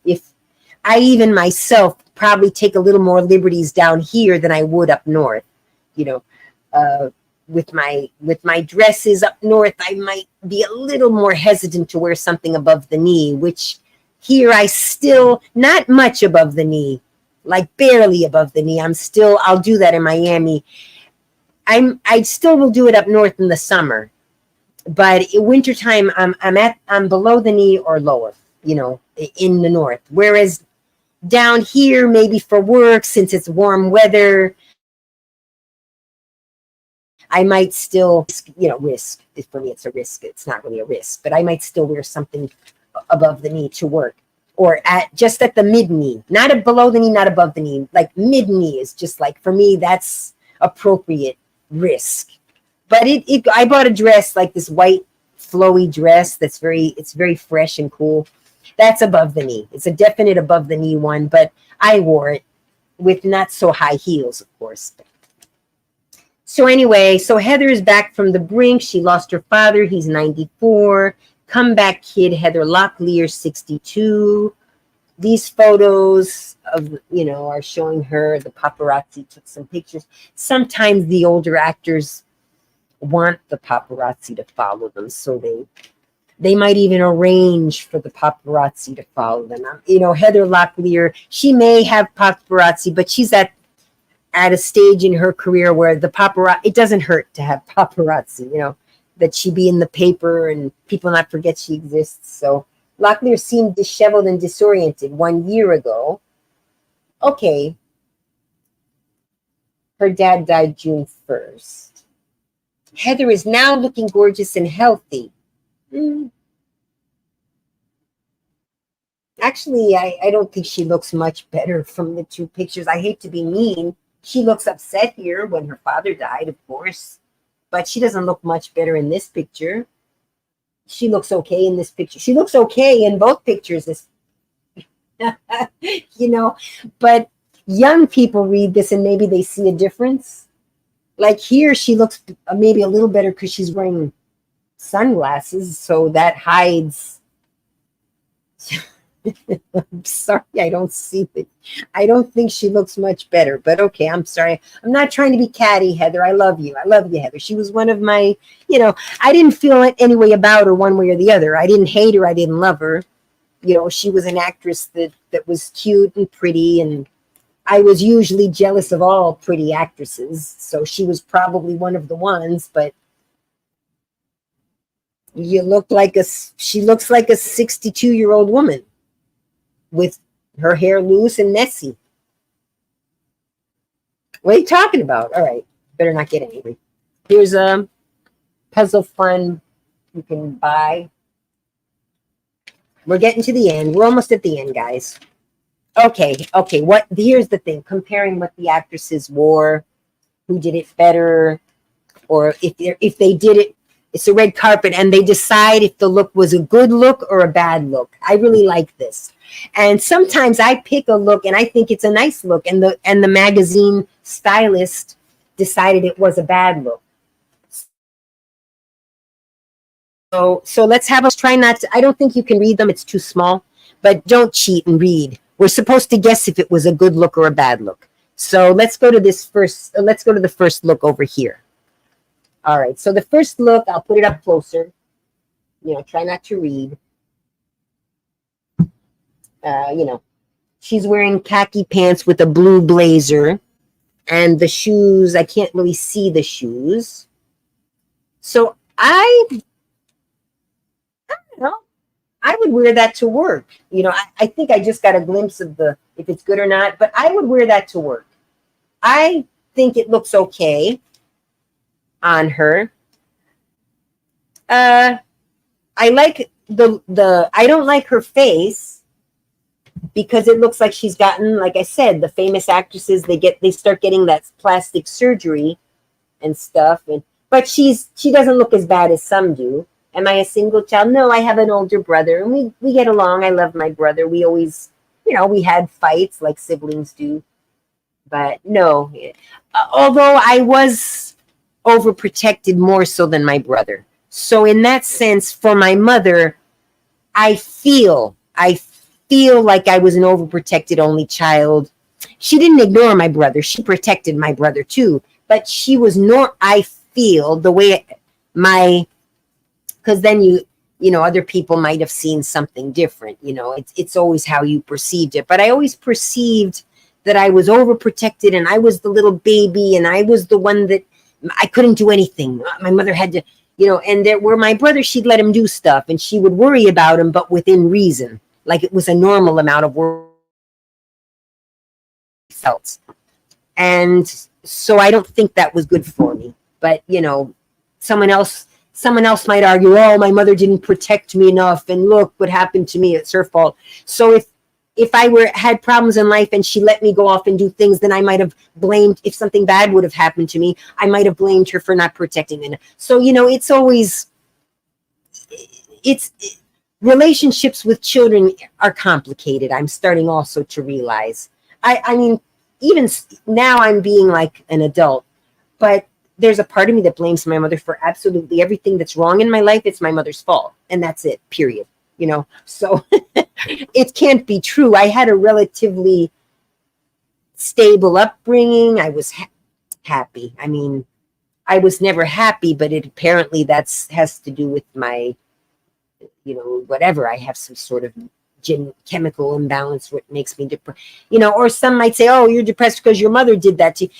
if I even myself probably take a little more liberties down here than I would up north, with my dresses up north, I might be a little more hesitant to wear something above the knee, which here I still, not much above the knee, like barely above the knee. I'll do that in Miami. I still will do it up north in the summer, but in wintertime, I'm below the knee or lower, in the north. Whereas down here, maybe for work, since it's warm weather, I might still, risk. For me, it's a risk. It's not really a risk, but I might still wear something above the knee to work, or just at the mid knee, not below the knee, not above the knee. Like mid knee is just like, for me, that's appropriate risk. But I bought a dress, like this white flowy dress it's very fresh and cool. That's above the knee. It's a definite above the knee one, but I wore it with not so high heels, of course. So anyway, so Heather is back from the brink. She lost her father. He's 94. Comeback kid, Heather Locklear, 62. These photos are showing her. The paparazzi took some pictures. Sometimes the older actors want the paparazzi to follow them, so they might even arrange for the paparazzi to follow them. Heather Locklear, she may have paparazzi, but she's at a stage in her career where the paparazzi, it doesn't hurt to have paparazzi, that she be in the paper and people not forget she exists. So Locklear seemed disheveled and disoriented 1 year ago. Okay. Her dad died June 1st. Heather is now looking gorgeous and healthy. Actually, I don't think she looks much better from the two pictures. I hate to be mean. She looks upset here when her father died, of course. But she doesn't look much better in this picture. She looks okay in this picture. She looks okay in both pictures. But young people read this and maybe they see a difference. Like here, she looks maybe a little better because she's wearing sunglasses, so that hides. I'm sorry, I don't see it. I don't think she looks much better, but okay, I'm sorry. I'm not trying to be catty, Heather. I love you. I love you, Heather. She was one of my, I didn't feel it any way about her one way or the other. I didn't hate her. I didn't love her. She was an actress that was cute and pretty, and I was usually jealous of all pretty actresses, so she was probably one of the ones, but she looks like a 62-year-old woman with her hair loose and messy. What are you talking about? All right, better not get angry. Here's a puzzle fun you can buy. We're getting to the end. We're almost at the end, guys. Okay. Here's the thing. Comparing what the actresses wore, who did it better, or if they did it, it's a red carpet, and they decide if the look was a good look or a bad look. I really like this. And sometimes I pick a look and I think it's a nice look, and the magazine stylist decided it was a bad look. So let's try not to, I don't think you can read them. It's too small, but don't cheat and read. We're supposed to guess if it was a good look or a bad look. So let's go to this first. Let's go to the first look over here. All right. So the first look, I'll put it up closer. You know, try not to read. You know, she's wearing khaki pants with a blue blazer, and the shoes, I can't really see the shoes. So I don't know. I would wear that to work. You know, I think I just got a glimpse of the if it's good or not, but I would wear that to work. I think it looks okay on her. I like the I don't like her face because it looks like she's gotten, like I said, the famous actresses, they start getting that plastic surgery and stuff, but she doesn't look as bad as some do. Am I a single child? No, I have an older brother, and we get along. I love my brother. We always, you know, we had fights like siblings do. But no, although I was overprotected more so than my brother. So in that sense, for my mother, I feel like I was an overprotected only child. She didn't ignore my brother. She protected my brother too. But she was I feel the way because then you know, other people might have seen something different. You know, it's always how you perceived it. But I always perceived that I was overprotected and I was the little baby and I was the one that I couldn't do anything. My mother had to, you know, and there were my brother, she'd let him do stuff and she would worry about him, but within reason. Like it was a normal amount of worry felt. And so I don't think that was good for me. But, you know, someone else might argue, oh, my mother didn't protect me enough and look what happened to me, it's her fault. So if I had problems in life and she let me go off and do things, then I might have blamed, if something bad would have happened to me, I might have blamed her for not protecting me. So, you know, relationships with children are complicated. I'm starting also to realize. I mean, even now I'm being like an adult, but there's a part of me that blames my mother for absolutely everything that's wrong in my life. It's my mother's fault. And that's it, period. You know, so it can't be true. I had a relatively stable upbringing. I was happy. I mean, I was never happy, but it apparently has to do with my, you know, whatever. I have some sort of chemical imbalance, what makes me depressed, you know, or some might say, oh, you're depressed because your mother did that to you.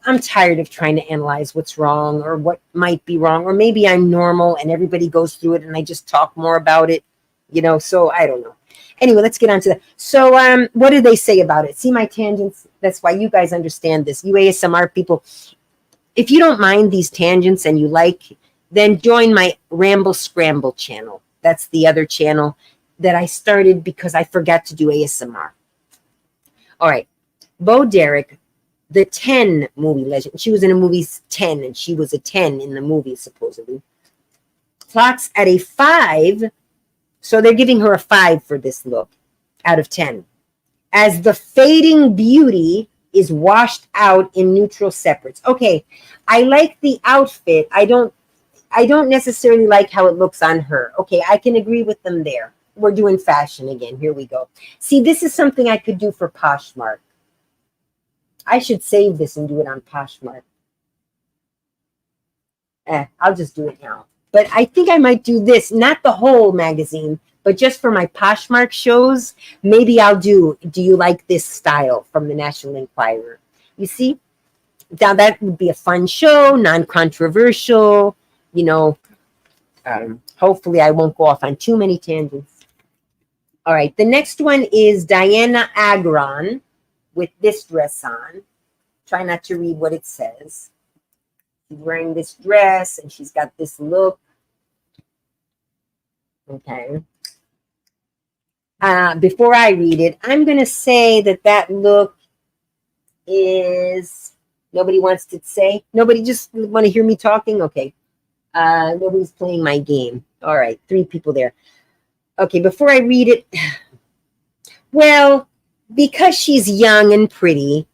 I'm tired of trying to analyze what's wrong or what might be wrong, or maybe I'm normal and everybody goes through it and I just talk more about it, you know, so I don't know. Anyway, let's get on to that. So what do they say about it? See my tangents? That's why you guys understand this. You ASMR people, if you don't mind these tangents and you like, then join my Ramble Scramble channel. That's the other channel that I started because I forgot to do ASMR. All right. Bo Derek, the 10 movie legend. She was in a movie 10, and she was a 10 in the movie, supposedly. Clocks at a 5. So they're giving her a 5 for this look out of 10. As the fading beauty is washed out in neutral separates. Okay, I like the outfit. I don't necessarily like how it looks on her. Okay, I can agree with them there. We're doing fashion again. Here we go. See, this is something I could do for Poshmark. I should save this and do it on Poshmark. I'll just do it now. But I think I might do this, not the whole magazine, but just for my Poshmark shows. Maybe I'll do you like this style from the National Enquirer? You see? Now that would be a fun show, non-controversial, you know. Hopefully I won't go off on too many tangents. All right, the next one is Diana Agron with this dress on. Try not to read what it says. She's wearing this dress and she's got this look. Okay. Before I read it, I'm going to say that look is, nobody wants to say? Nobody just want to hear me talking? Okay. Nobody's playing my game. All right, 3 people there. Okay, before I read it, well, because she's young and pretty,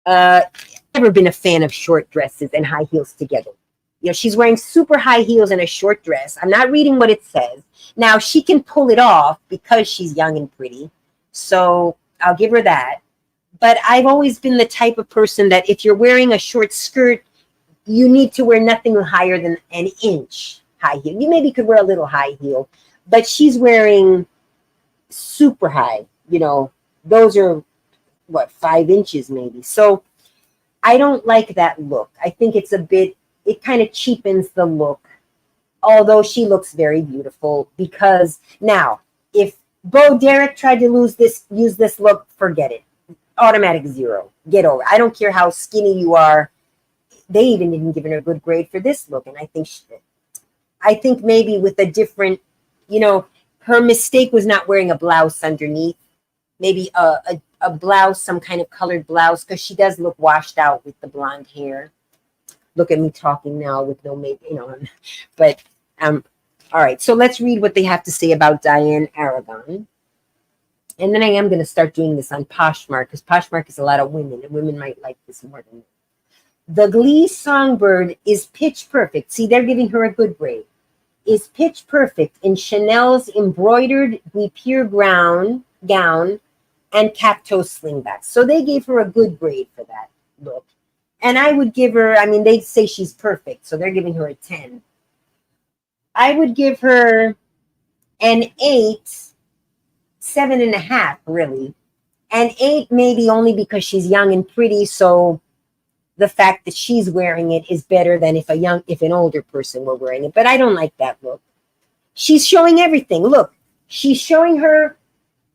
never been a fan of short dresses and high heels together. You know, she's wearing super high heels and a short dress. I'm not reading what it says. Now, she can pull it off because she's young and pretty. So I'll give her that. But I've always been the type of person that if you're wearing a short skirt, you need to wear nothing higher than an inch high heel. You maybe could wear a little high heel, but she's wearing super high. You know, those are what, 5 inches maybe. So I don't like that look. I think it's a bit, it kind of cheapens the look. Although she looks very beautiful, because now if Bo Derek tried to use this look, forget it. Automatic 0. Get over it. I don't care how skinny you are. They even didn't give her a good grade for this look. And I think maybe with a different, you know, her mistake was not wearing a blouse underneath. Maybe a blouse, some kind of colored blouse, because she does look washed out with the blonde hair. Look at me talking now with no makeup, you know. But all right, so let's read what they have to say about Diane Aragon. And then I am going to start doing this on Poshmark, because Poshmark is a lot of women, and women might like this more than me. The Glee songbird is pitch perfect. See, they're giving her a good grade. Is pitch perfect in Chanel's embroidered guipure gown and cap-toe slingback. So they gave her a good grade for that look. And I would give her, I mean, they say she's perfect, so they're giving her a 10. I would give her an 8, 7.5, really. An 8 maybe only because she's young and pretty, so the fact that she's wearing it is better than if an older person were wearing it. But I don't like that look. She's showing everything. Look, she's showing her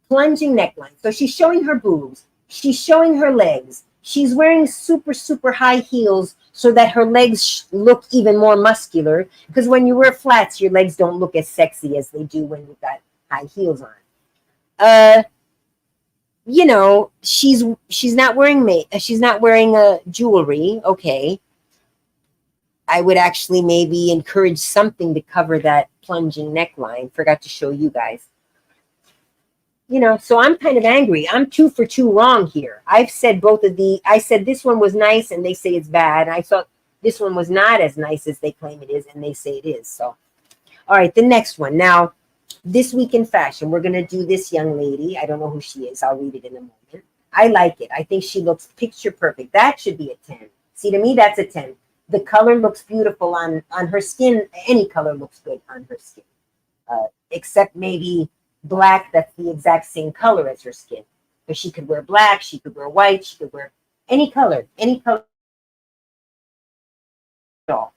plunging neckline. So she's showing her boobs. She's showing her legs. She's wearing super, super high heels so that her legs look even more muscular. Because when you wear flats, your legs don't look as sexy as they do when you've got high heels on. You know, she's not wearing jewelry. Okay. I would actually maybe encourage something to cover that plunging neckline. Forgot to show you guys. You know, so I'm kind of angry. I'm 2 for 2 wrong here. I've said I said this one was nice and they say it's bad. And I thought this one was not as nice as they claim it is and they say it is. So, all right, the next one. Now, this week in fashion, we're going to do this young lady. I don't know who she is. I'll read it in a moment. I like it. I think she looks picture perfect. That should be a 10. See, to me, that's a 10. The color looks beautiful on her skin. Any color looks good on her skin, except maybe black. That's the exact same color as her skin. But she could wear black. She could wear white. She could wear any color at all.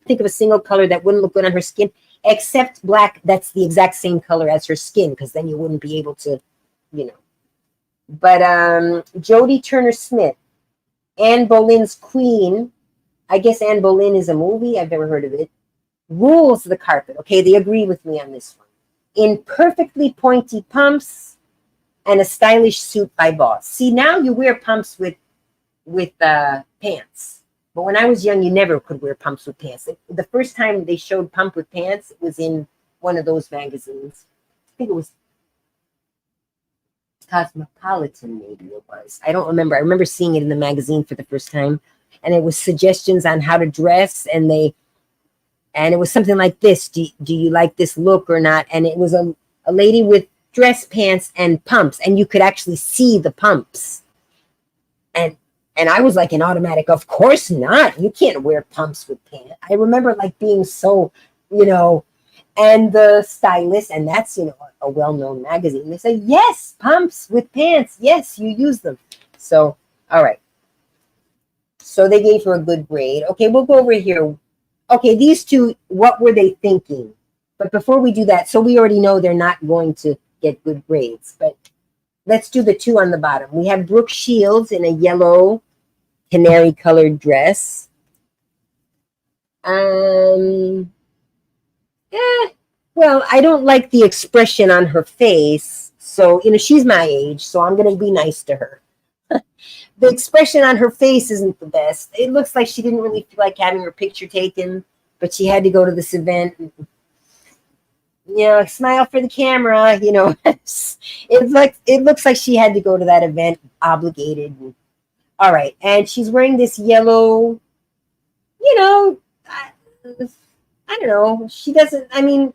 Think of a single color that wouldn't look good on her skin, except black. That's the exact same color as her skin, because then you wouldn't be able to, you know. But Jodie Turner-Smith, Anne Boleyn's Queen. I guess Anne Boleyn is a movie. I've never heard of it. Rules the carpet. Okay, they agree with me on this one. In perfectly pointy pumps and a stylish suit by Boss. See, now you wear pumps with pants. But when I was young, you never could wear pumps with pants. The first time they showed pump with pants, it was in one of those magazines. I think it was Cosmopolitan, maybe it was. I don't remember. I remember seeing it in the magazine for the first time. And it was suggestions on how to dress. And it was something like this. Do you like this look or not? And it was a lady with dress pants and pumps. And you could actually see the pumps. And I was like an automatic, of course not. You can't wear pumps with pants. I remember like being so, you know, and the stylist, and that's, you know, a well-known magazine. They say, yes, pumps with pants. Yes, you use them. So, all right. So they gave her a good grade. Okay, we'll go over here. Okay, these two, what were they thinking? But before we do that, so we already know they're not going to get good grades. But let's do the two on the bottom. We have Brooke Shields in a yellow canary colored dress. Well, I don't like the expression on her face. So, you know, she's my age, so I'm going to be nice to her. The expression on her face isn't the best. It looks like she didn't really feel like having her picture taken, but she had to go to this event. You know, smile for the camera, you know. It looks like she had to go to that event, obligated. All right, and she's wearing this yellow, you know, I don't know. She doesn't, I mean,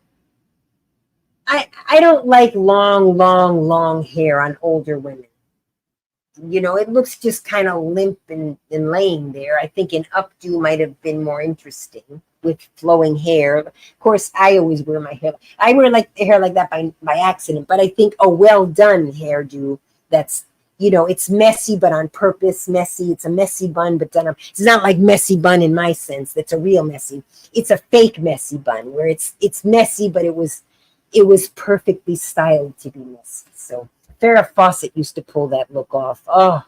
I don't like long hair on older women. you know, it looks just kind of limp and laying there. I think an updo might have been more interesting with flowing hair. Of course, I always wear my hair. I wear like hair like that by accident, but I think a well done hairdo that's, you know, it's messy but on purpose. Messy. It's a messy bun, but done. It's not like messy bun in my sense. That's a real messy. It's a fake messy bun where it's messy, but it was perfectly styled to be messy. So Farrah Fawcett used to pull that look off. Oh,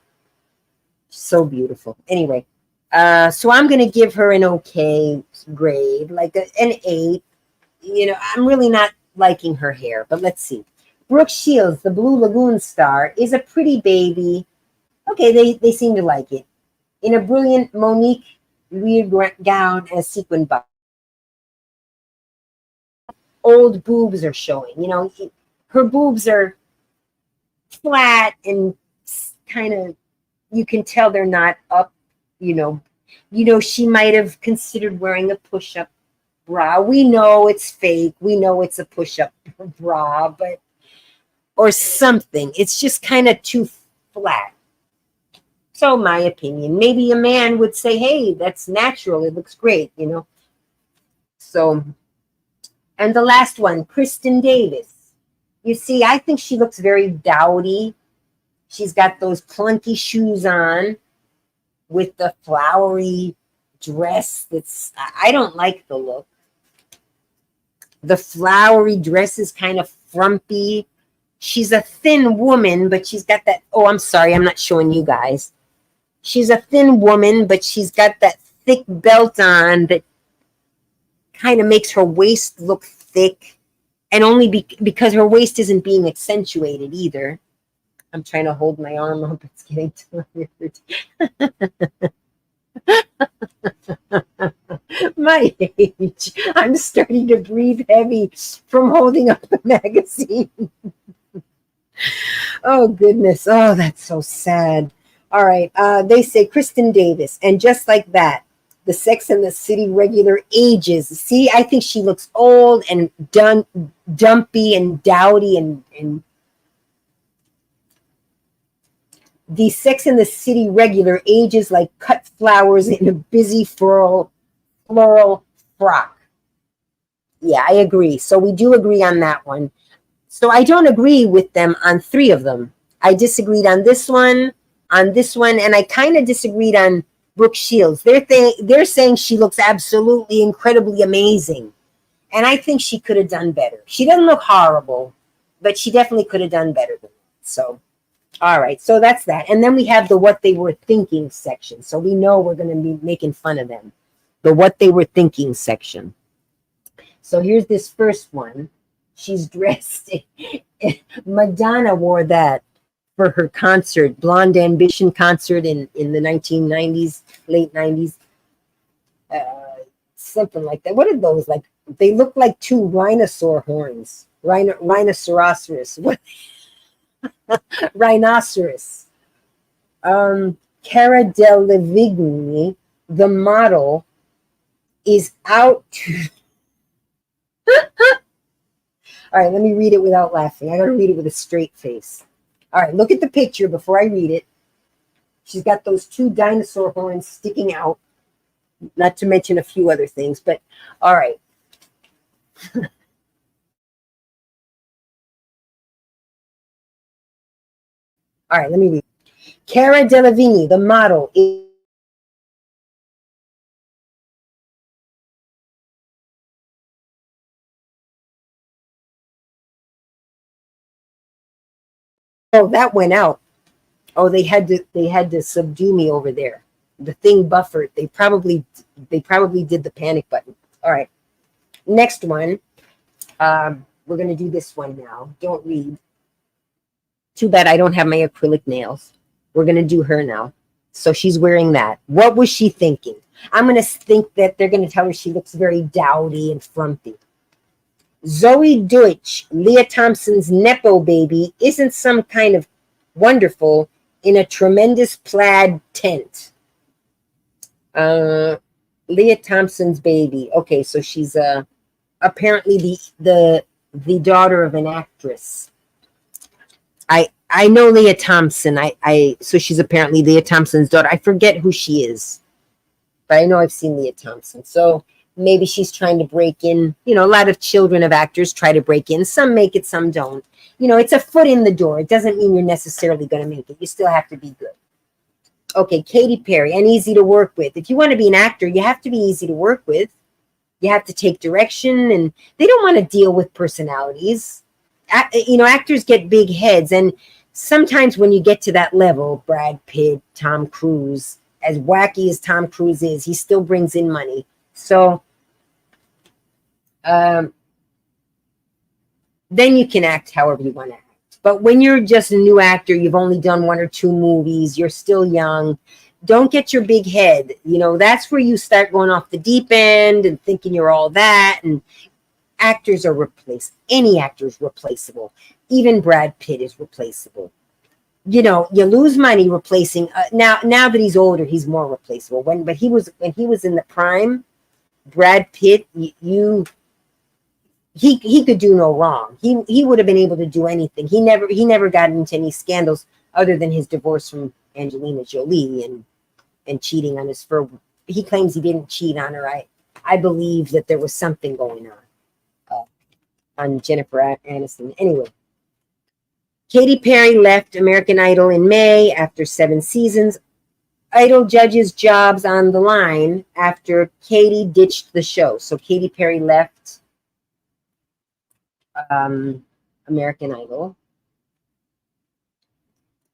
so beautiful. Anyway, so I'm going to give her an okay grade, like an 8. You know, I'm really not liking her hair, but let's see. Brooke Shields, the Blue Lagoon star, is a pretty baby. Okay, they seem to like it. In a brilliant Monique weird gown and a sequin bow. Old boobs are showing. You know, her boobs are flat and kind of, you can tell they're not up, you know. She might have considered wearing a push-up bra. We know it's fake. We know it's a push-up bra, but or something. It's just kind of too flat. So my opinion, maybe a man would say, hey, that's natural. It looks great, you know. So, and the last one, Kristen Davis. You see, I think she looks very dowdy. She's got those clunky shoes on with the flowery dress. I don't like the look. The flowery dress is kind of frumpy. She's a thin woman, but she's got that. Oh, I'm sorry. I'm not showing you guys. She's a thin woman, but she's got that thick belt on that kind of makes her waist look thick. And only because her waist isn't being accentuated either. I'm trying to hold my arm up. It's getting tired. My age. I'm starting to breathe heavy from holding up the magazine. Oh, goodness. Oh, that's so sad. All right. They say Kristen Davis. And just like that, the Sex and the City regular ages. See, I think she looks old and dumpy and dowdy and the Sex and the City regular ages like cut flowers in a busy floral frock. Yeah, I agree. So we do agree on that one. So I don't agree with them on 3 of them. I disagreed on this one, and I kind of disagreed on Brooke Shields. They're saying she looks absolutely incredibly amazing. And I think she could have done better. She doesn't look horrible, but she definitely could have done better than that. So, all right. So that's that. And then we have the what they were thinking section. So we know we're going to be making fun of them. The what they were thinking section. So here's this first one. She's dressed. Madonna wore that for her concert, Blonde Ambition concert in the 1990s, late 90s. Something like that. What are those? Like, they look like 2 rhinoceros horns. Rhinoceros. What? Rhinoceros. Cara Delevingne, the model, is out to... All right, let me read it without laughing. I got to read it with a straight face. All right, look at the picture before I read it. She's got those 2 dinosaur horns sticking out, not to mention a few other things, but all right. All right, let me read. Cara Delevingne, the model, is... Oh, that went out. Oh, they had to subdue me over there. The thing buffered. They probably did the panic button. All right. Next one. We're gonna do this one now. Don't read. Too bad I don't have my acrylic nails. We're gonna do her now. So she's wearing that. What was she thinking? I'm gonna think that they're gonna tell her she looks very dowdy and frumpy. Zoe Deutsch, Leah Thompson's Nepo baby, isn't some kind of wonderful in a tremendous plaid tent. Leah Thompson's baby. Okay, so she's apparently the daughter of an actress. I know Leah Thompson. So she's apparently Leah Thompson's daughter. I forget who she is, but I know I've seen Leah Thompson. So maybe she's trying to break in. You know, a lot of children of actors try to break in. Some make it, some don't. You know, it's a foot in the door. It doesn't mean you're necessarily going to make it. You still have to be good. Okay, Katy Perry, and easy to work with. If you want to be an actor, you have to be easy to work with. You have to take direction, and they don't want to deal with personalities. You know, actors get big heads, and sometimes when you get to that level, Brad Pitt, Tom Cruise, as wacky as Tom Cruise is, he still brings in money. So then you can act however you want to act. But when you're just a new actor, you've only done 1 or 2 movies, you're still young, don't get your big head. You know, that's where you start going off the deep end and thinking you're all that. And actors are replaced. Any actor is replaceable. Even Brad Pitt is replaceable. You know, you lose money replacing. Now that he's older, he's more replaceable. When he was in the prime, Brad Pitt, he could do no wrong. He would have been able to do anything. He never got into any scandals other than his divorce from Angelina Jolie and cheating on his fur. He claims he didn't cheat on her. I believe that there was something going on Jennifer Aniston. Anyway, Katy Perry left American Idol in May after 7 seasons. Idol judges' jobs on the line after Katy ditched the show. So Katy Perry left American Idol.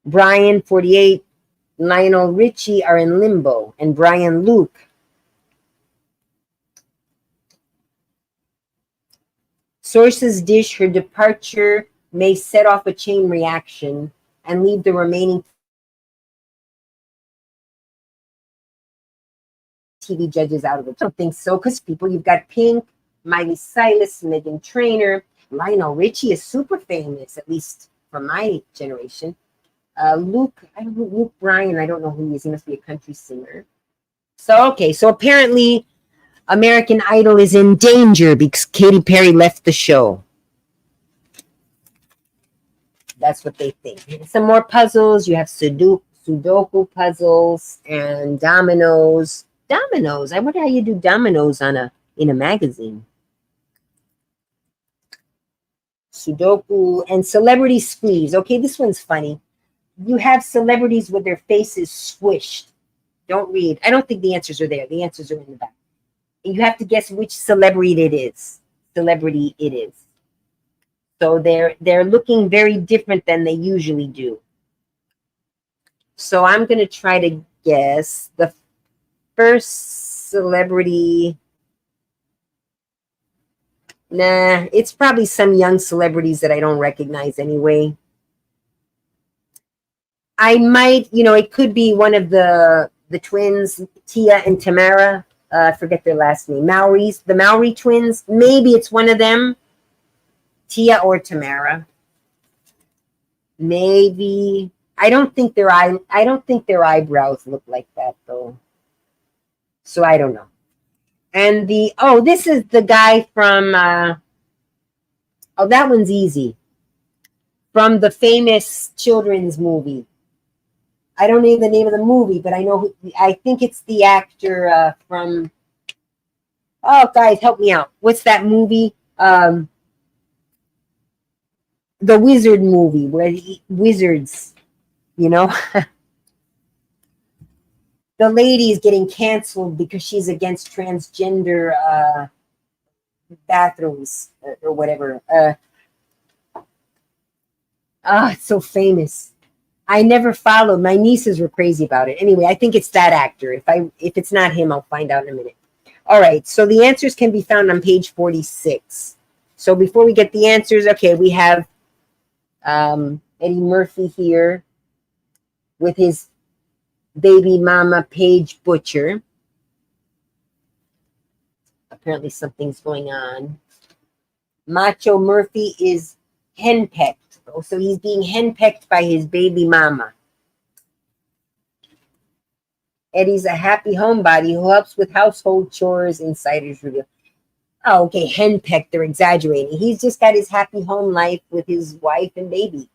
Brian, 48, Lionel Richie are in limbo, and Brian Luke. Sources dish her departure may set off a chain reaction and leave the remaining TV judges out of it. I don't think so, because you've got Pink, Miley Cyrus, Meghan Trainor. Lionel Richie is super famous, at least from my generation. Luke Bryan, I don't know who he is. He must be a country singer. So, okay, so apparently American Idol is in danger because Katy Perry left the show. That's what they think. Some more puzzles. You have Sudoku puzzles and dominoes. Dominoes. I wonder how you do dominoes in a magazine. Sudoku and celebrity squeeze. Okay, this one's funny. You have celebrities with their faces squished. Don't read. I don't think the answers are there. The answers are in the back. And you have to guess which celebrity it is. So they're looking very different than they usually do. So I'm going to try to guess the first celebrity. Nah, it's probably some young celebrities that I don't recognize anyway. I might, it could be one of the twins, Tia and Tamara. I forget their last name. The Maori twins. Maybe it's one of them, Tia or Tamara. Maybe. I don't think their eyebrows look like that though. So I don't know. And this is the guy from. That one's easy. From the famous children's movie. I don't know the name of the movie, but I think it's the actor from. Oh, guys, help me out. What's that movie? The Wizard movie where wizards, The lady is getting canceled because she's against transgender bathrooms or whatever. It's so famous. I never followed. My nieces were crazy about it. Anyway, I think it's that actor. If it's not him, I'll find out in a minute. All right. So the answers can be found on page 46. So before we get the answers, okay, we have Eddie Murphy here with his baby mama, Paige Butcher. Apparently something's going on. Macho Murphy is henpecked. So he's being henpecked by his baby mama. Eddie's a happy homebody who helps with household chores, insiders reveal. Oh, okay, henpecked, they're exaggerating. He's just got his happy home life with his wife and baby.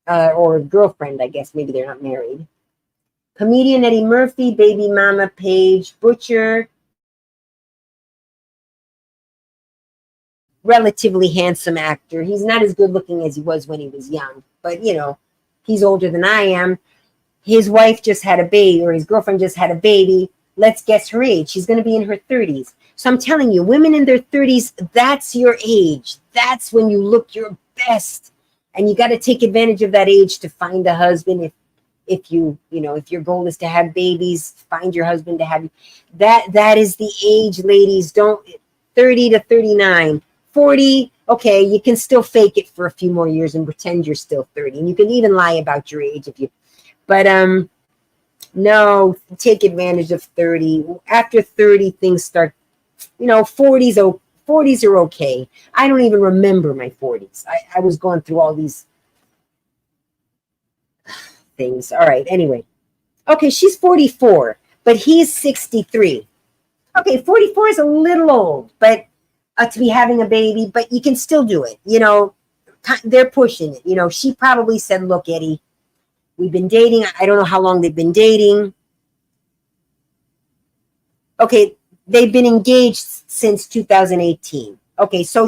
or girlfriend, I guess. Maybe they're not married. Comedian Eddie Murphy, baby mama Paige Butcher, relatively handsome actor. He's not as good looking as he was when he was young, but he's older than I am. His wife just had a baby, or his girlfriend just had a baby. Let's guess her age. She's going to be in her 30s. So I'm telling you, women in their 30s, that's your age. That's when you look your best. And you got to take advantage of that age to find a husband. If your goal is to have babies, find your husband to have that is the age, ladies. Don't 30 to 39, 40. Okay, you can still fake it for a few more years and pretend you're still 30. And you can even lie about your age if you. But no, take advantage of 30. After 30, things start. 40s are okay. I don't even remember my 40s. I was going through all these things. All right. Anyway, okay, she's 44, but he's 63. Okay, 44 is a little old, but to be having a baby, but you can still do it. They're pushing it. She probably said, "Look, Eddie, we've been dating. I don't know how long they've been dating." Okay, they've been engaged since 2018. Okay, so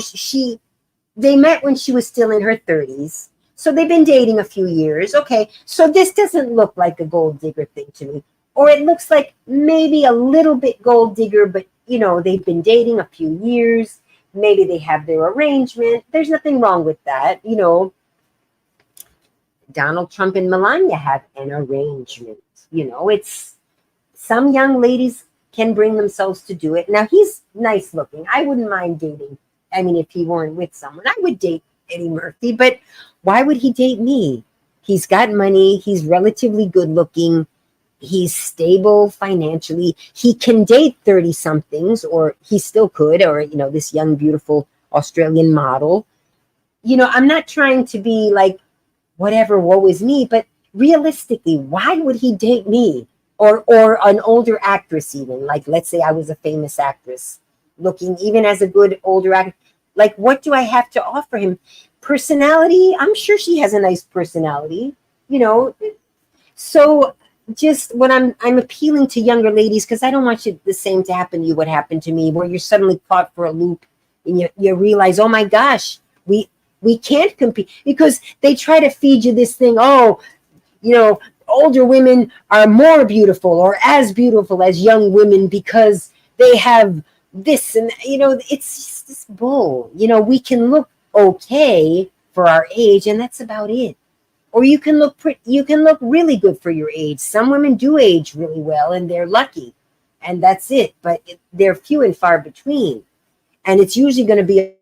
they met when she was still in her 30s. So they've been dating a few years. Okay, so this doesn't look like a gold digger thing to me. Or it looks like maybe a little bit gold digger, but they've been dating a few years. Maybe they have their arrangement. There's nothing wrong with that. Donald Trump and Melania have an arrangement. It's some young ladies can bring themselves to do it. Now, he's nice looking. I wouldn't mind dating. I mean, if he weren't with someone, I would date Eddie Murphy, but why would he date me? He's got money. He's relatively good looking. He's stable financially. He can date 30 somethings, or he still could, or, this young, beautiful Australian model. I'm not trying to be like, whatever, woe is me, but realistically, why would he date me? Or an older actress even. Like, let's say I was a famous actress looking even as a good older actress. Like, what do I have to offer him? Personality? I'm sure she has a nice personality, So just when I'm appealing to younger ladies, because I don't want the same to happen to you, what happened to me, where you're suddenly caught for a loop and you realize, oh my gosh, we can't compete, because they try to feed you this thing. Oh, older women are more beautiful or as beautiful as young women because they have this, and it's just this bull. We can look okay for our age, and that's about it. Or you can look really good for your age. Some women do age really well, and they're lucky, and that's it. But they're few and far between, and it's usually going to be a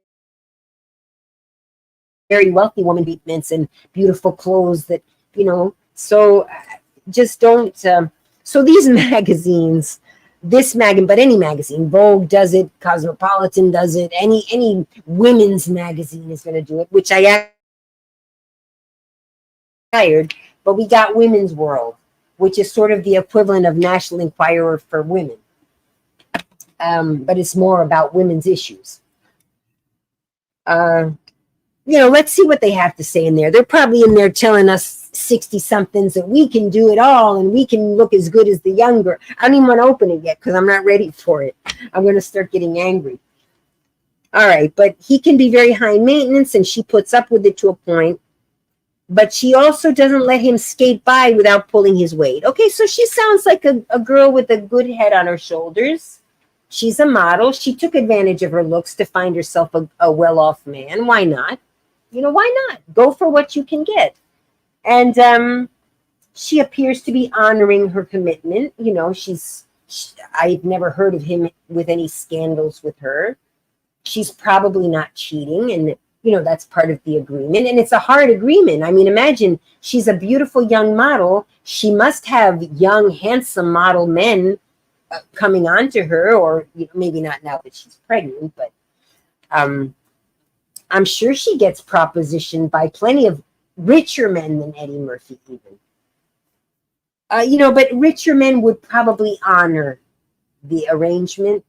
very wealthy woman, treatments and beautiful clothes that So just don't. So these magazines, but any magazine, Vogue does it, Cosmopolitan does it, any women's magazine is going to do it, which I hired. But we got Women's World, which is sort of the equivalent of National Enquirer for women. But it's more about women's issues. Let's see what they have to say in there. They're probably in there telling us 60 somethings that we can do it all and we can look as good as the younger. I don't even want to open it yet because I'm not ready for it. I'm going to start getting angry. All right, but he can be very high maintenance, and she puts up with it to a point, but she also doesn't let him skate by without pulling his weight. Okay, so she sounds like a girl with a good head on her shoulders. She's a model. She took advantage of her looks to find herself a well-off man. Why not? Why not? Go for what you can get. And she appears to be honoring her commitment. I've never heard of him with any scandals with her. She's probably not cheating, and that's part of the agreement. And it's a hard agreement. I mean, imagine, she's a beautiful young model. She must have young, handsome model men coming on to her, or maybe not now that she's pregnant, but I'm sure she gets propositioned by plenty of richer men than Eddie Murphy even. But richer men would probably honor the arrangement.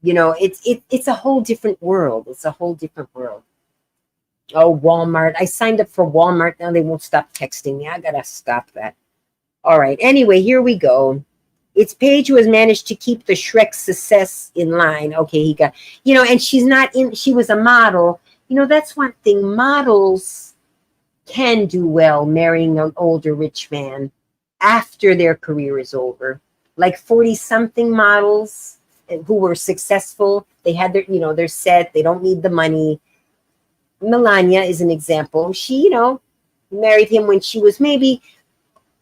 It's a whole different world. It's a whole different world. Oh, Walmart. I signed up for Walmart. Now they won't stop texting me. I gotta stop that. All right. Anyway, here we go. It's Paige who has managed to keep the Shrek success in line. Okay, he got, and she's not in, she was a model. That's one thing. Models can do well marrying an older rich man after their career is over. Like 40 something models who were successful. They had they're set. They don't need the money. Melania is an example. She, married him when she was maybe,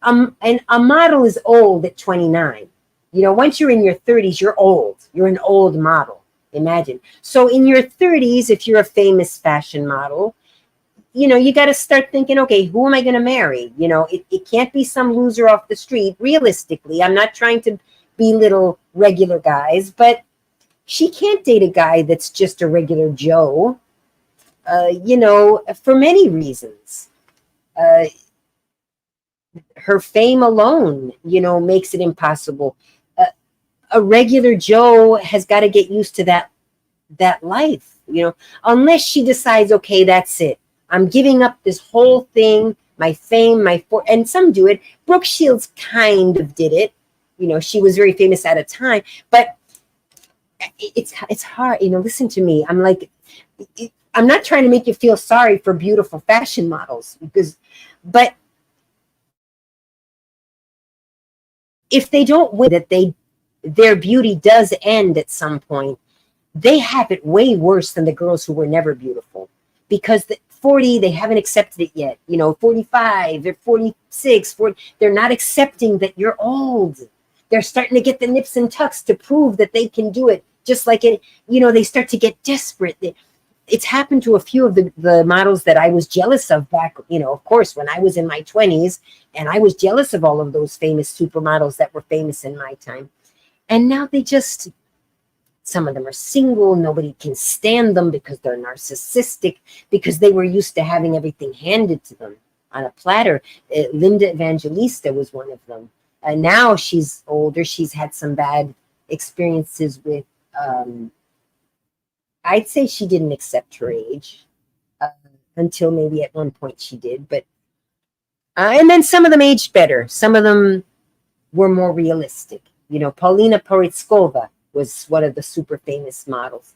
and a model is old at 29. Once you're in your 30s, you're old. You're an old model. Imagine. So in your 30s, if you're a famous fashion model, you got to start thinking, okay, who am I going to marry? It can't be some loser off the street. Realistically, I'm not trying to belittle regular guys, but she can't date a guy that's just a regular Joe, for many reasons. Her fame alone, makes it impossible. A regular Joe has got to get used to that life, unless she decides, okay, that's it. I'm giving up this whole thing, my fame, and some do it. Brooke Shields kind of did it. She was very famous at a time, but it's hard. Listen to me. I'm not trying to make you feel sorry for beautiful fashion models but if they don't win, that their beauty does end at some point, they have it way worse than the girls who were never beautiful, because 40, they haven't accepted it yet. 45, they're 46, 40, they're not accepting that you're old. They're starting to get the nips and tucks to prove that they can do it. Just like it, they start to get desperate. It's happened to a few of the models that I was jealous of back, of course, when I was in my 20s, and I was jealous of all of those famous supermodels that were famous in my time. And now some of them are single. Nobody can stand them because they're narcissistic, because they were used to having everything handed to them on a platter. Linda Evangelista was one of them. And now she's older. She's had some bad experiences with, I'd say she didn't accept her age until maybe at one point she did. But and then some of them aged better. Some of them were more realistic. Paulina Porizkova was one of the super famous models.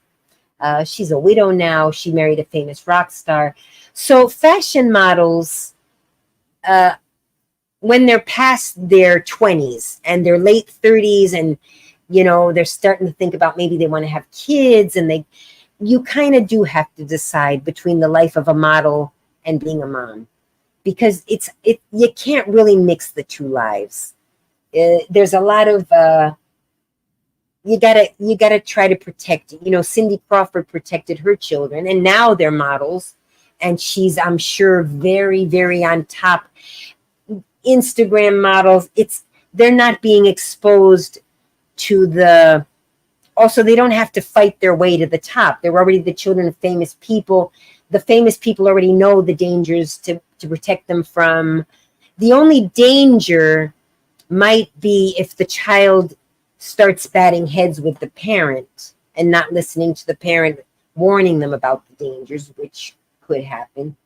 She's a widow now. She married a famous rock star. So fashion models, when they're past their 20s and their late 30s, and they're starting to think about maybe they want to have kids, and you kind of do have to decide between the life of a model and being a mom, because you can't really mix the two lives. There's a lot of you gotta try to protect. Cindy Crawford protected her children, and now they're models, and she's, I'm sure, very, very on top. Instagram models, they're not being exposed to also, they don't have to fight their way to the top. They're already the children of famous people. The famous people already know the dangers to protect them from. The only danger might be if the child starts batting heads with the parent and not listening to the parent, warning them about the dangers, which could happen.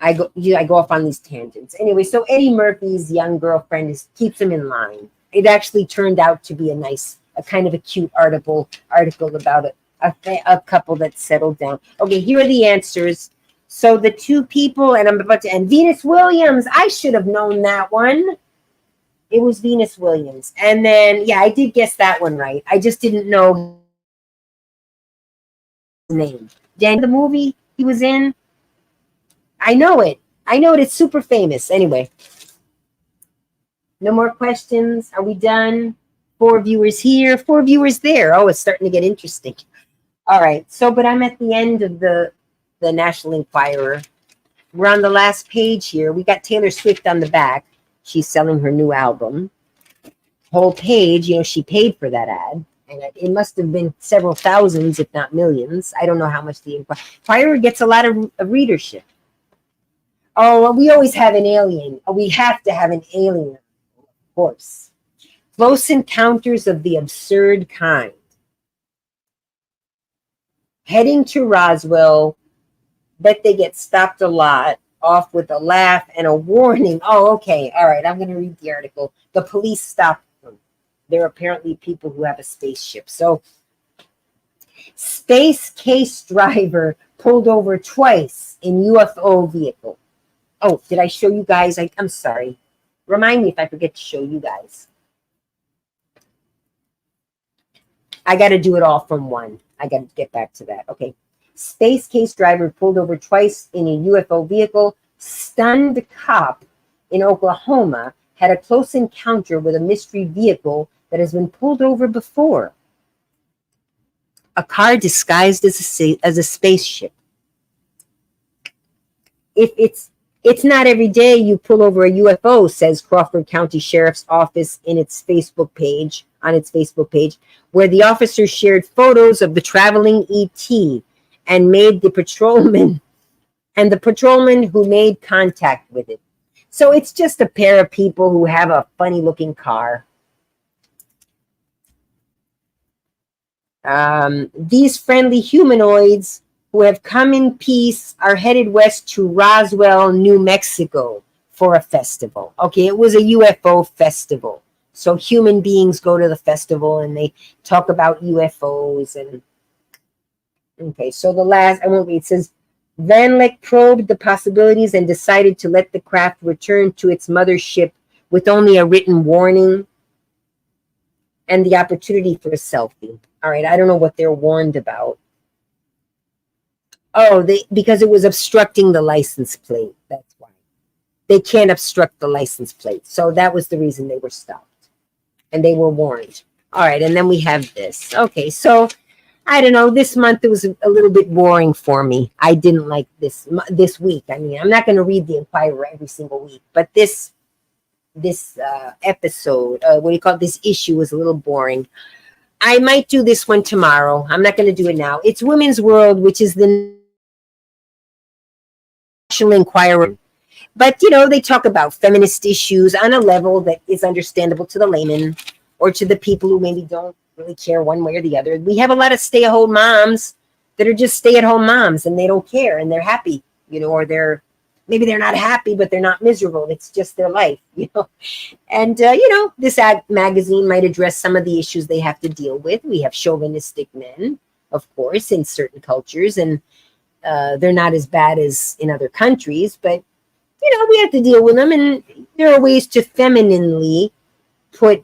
I go off on these tangents. Anyway, so Eddie Murphy's young girlfriend keeps him in line. It actually turned out to be a kind of a cute article about a couple that settled down. Okay, here are the answers. So the two people, and I'm about to end. Venus Williams. I should have known that one. It was Venus Williams. And then, yeah, I did guess that one right. I just didn't know his name. Dan, the movie he was in, I know it. It's super famous. Anyway, no more questions. Are we done? 4 viewers here, 4 viewers there. Oh, it's starting to get interesting. All right. So, but I'm at the end of the National Enquirer. We're on the last page here. We got Taylor Swift on the back. She's selling her new album. Whole page, she paid for that ad. And it must have been several thousands, if not millions. I don't know how much the Enquirer gets a lot of readership. Oh, well, we always have an alien. We have to have an alien, of course. Close Encounters of the Absurd Kind. heading to Roswell. Bet they get stopped a lot, off with a laugh and a warning. Oh, okay. All right. I'm going to read the article. The police stopped them. They're apparently people who have a spaceship. So, space case driver pulled over twice in UFO vehicle. Oh, did I show you guys? I'm sorry. Remind me if I forget to show you guys. I got to do it all from one. I got to get back to that. Okay. Space case driver pulled over twice in a UFO vehicle. Stunned cop in Oklahoma had a close encounter with a mystery vehicle that has been pulled over before. A car disguised as a spaceship. If it's not every day you pull over a UFO, says Crawford County Sheriff's Office on its Facebook page, where the officer shared photos of the traveling ET and made the patrolman who made contact with it. So it's just a pair of people who have a funny looking car. These friendly humanoids who have come in peace are headed west to Roswell, New Mexico for a festival. Okay, it was a UFO festival. So human beings go to the festival and they talk about UFOs. And okay, so the last, I won't read, it says, Van Leck probed the possibilities and decided to let the craft return to its mothership with only a written warning and the opportunity for a selfie. All right, I don't know what they're warned about. Oh, because it was obstructing the license plate. That's why. They can't obstruct the license plate. So that was the reason they were stopped. And they were warned. All right, and then we have this. Okay, so I don't know. This month it was a little bit boring for me. I didn't like this week. I mean, I'm not going to read the Enquirer every single week, but this episode, this issue was a little boring. I might do this one tomorrow. I'm not going to do it now. It's Women's World, which is the National Enquirer. But, they talk about feminist issues on a level that is understandable to the layman or to the people who maybe don't really care one way or the other. We have a lot of stay-at-home moms that are just stay-at-home moms and they don't care and they're happy, or maybe they're not happy, but they're not miserable. It's just their life, And, this magazine might address some of the issues they have to deal with. We have chauvinistic men, of course, in certain cultures, and they're not as bad as in other countries, but, we have to deal with them. And there are ways to femininely put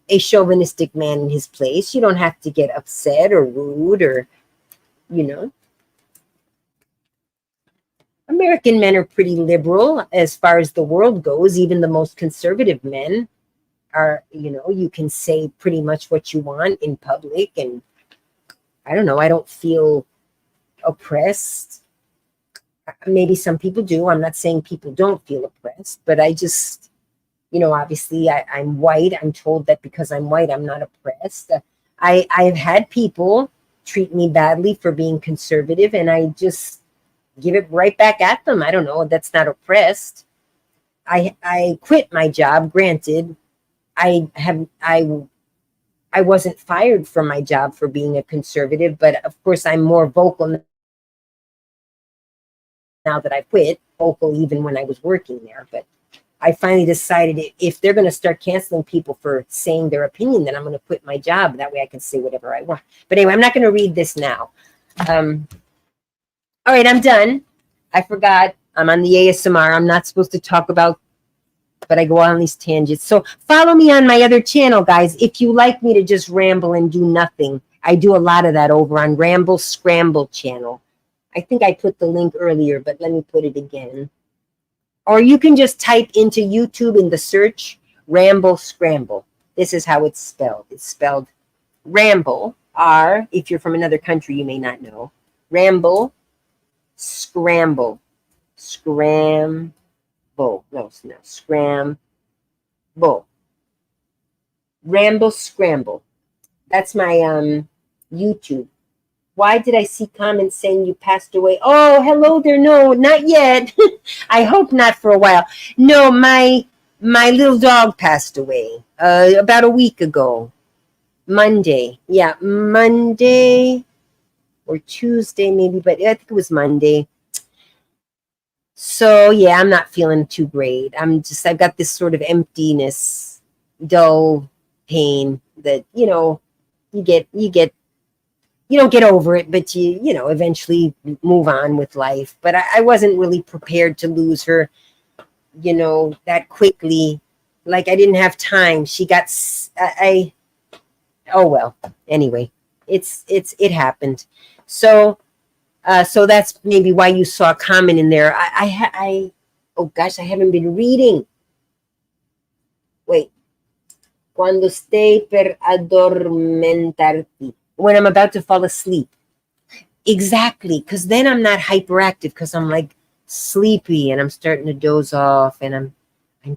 a chauvinistic man in his place. You don't have to get upset or rude or, American men are pretty liberal as far as the world goes. Even the most conservative men are, you can say pretty much what you want in public. And I don't know, I don't feel oppressed. Maybe some people do. I'm not saying people don't feel oppressed, but I just, obviously I'm white. I'm told that because I'm white, I'm not oppressed. I've had people treat me badly for being conservative, and I just give it right back at them. I don't know. That's not oppressed. I quit my job. Granted, I wasn't fired from my job for being a conservative, but of course I'm more vocal now that I quit. Vocal even when I was working there. But I finally decided if they're going to start canceling people for saying their opinion, then I'm going to quit my job. That way I can say whatever I want. But anyway, I'm not going to read this now. All right, I'm done. I forgot. I'm on the ASMR. I'm not supposed to talk about, but I go on these tangents. So follow me on my other channel, guys. If you like me to just ramble and do nothing, I do a lot of that over on Ramble Scramble channel. I think I put the link earlier, but let me put it again. Or you can just type into YouTube in the search, Ramble Scramble. This is how it's spelled. It's spelled Ramble, R. If you're from another country, you may not know. Ramble Scramble. Scramble. No, Scramble. Ramble Scramble. That's my YouTube. Why did I see comments saying you passed away? Oh, hello there. No, not yet. I hope not for a while. No, my little dog passed away about a week ago. Monday. Yeah, Monday. or Tuesday maybe, but I think it was Monday. So yeah, I'm not feeling too great. I've got this sort of emptiness, dull pain that, you don't get over it, but you eventually move on with life. But I wasn't really prepared to lose her, that quickly. Like I didn't have time. She got, oh well, anyway, it happened. So that's maybe why you saw a comment in there. Oh gosh, I haven't been reading. Wait. Cuando esté per addormentarti. When I'm about to fall asleep. Exactly, because then I'm not hyperactive because I'm like sleepy and I'm starting to doze off and I'm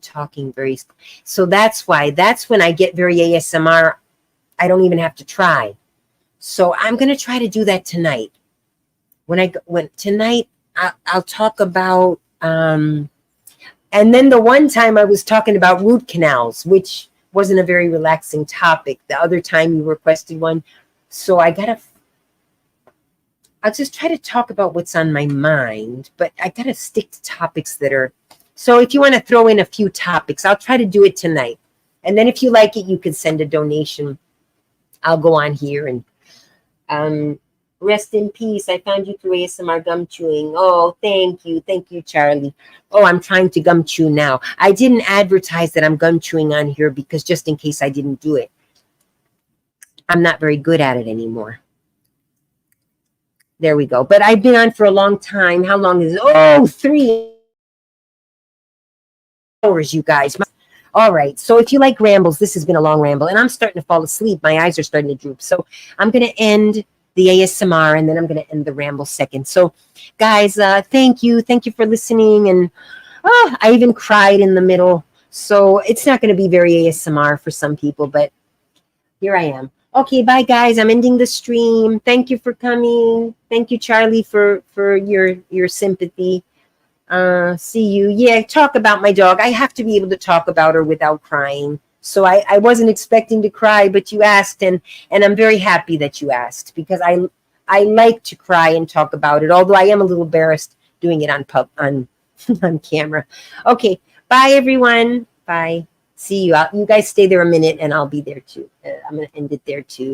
talking very. So that's when I get very ASMR. I don't even have to try. So I'm going to try to do that tonight. When tonight I'll talk about and then the one time I was talking about root canals, which wasn't a very relaxing topic. The other time you requested one, so I'll just try to talk about what's on my mind, but I gotta stick to topics that are. So if you want to throw in a few topics, I'll try to do it tonight, and then if you like it, you can send a donation. I'll go on here and rest in peace. I found you through ASMR gum chewing. Oh, thank you, Charlie. Oh, I'm trying to gum chew now. I didn't advertise that I'm gum chewing on here because just in case I didn't do it. I'm not very good at it anymore. There we go. But I've been on for a long time. How long is it? Oh, 3 hours, you guys. All right. So if you like rambles, this has been a long ramble, and I'm starting to fall asleep. My eyes are starting to droop. So I'm going to end the ASMR, and then I'm going to end the ramble second. So, guys, thank you. Thank you for listening. And I even cried in the middle. So it's not going to be very ASMR for some people, but here I am. Okay, bye, guys. I'm ending the stream. Thank you for coming. Thank you, Charlie, for your sympathy. See you. Yeah, talk about my dog. I have to be able to talk about her without crying. So I wasn't expecting to cry, but you asked, and I'm very happy that you asked because I like to cry and talk about it, although I am a little embarrassed doing it on on camera. Okay, bye, everyone. Bye. See you. You guys stay there a minute, and I'll be there too. I'm going to end it there too.